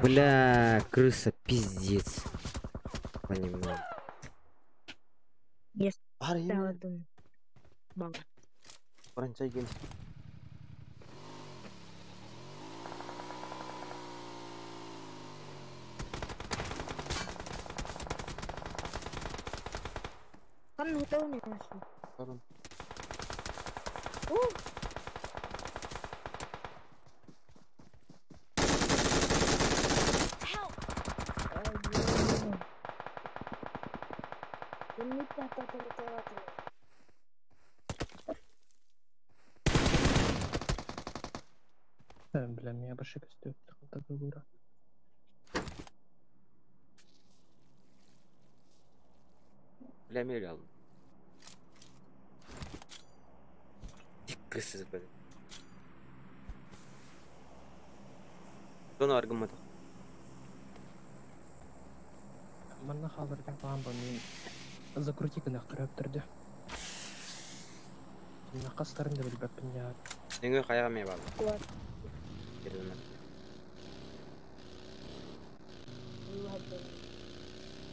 Бля, крыса, пиздец. Понимаю. Есть. Бар Дağdım. Bak. Францай гель. Kan nggak tahu nih masuk. Барон. Help. Ini kata lewat. Бля, меня больше костюм. Так было. Бля, мелял. Крыса böyle. Соны аргумент. Манна халырдан калган ба мен закрутиканы кырап турду. Мен қастарымды білбеппін я. Неңе қаяға ме бар? Кулар. Келдім.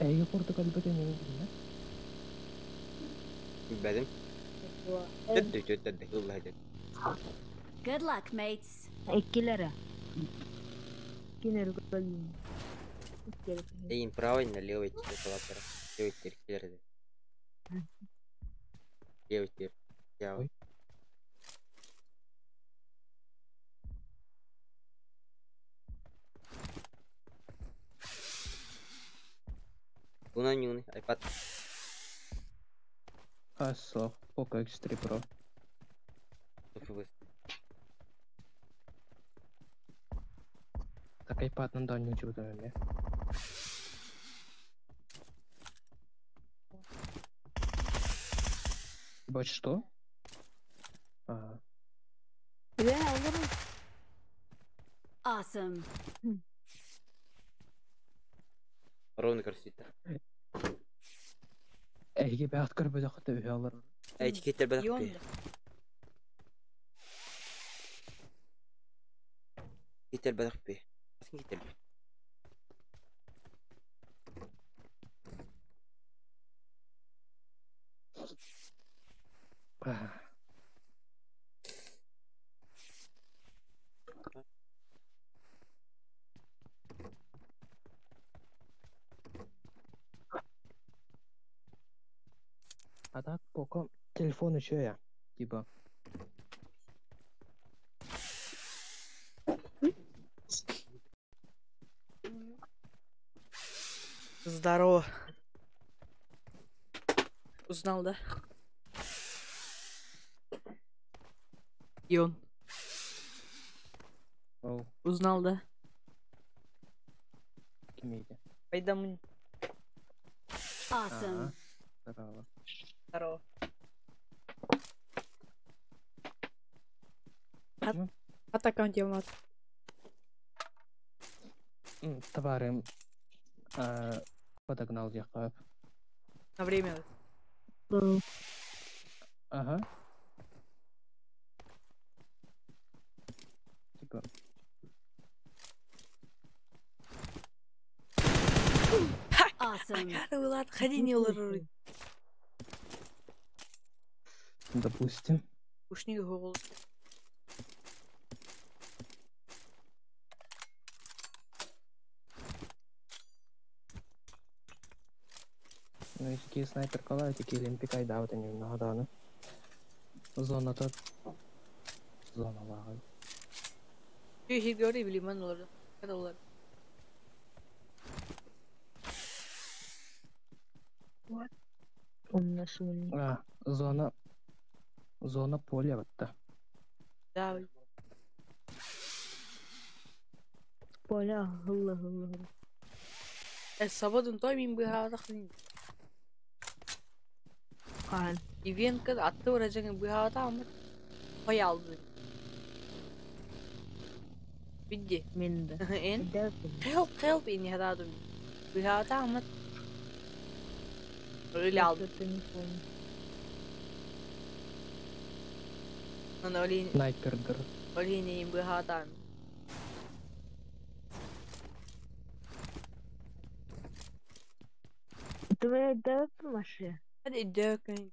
Әйге құрдық әлбәте неге білме? Бәдім. Төттті. Уллай дед. Good luck, mates. Эккилери. Кинер көлүм. Дейін правый, налево идти, салаттар. Лево иттер, келерді. Лево иттер. Яу. Ой. Уна нюны, айпад. Асо, Poco X3 Pro. ФВС. Так iPad'ın da ничего да не. Вот что? Ага. Awesome. Ровно красиво. Әйге бәғат көрбі дақыты өй алыр. Этикеттер бәдік бе. Кеттер бәдік бе. Асын кеттер бе. А так Poco телефон еще я. Типа. Здорово. Узнал, да? И он. Оу, Узнал, да? кемейді. Пайдамын. Awesome. Здорово. Здорово. Почему? От аккаунт я Товарым подогнал яқап. на время. Ага. Типа. Awesome. Ладно, ходи, не улажи. Допустим. Уж не голос. Ну и такие снайпер кала, такие лимпикай, да, вот они нагаданы. Зона тут. Зона лагай. Şu işi gördü bileyim ben orada. Hadi olur. Зона. Зона поля вот та. Да. Поля гылы. Sabadın toy bin bir hava takın. Kaan. Event kad attı vuracağın bir hava ama pay aldı. Bitti. Мен да. En Дәппін. help ini hada adım. Bir hava ama öyle aldı. Onu öyle Снайпердер. öyle bir hava. Твоя дәппін машы. Hadi dökün.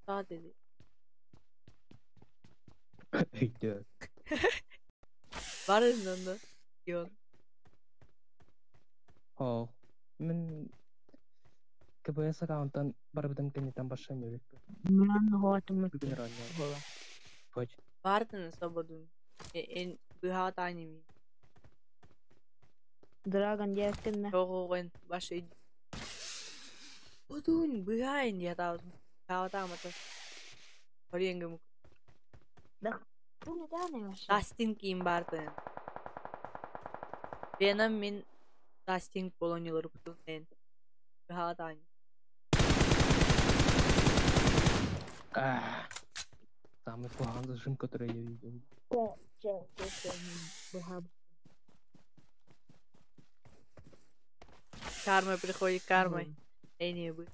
Sağ dedi. Үйді. Varın onda. Yok. О. Мен КБС аккаунттан барбыдым кенеттен başlamıyor. Мен ғатымы. Генеральный. Поч. Vardın sabadın. En bir hava aynı mı? Драгон дәппін. Çok oyun başlaydı. Odun bir hava indi ya da. Hava ama da. Oraya ngım. Bu ne daha ne var? Dustin kim vardı? Benim min Dustin kolonyaları bu en. Bir hava aynı. Самый плохой зажим, который я видел. Карма приходит кармой. Эй, не бы.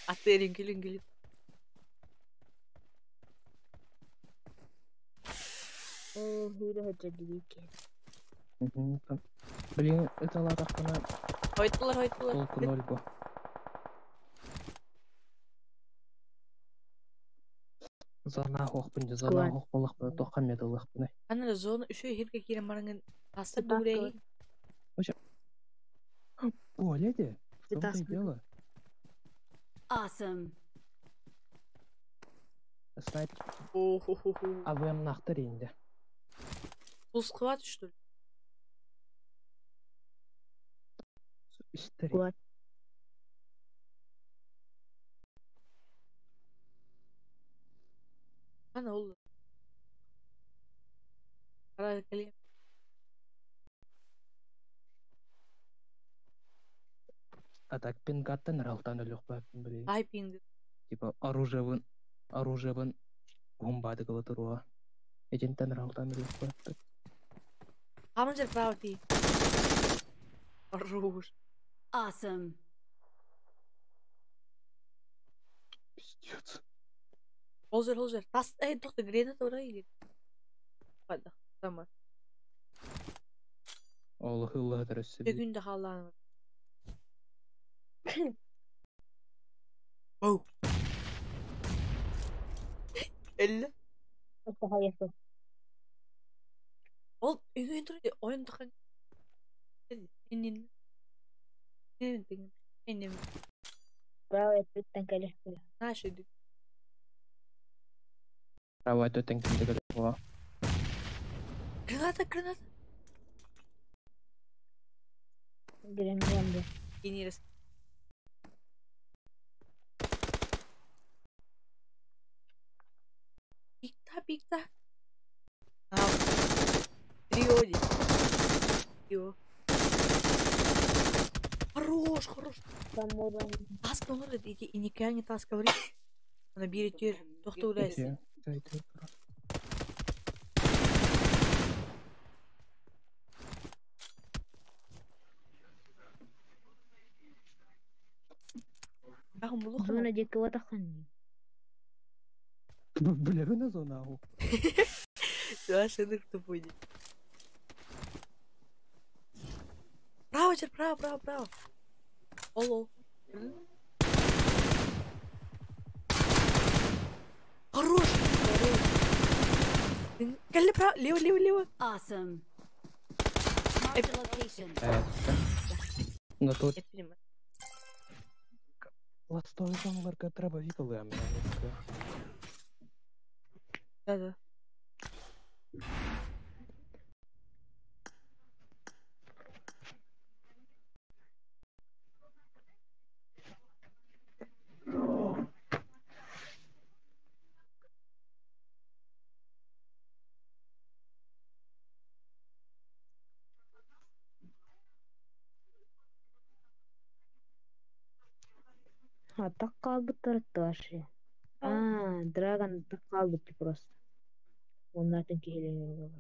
А ты линки. Хүйрө хөтөдү бийке. Блин, это латахтана Хойтылар. толкун ольбу. Зона хохпын, зона хохполахпын, тохаметылахпын. Ана зона үші хирге кирен барыңын тастыр дүгірей. Оля де, в том-то и дело. Awesome. Снайпер, О-хо-хо-хо. а вы нахтар инде. Бұл сқыват үшті. История. Ана ол. Қара кәлем. А так пингаттан ралтан өлөк баптын билейин. Айпинді. Типа оружиебын гумбады кылы туруа. Эженттен ралтан өлөк баптын. Қамын жер правды. Хорош. Awesome. Пиздец. Ол жер. Тас, тоқты гренат орай. Қадда. Тамар. Ол хылла дәресі. Бүгінде қаланың. Оу. Әлі? Отто хайықты. Ол үйген тұрды. Ойындықын. Енен. Енен. Право, өттен кәліқті. Нашыды. Права төтен кімдігі була. Граната. Гренланды. Енерес. Пикта. Триоди. Трио. Хорош. Самудан. Таска olur da inikayını taska var. Ona bir tür tohtu uğraşsın. Bakın bulu Зона дикого таханни. Бля, ви на зонагу. Daha sınır tupuydu. Bravo Cer, bravo. Olo. Хорош. Geldi bravo. Лево. Awesome. Mark the location. Но тут Hepini. ластовый зоналарга треба викалы аминамитка. Да. А, так қалбыттар вообще. Драгон так қалбытты просто. Он на этом келе.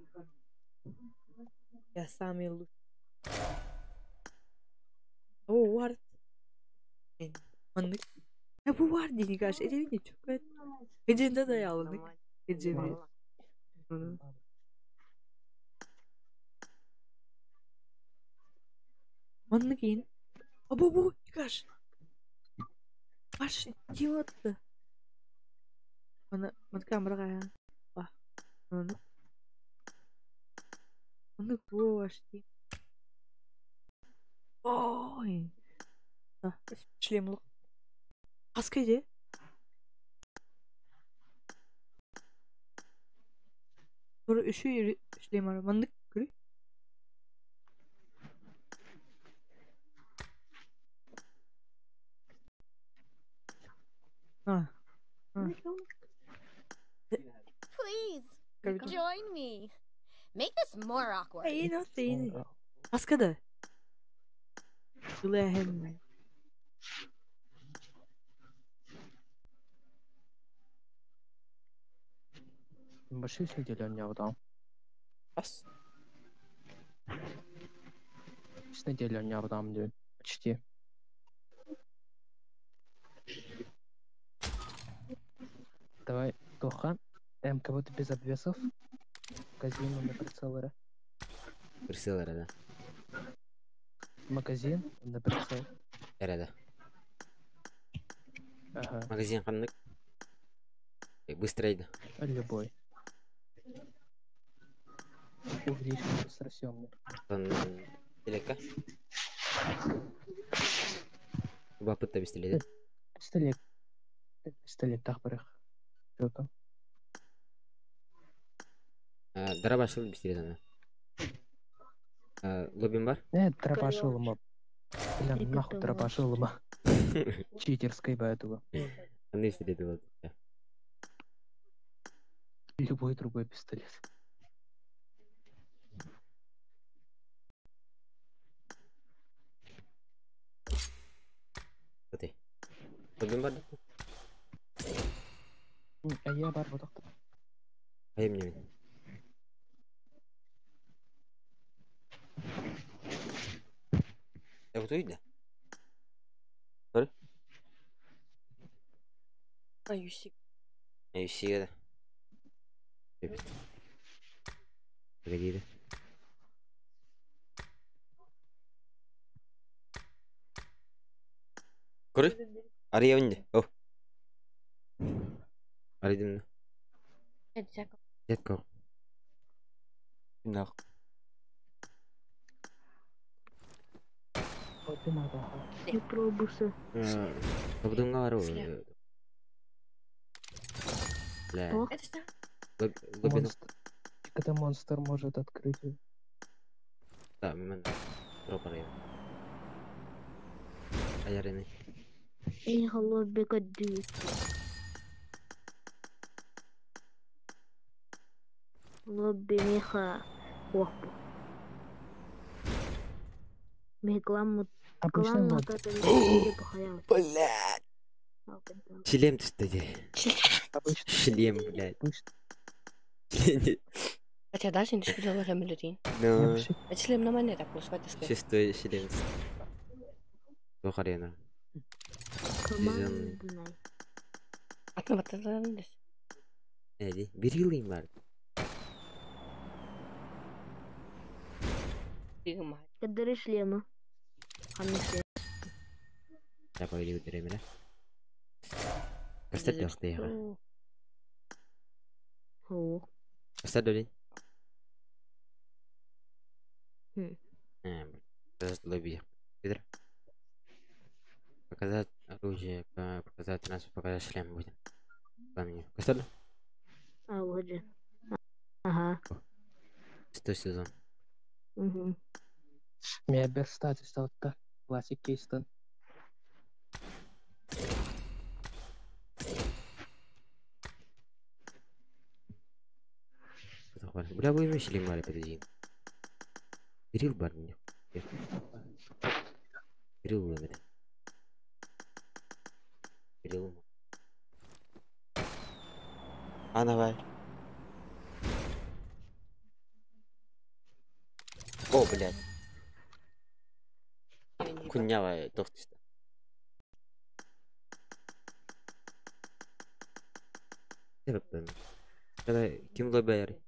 Я самый лучший. О, var. Anlık. Ya bu var değil karşı. Ece'nin çok evet. Ece'nin de yağlanık. Ece'nin. Anlık yiyin. Bu. Karşı. Karşı. Kim attı? Bana kamera kaya. Bak. Anlık. Anlık bu var. Ой. Шлемлық. Қаскайде? Sonra üçü шлем var. Mandık görü. Please join me. Make this more awkward. İyi. Kaskada. Şuraya hem. Большие сидели у меня вот там. Бас. Сидели у меня вот там, почти. Давай, Тоха, МК вот без обвесов. Магазин на прицелы. Прицел да. Магазин на прицел. Да. Ага. Магазин қандық. Быстрайды. Любой. Увеличивается с рассемной. Телекка. Бапытта бестеледі. Пистолет тақпырық. Что там? Дарабашыл бестеледі ана. Лоббин бар? Дробашилома. Блин, нахуй дробашилома. Читерской поэтому. Қандай бестеледі болды? Любой другой пистолет. Оте. Лоббин бар? Я бар бұдықты. Айым немен. Вот видно? Бар? Юсик. Юсик да. Погоди да. Көрі? Ария өнде. О. Аридым да. Дядка. Нах. Не пробуйся. Лоббинға бар ғой. Бля. Лоббин. Когда монстр может открыть. Да, мен пропар еді. Аяр ені. Их лобби кадды. Лобби меха. Охпу. Мехкламут. Обычно Вот это не похаял. Блядь. Шлем түсті де. Шлем, блядь. Хотя даже не сказала Хамилютин. Ну. Это шлем на монетах, пускай ты скажешь. Шестой шлем. Тухарена. Командный. Атна баталандыс. Әди, берилейм бар. Кадыры шлема. Хамиши. Я пойду утерем, да? Кастет яқты яға. О. Кастет дөлін? Показать лобби. Пидор. Показать оружие, показать транспорт, показать шлем будем. Пламени. Кастет? А, вот же. Ага. 100 сезон. Угу. Меня берстать стал так. Классик Кейстон. Бля, вы шлем мали, подожди. Берил бар меня. Берил ловит. Берил. А, давай. О, блядь. Кунявая, тоқтышты. Себептен. Когда ким лобби аяр?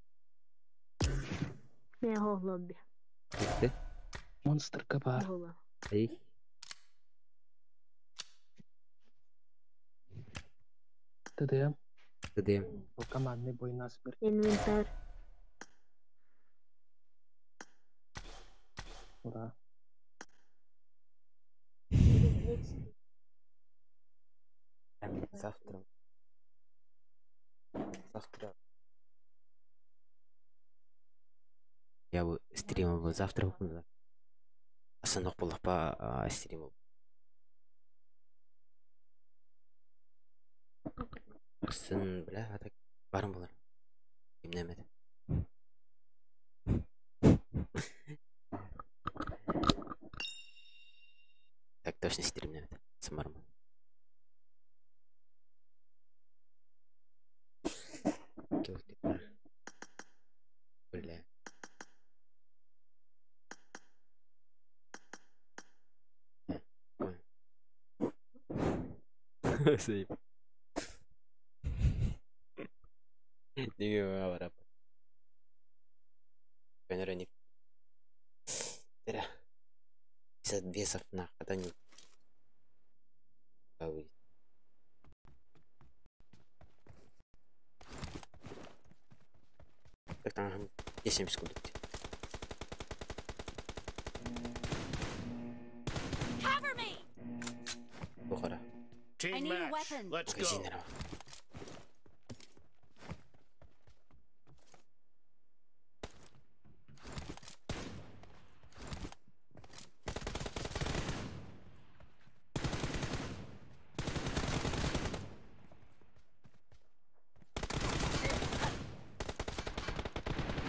Мен лобби. Кетті? Монстр бар. Ай. ТДМ. ТДМ. Командный бой на смерть. Инвентарь. Ура. Завтра. Завтра. Я бы стримил бы завтра. Асанок болып па стримил. Сын, бля, атак барым болар. Емнемеді. Так точно стримнемеді. Сын барым. Бля. Сейп. Неге барап. Камера не... Тыря. 50 бесов на это не... Так там 10 секунд. Cover me. Бухара. I need a weapon. Магазин нормально.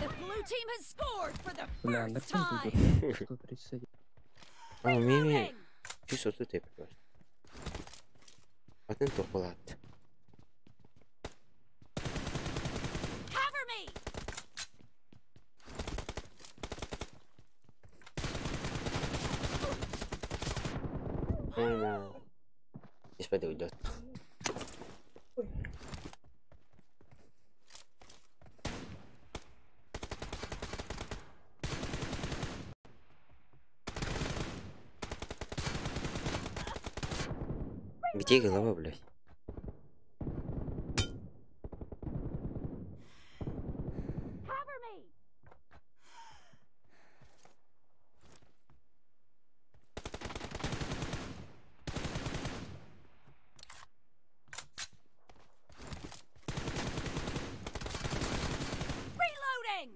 The blue team has scored for the Бля, first андерсен time. тут 131. А, Мими. Чувство тут я просто. Атен тохлат. Cover me. Здесь пойду уйдет. Где голова, блядь? Cover me. Reloading.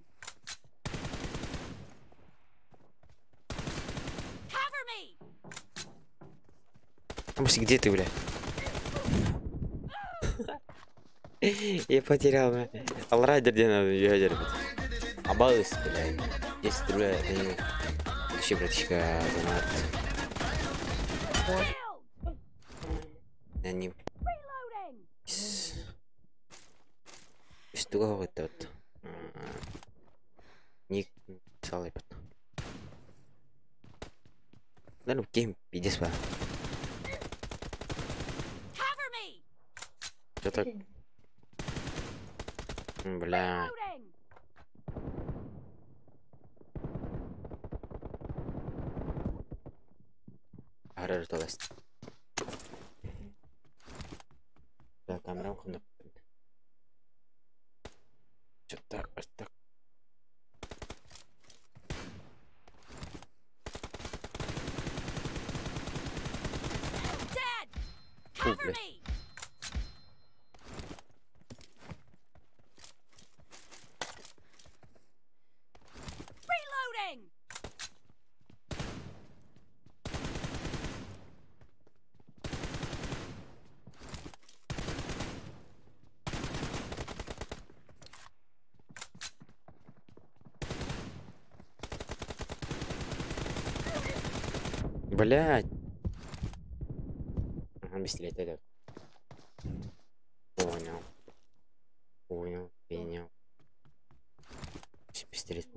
Cover me. Может, где ты, блядь? Я потерял, блядь. Алрайдер где надо, ядер. Абалыс, блядь. 10 рублей. Вообще, братишка, занят. Я не... Что вот тут? Ник... Салай потом. Да ну, гейм, иди сюда. Cover me. Что так? Бля. Reloading. Арар толас. Да, камера ухнуп. Что-то так. Dead. Фу, Cover блядь. me. Reloading. Блядь. Ага, быстрее идет. Понял. Понял. Пистолет.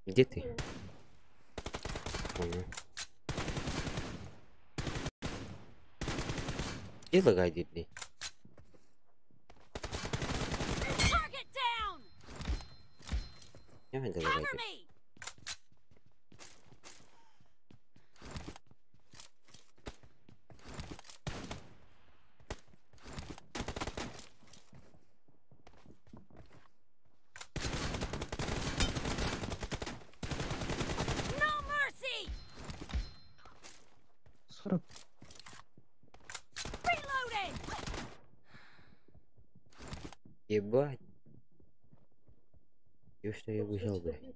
Где ты? Понял. И лагай, блядь. Target down. Я надо Cover лагай. me. No mercy. 40. Reloading. Ебать. И что я выжил, блядь.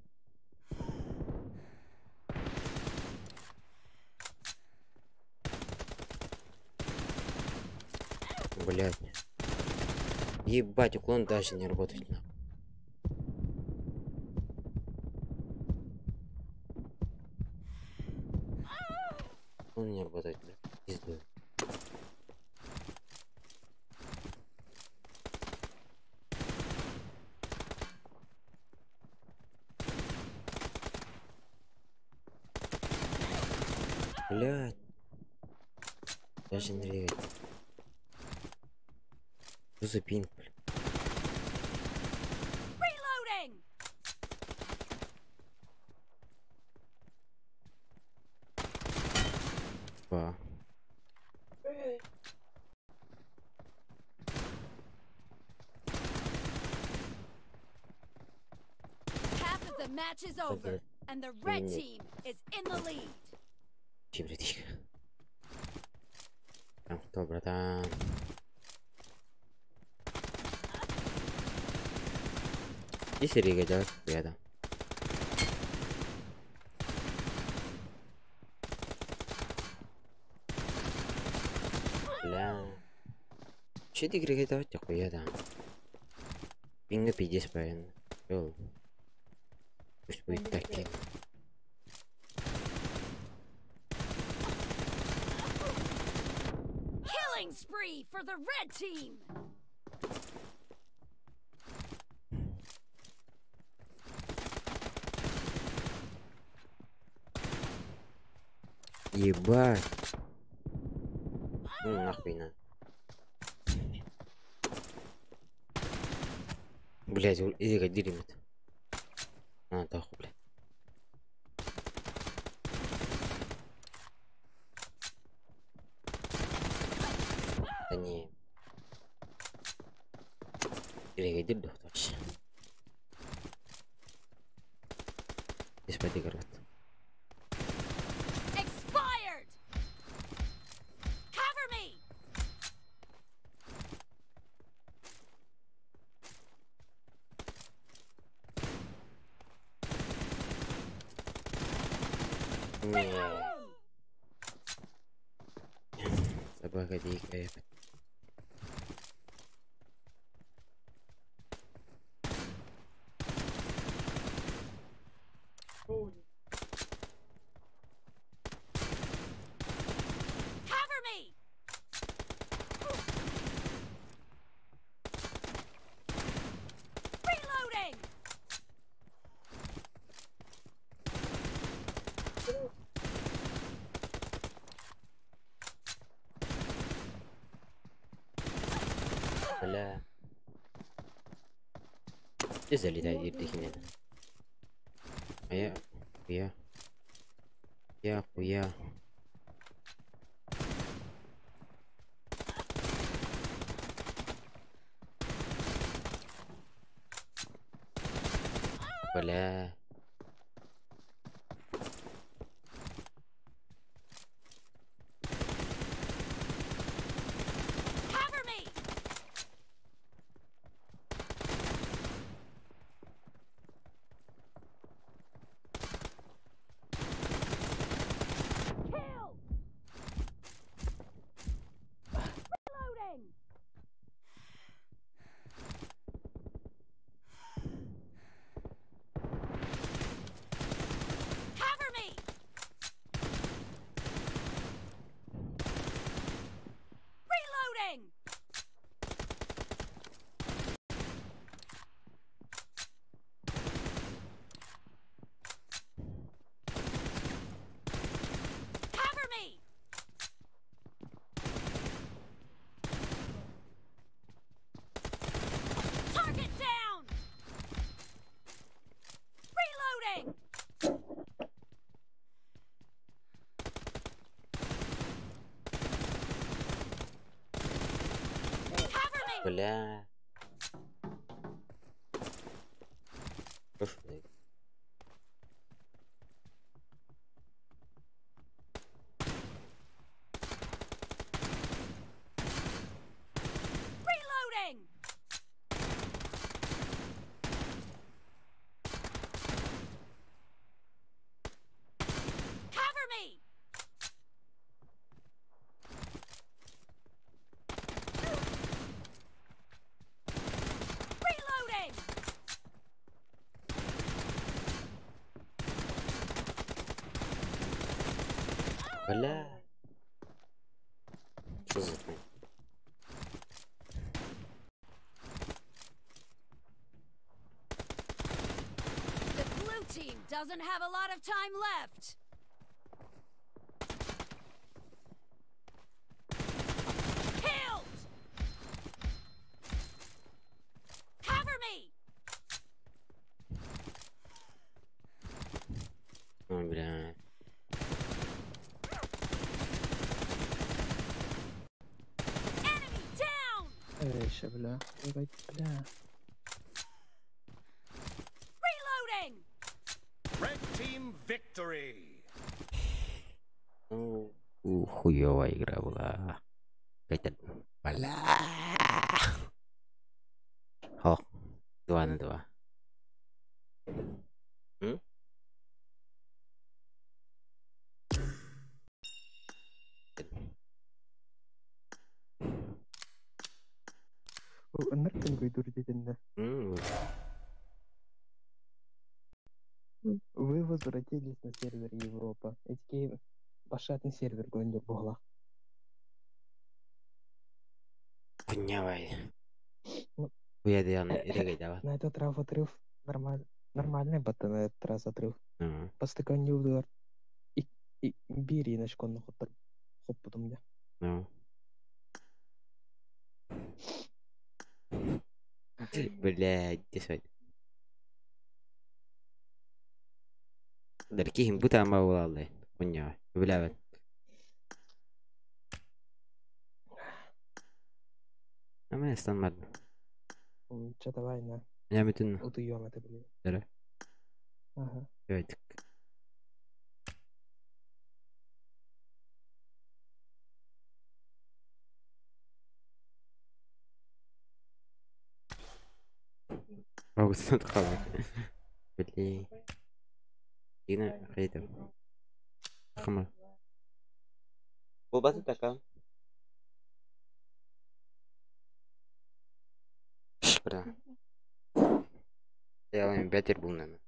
Блядь. Ебать, уклон даже не работает. Он не работает, блядь. Пизду. Блядь. Даже не регать. Что за пинг, блин? Reloading! Ба. Half of the match is over, and the red team is in the lead. Чем братишка? Там кто, братан? Если регать, да, рядом. Бля. Че ты регать давать, хуя там? Пинга 50 правильно. Ёл. Пусть будет таким. Killing spree for the red team. Ебать. Ну нахуй надо. Блять, иди дерьмит. А, да хуй, блядь. Да не. Иди дох вообще. Здесь подыгрывает. Expired. Cover me. Не. Собака дикая. Cover me. Reloading. Бля. Ты залетай, дихи. А я хуя. Бля. Cover me. Kill. Reloading. Cover me. Reloading. Cover me. Target down. Reloading. Cover me. Бля. Прошу, дай. Reloading. Cover me. Reloading. Бля. Что за хуйня? The blue team doesn't have a lot of time left. Ой, бля. Еще, бля. Ебать, бля. Reloading! Red team victory. Хуёвая игра была. Хотя... Бля. О, 2-2. М? Ныркин көйдүр дегенде. Вы возвратились на сервер Европа. Эти башатный сервер гонде была. Хуйнявай. Хуя дияны, иреге давай. На этот раз отрыв нормальный бата на этот раз отрыв. Ага. Постыкан юлдуар. И бери на шконну хоттар. Хоп потом я. Ну. Блядь, десять. Даркихин бута ама улалды. Хуйнявай. Блядь. Ама я станмадым. Что-то война. Я бүтін. Утуем это, блин. Дәрі. Ага. Өйтік. Ауыстан қалай. Блей. Ені қайды. Қыма. Бұл басы така. Бра. Я вам бәтер бұл нәні.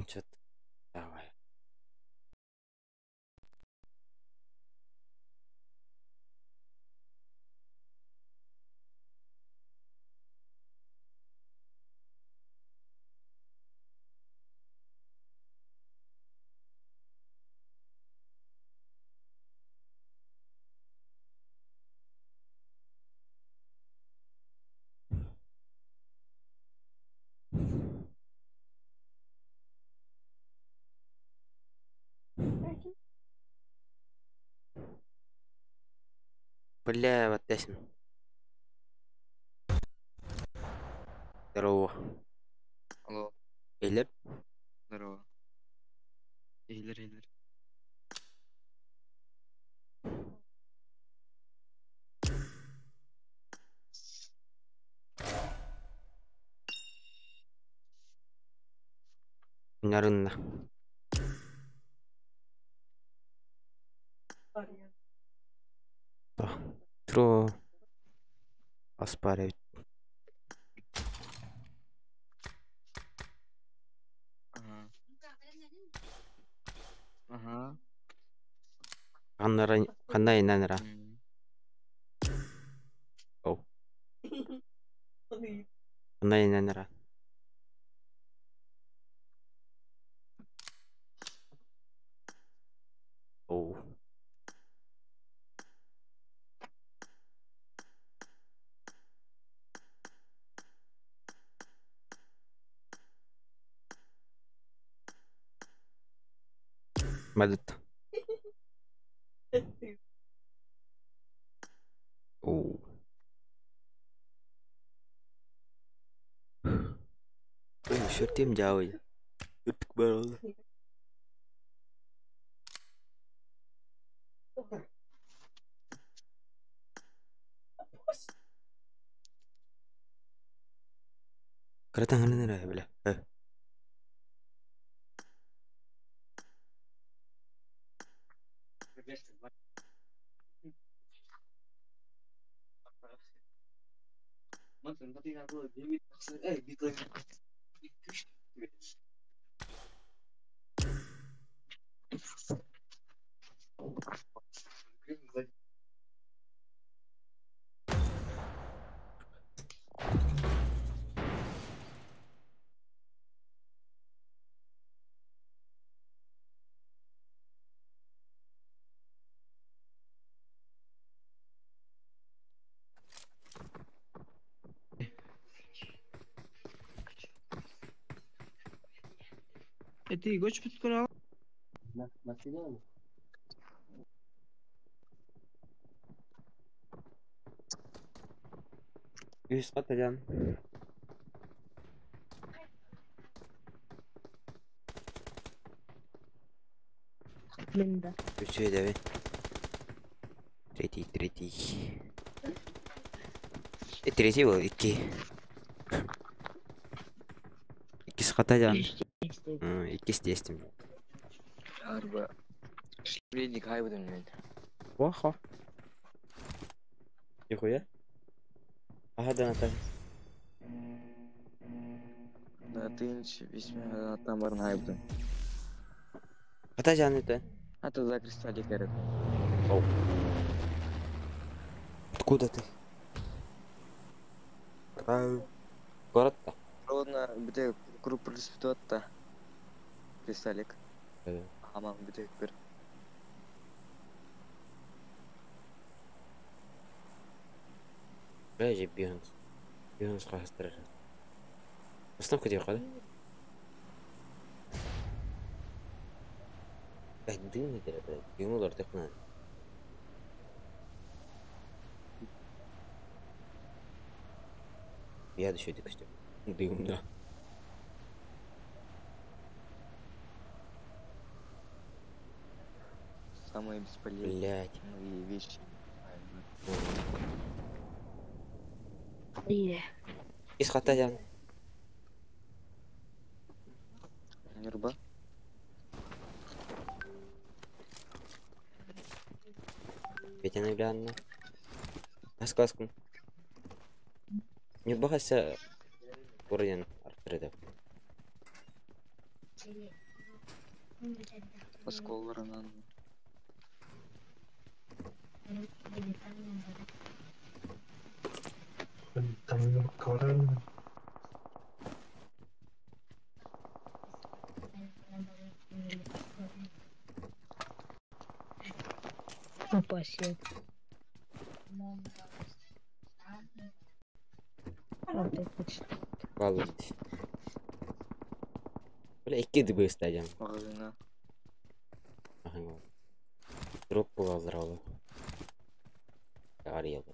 Что-то. Давай. Бля, вот десен. Здорово. Алло, Эйлер? здорово. Эйлер. Нарынна. Тро. Оспаривать. Ага. Ага. Қандай нәніра? Оу. Қандай нәніра? Оу. Мадыт. Оу. Шүртем жауы. Үртік бар олы. Қаратан ғанын әрі, бля. Эти гоч пускай. Üst kata can. Linda. Üçüncü de bir. Третий. Третий был, iki. İkisi kata can. İkisi de istim. Arba. Şirinlik kaybedin ben. Oha. Нихуя. Ага, да, Наталья. Да ты весьма там барнайбдың. Ката жан это? А ты за кристалли керет. Откуда ты? Город-то? Родна бите круп приспитотта. Кристаллик. Аман бите бир. Бәже Бионс. Бионс қағыстырыр. Остановка дей қады? Дым не керек, блядь. Дымылар тек надо. Я еще дик істеп. Дымда. Самые бесполезные вещи. Из хата жан. Нерба. Петяны глянна. Асқаскын. Не бағаса орден арттырды. Осколларынан. Там коран. Опасен. Вот это что. Vallahi. Böyle iki dibi isteyeceğim. Ağzına. Bakın bak. Drop bu hazır oldu. Arayalım.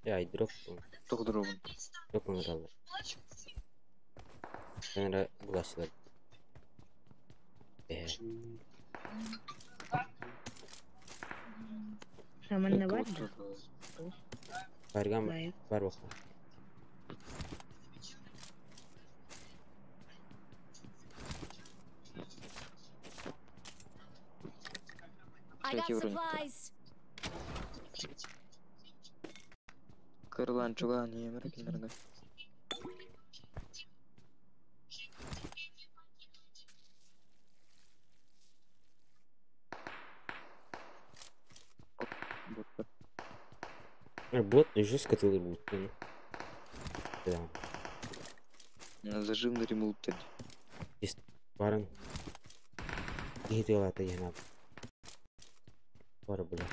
Ya drop bu. Çok drop'un. Drop mu kaldı? Sonra bulaşılır. Hemen ne var? Bergam ver bakalım. I got Thank you, supplies. Kırılan çuğa niye merak ediyorsun? Бот жестко ты будет. Да. Зажимный ремонт. Есть баран. И дела это я надо. Пора, бля.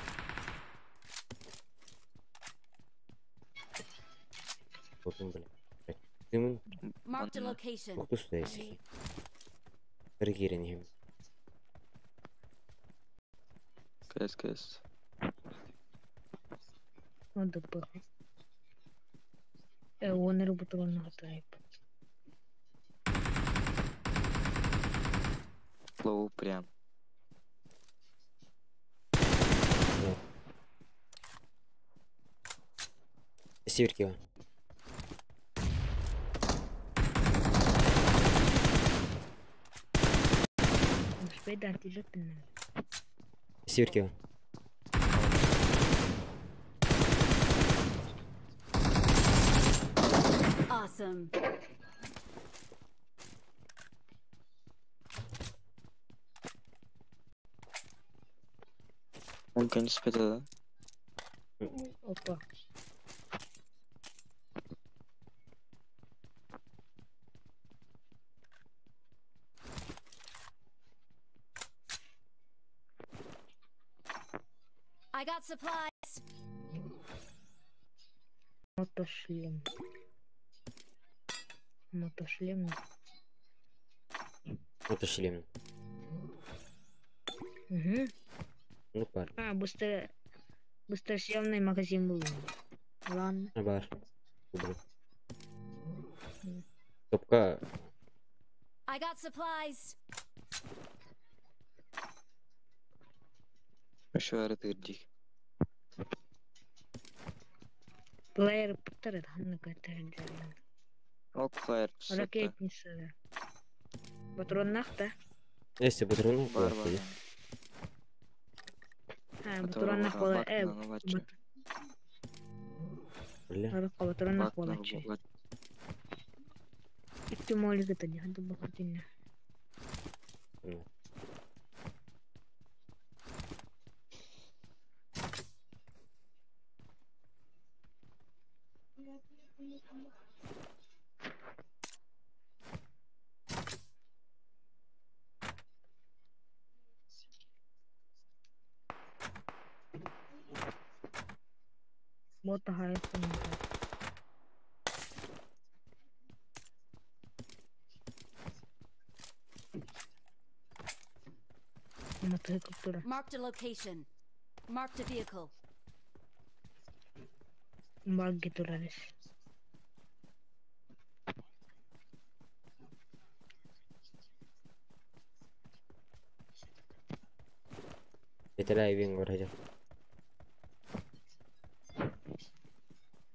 Вот он, бля. Дымын. Marked a location. Ух ты, сюда есть. Регирин. Кэс. Надо было. Он работал на тайп. Лоу прям. Северки. Спейдан тебе пинает. Северки. Awesome. Он, конечно, спит, Опа. I got supplies. Мотошлем. Мотошлем. Угу. Ну бар. Быстросъемный магазин был. Ладно. Бар. Кублю. Топка. I got supplies. Şu ara tercih. Плеер повторит, на катер. Ok hayır. Ракетница. Патроннах, да? Если патроны, Бар бар. Патроннах была. Бля. Патроннах была. Itu mau lihat aja, hantu bakatnya. Вот такая сумка. Marked a location. Marked a vehicle. Багги турались. Это лайвинг вроде.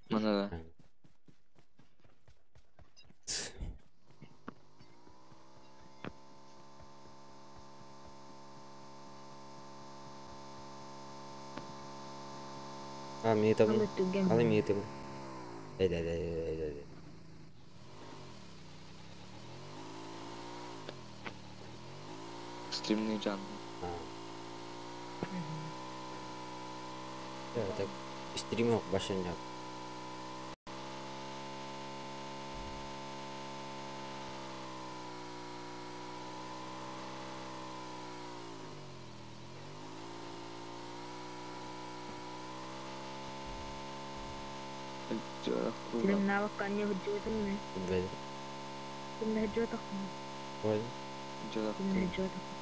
Mana da. Митом. Але митом. Дай. Stream'ini canlı. Ya tak stream yok başında. Film nawakannya hujud ini. Betul. Film hujud aku. Boleh. Film hujud aku.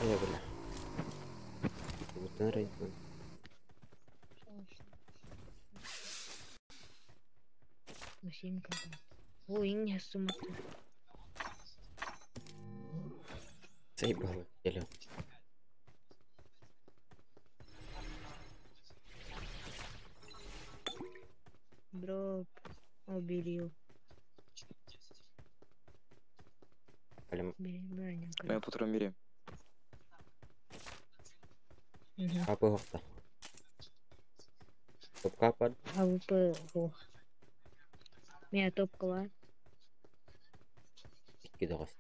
Ayo belah. Betul itu. Mesin kan. Oh ini semua. Saya bawa jalan. Дроп. Уберил. Ben patron biriyim. Apa hokta? Top kapan? AWP. Меня топ клад. Kita kasih.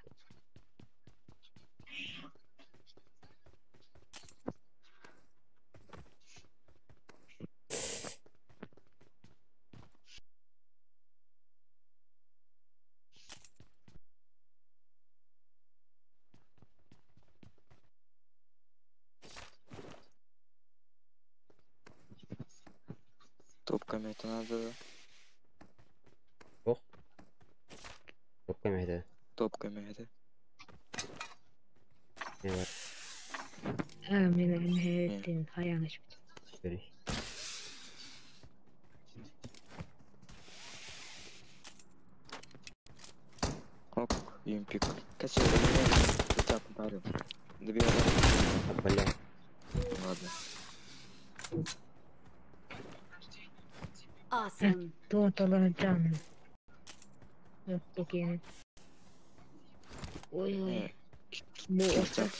Topka metanada da. Oh. Topka mehde. Topka mehde. Ne var? Benim heyetin hayalmiş. Böyle. Ok, impik. Kaçıyor. Bıçak barı. Добивай. Бля. Ладно. Awesome. Тут лоджан. Вот такие. Ой. Bu ostak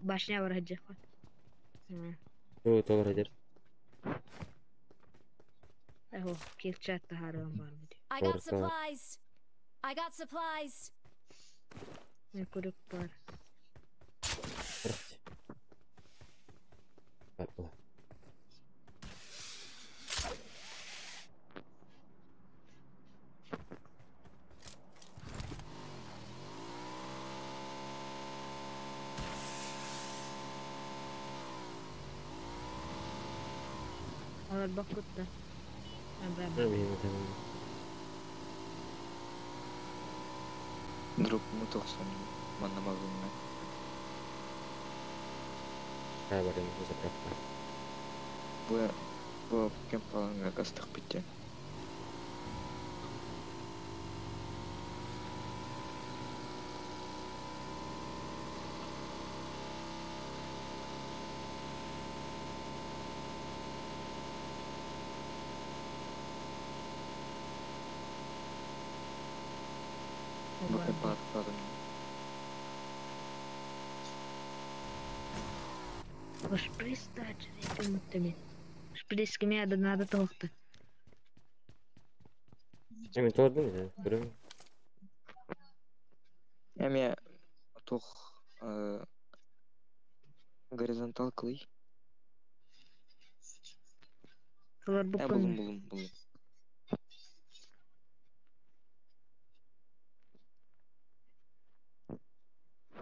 başına vuracak. Doğru doğru. Kill chat'ta harım var mı? I got supplies. I got supplies. Ne kurup var. Bak. Onlar bakıp da. Ben bilmiyorum. Drop'umu 90 mana magazine. Kayak baru yang bisa berapa? Bu kempal nggak kasih bitte. Bu kempal kalın. Шприц дать, этому тебе. Шприц кемеда надо толкта. Hemen doğru mu? Görüyor musun? Эме тух горизонтал кылый. Солар Булым.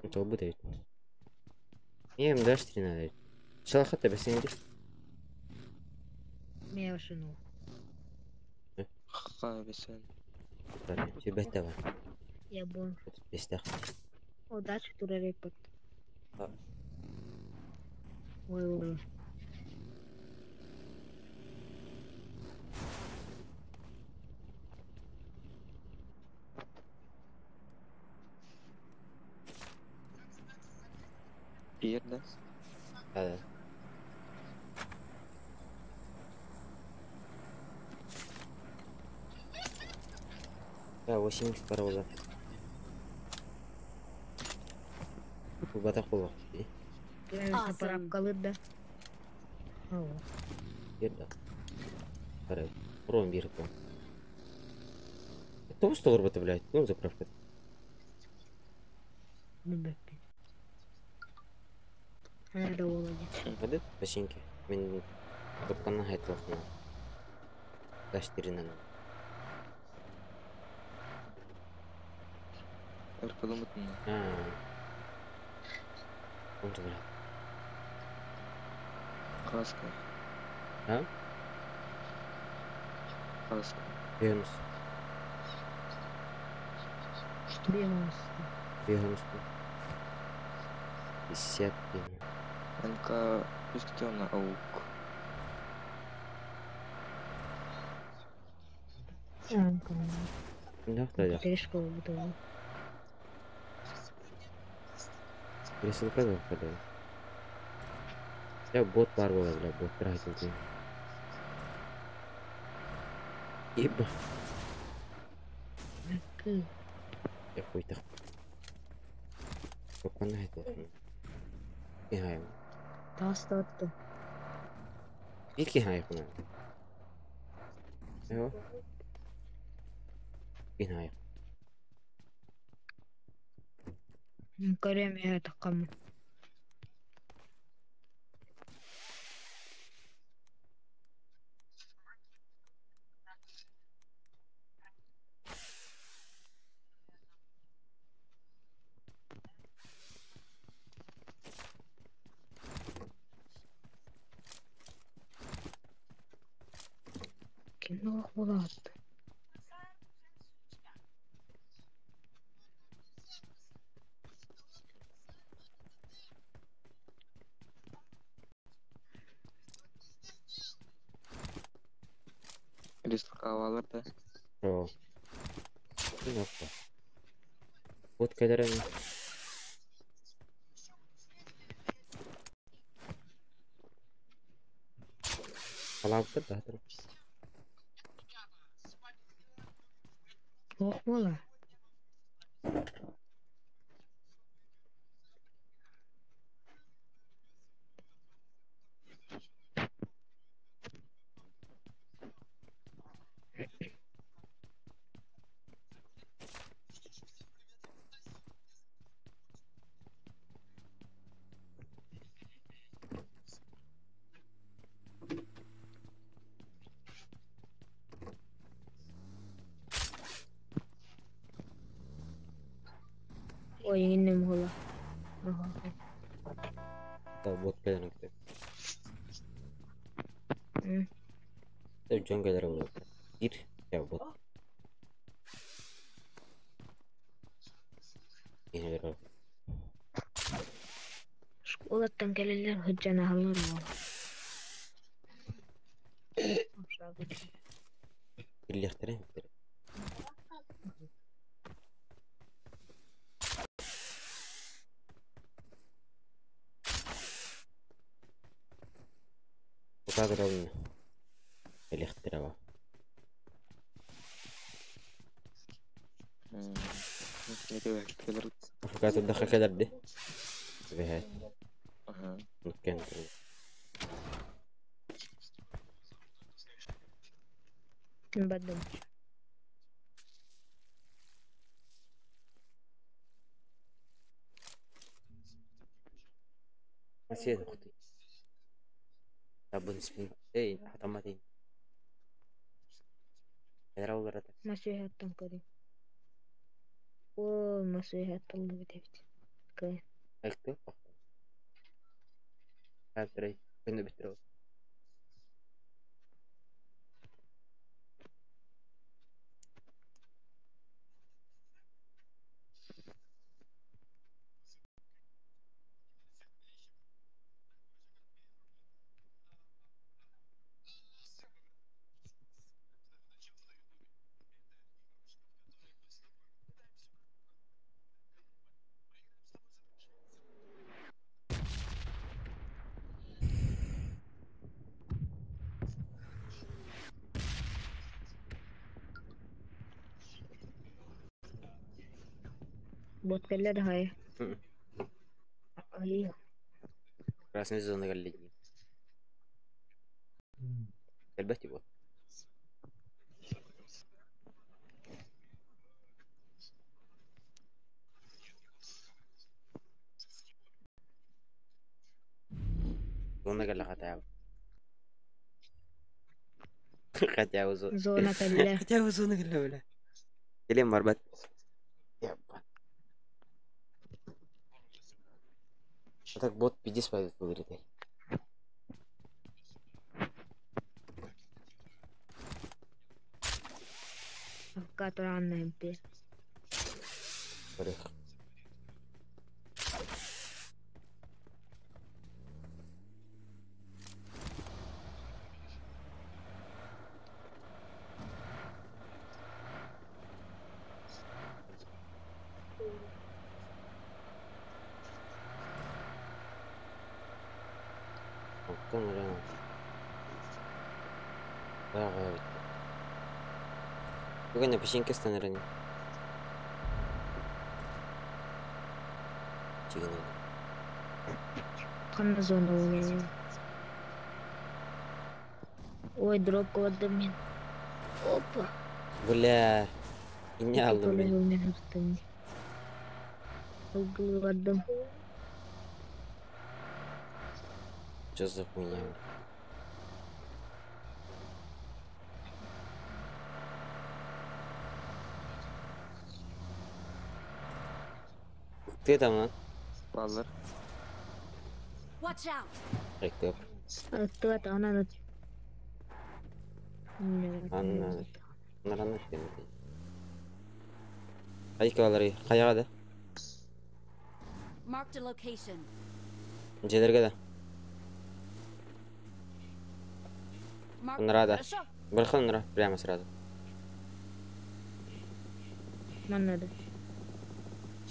Itu bu değil. Iya, мдаш 3 надо. Шалахат тебе сенди. Меня ушинул. Ха, бесен. Тебе давай. Я был. Бестах. Удачи, турарепот. А. Ой. Bir de. Evet. Ya 80 паровоза. Bu batak olur. Awesome. Para kalırdı. Yerda. Para. Пром бир там. Это что лорбата, блядь? Ну заправка. Ну бэппи. Надо уладить. Воды пасинки. Мен топканна хайтлахна. Даштеринен. Подумать не. Он же, блядь. Краска. А? Краска. Бегунус. Что бегунус? Бегунус. 50 бегунус. Только пустил аук. Да, вторая. Ты школу бутылку. Пересылка да, когда. Я бот парвал, бля, бот тратил ты. Иба. Я хуй так. Как он это? Играем. Да, что-то. Ики играем. Его. Играем. Кореми это кому? Кино хватит. Рисковала да. О. Ну что? Вот когда Палавка, да, там. Ох, была. Ой, ini mula. Tahu buat kalian nanti. Hmm. Tahu jangan kalian udah. Ya buat. Болоттан келелер хыджана халар. Бирлектери. Кадр алын. Электр ава. فكرت تدخل كده دي بهات ممكن نبدل نسيت اختي طب نسفين ايه حطمتين كده ولا masih hatang kali. Oh, masih hatang lebih Oke. اكتب هاتري كنا بترو Buat kalian dah ya. Oh iya. راسني زون قال لي كلبتي بوت زون قال لي خاتعو خاتعو زون Zona kalian. خاتعو زون قال له ولا اللي مربط يابا так бот 50 спайдет выиграет Kata MP. فريق Bukannya pusing ke standar ini. Cikin. Kan zona ini. Ой, дроп кодами. Опа. Бля. Ini aldım ben. Aldım. Что за хуйня? Ты там, а? Баллар. Watch out. Ректор. Кто это? Она. Анна. Нараны сені. Қайка алар ей? Қаяға да? Marked a location. Желерге да? Нра да. Бірқын нра. Прямо сразу. Mana ada?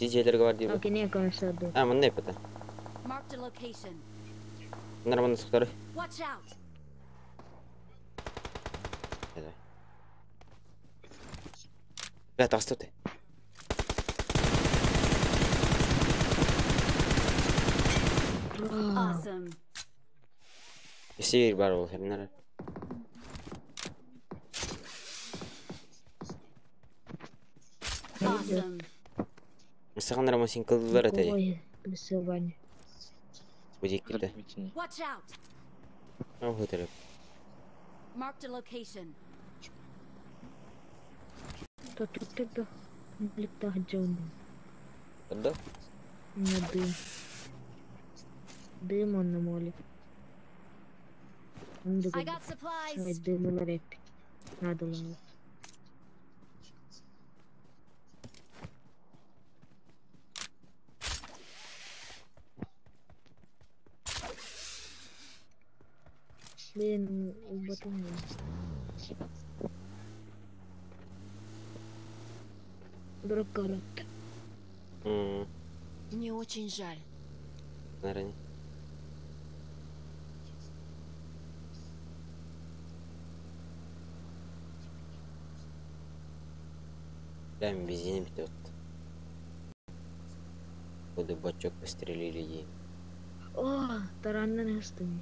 Желерге бар дейбі. Oke, ini akan satu. А, мұны не пата. Marked a location. Нра мұны сұқтары. Watch out. لا تغسطتي Awesome. يصير بارو خلنا Awesome. استخدمنا ماشين كل تاني Ой, плюсование. وديك كده Watch out. أو هو تلف Marked a location. Тут это летах джон. تقدر Не дым. Дым он на моле. I got supplies. Дым на рэпе. Надо ловить. Мен убатым. Дурак говорит. Мне очень жаль. Наверное. Прям бензин бьет. Куда бачок пострелили ей. О, тараннан ыстым.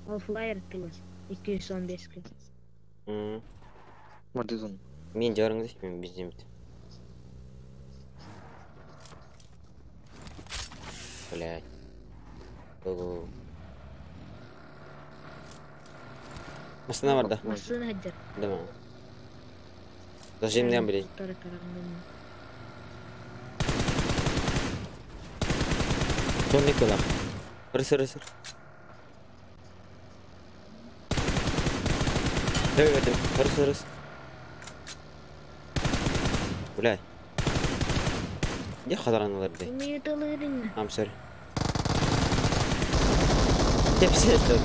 Ол флайер кылыс. 215 ке. Мардизон. Мен жарыңыз мен бензин бит. Блядь. Ого. Машина бар да. Машина хаджар. Да. Зажимнен, блядь. Тараннан. Сонник кулак. Рысыр. Дövdüm. Rıs. Блядь. Где хазаранлар ди? Мне талырын. I'm sorry. Hepsi etti.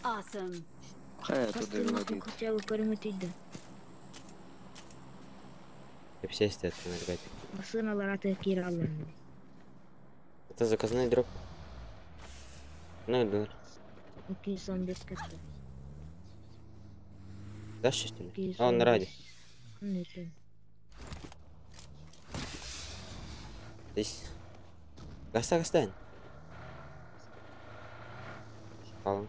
Awesome. Hayatı devradı. Хотя бы перемотить. Hepsi etti. Наргатик. Машиналар аты кираллар. Это заказной дроп. Ну, да. 215 ке. Дальше что ли? А, он на ради. Нет. Здесь. Гастань. Қалың.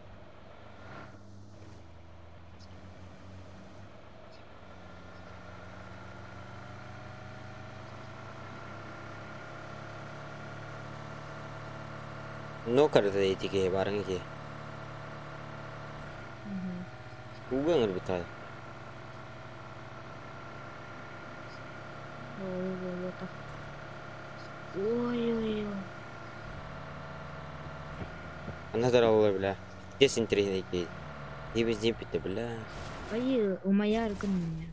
No karda etike barang iki. Uga ngerbut aja. Ой-ой-ой. Она здоровая, бля. Здесь интересно iki. И везде пита, бля. Ай, у моя аргумент.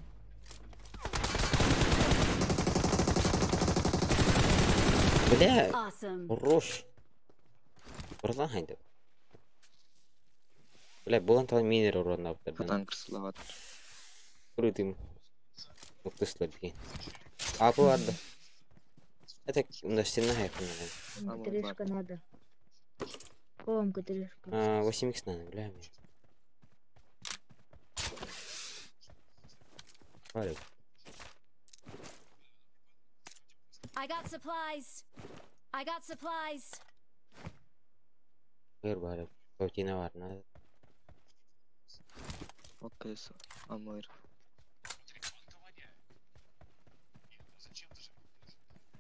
Бля. Awesome. Хорош. Buradan haydi. Бля, болан талай минер урон аптырдан. Фатан кырсылават. Крутым. Уктыслар деген. Апы барды. Это на стена хайфын. Катеришка надо. Ком катеришка. 8х надо, бля. Валик. I got supplies. Гэр барып. Паутина бар, надо. Окей, Амыр.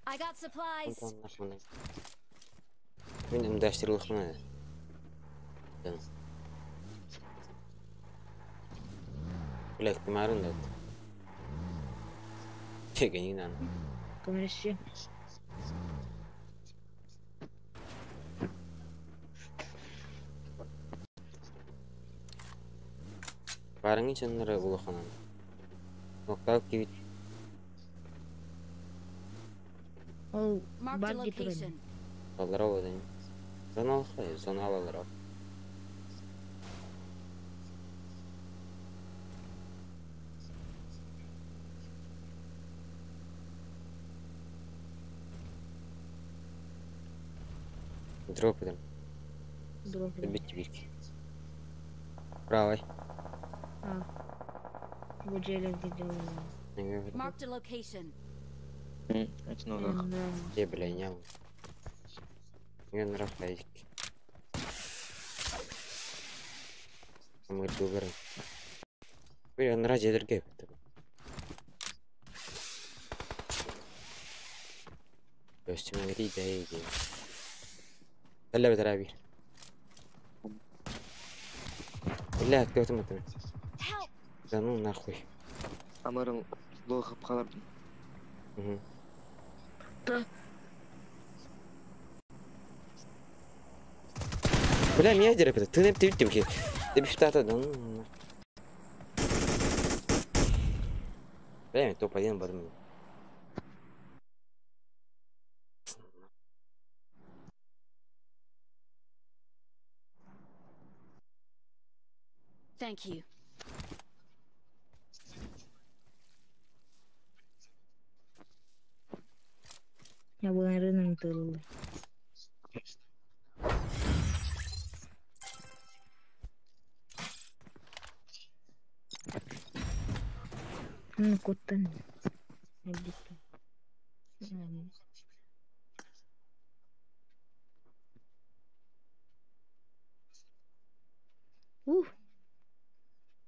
I got supplies. Мен дәштерлік надо. Бля, ты марун да. Чега не надо. Коммерчи. Барың içinlere улаханан. Нокта кибит. Ол Marked a баг гитурын. location. Алларау да. Зона алхай, зона алларау. Дроп идем. Дроп. Бить бирки. Правой. Вот желез делаю. Marked a location. Это ногах. Где, бля, няу. Мне нравится. Мы дугары. Бля, он ради дергай. То есть мы говорим, да и идем. Дальше бедрабир. Бля, кто там это? Да ну нахуй. Амырым долго қалардым. Бля, меня дерет. Ты не пьешь тимки. Ты пьешь тата, да ну. Бля, то пойдем бадым. Thank you. Ya bulan renang tuh. Kutan. Gitu.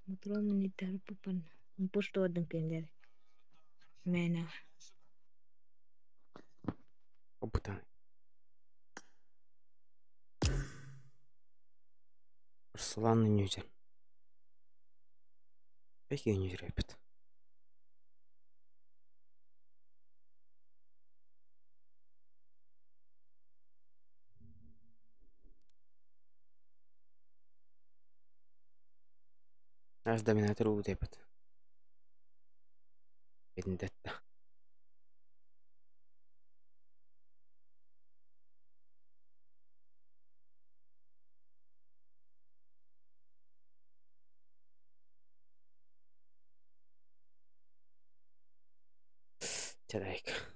Motor militar papan. Impus tuh ada kender. Mana? Опыта. Руслан Ньюзер. Какие не репет? Аж доминатор удепет. Вендетта. Человек.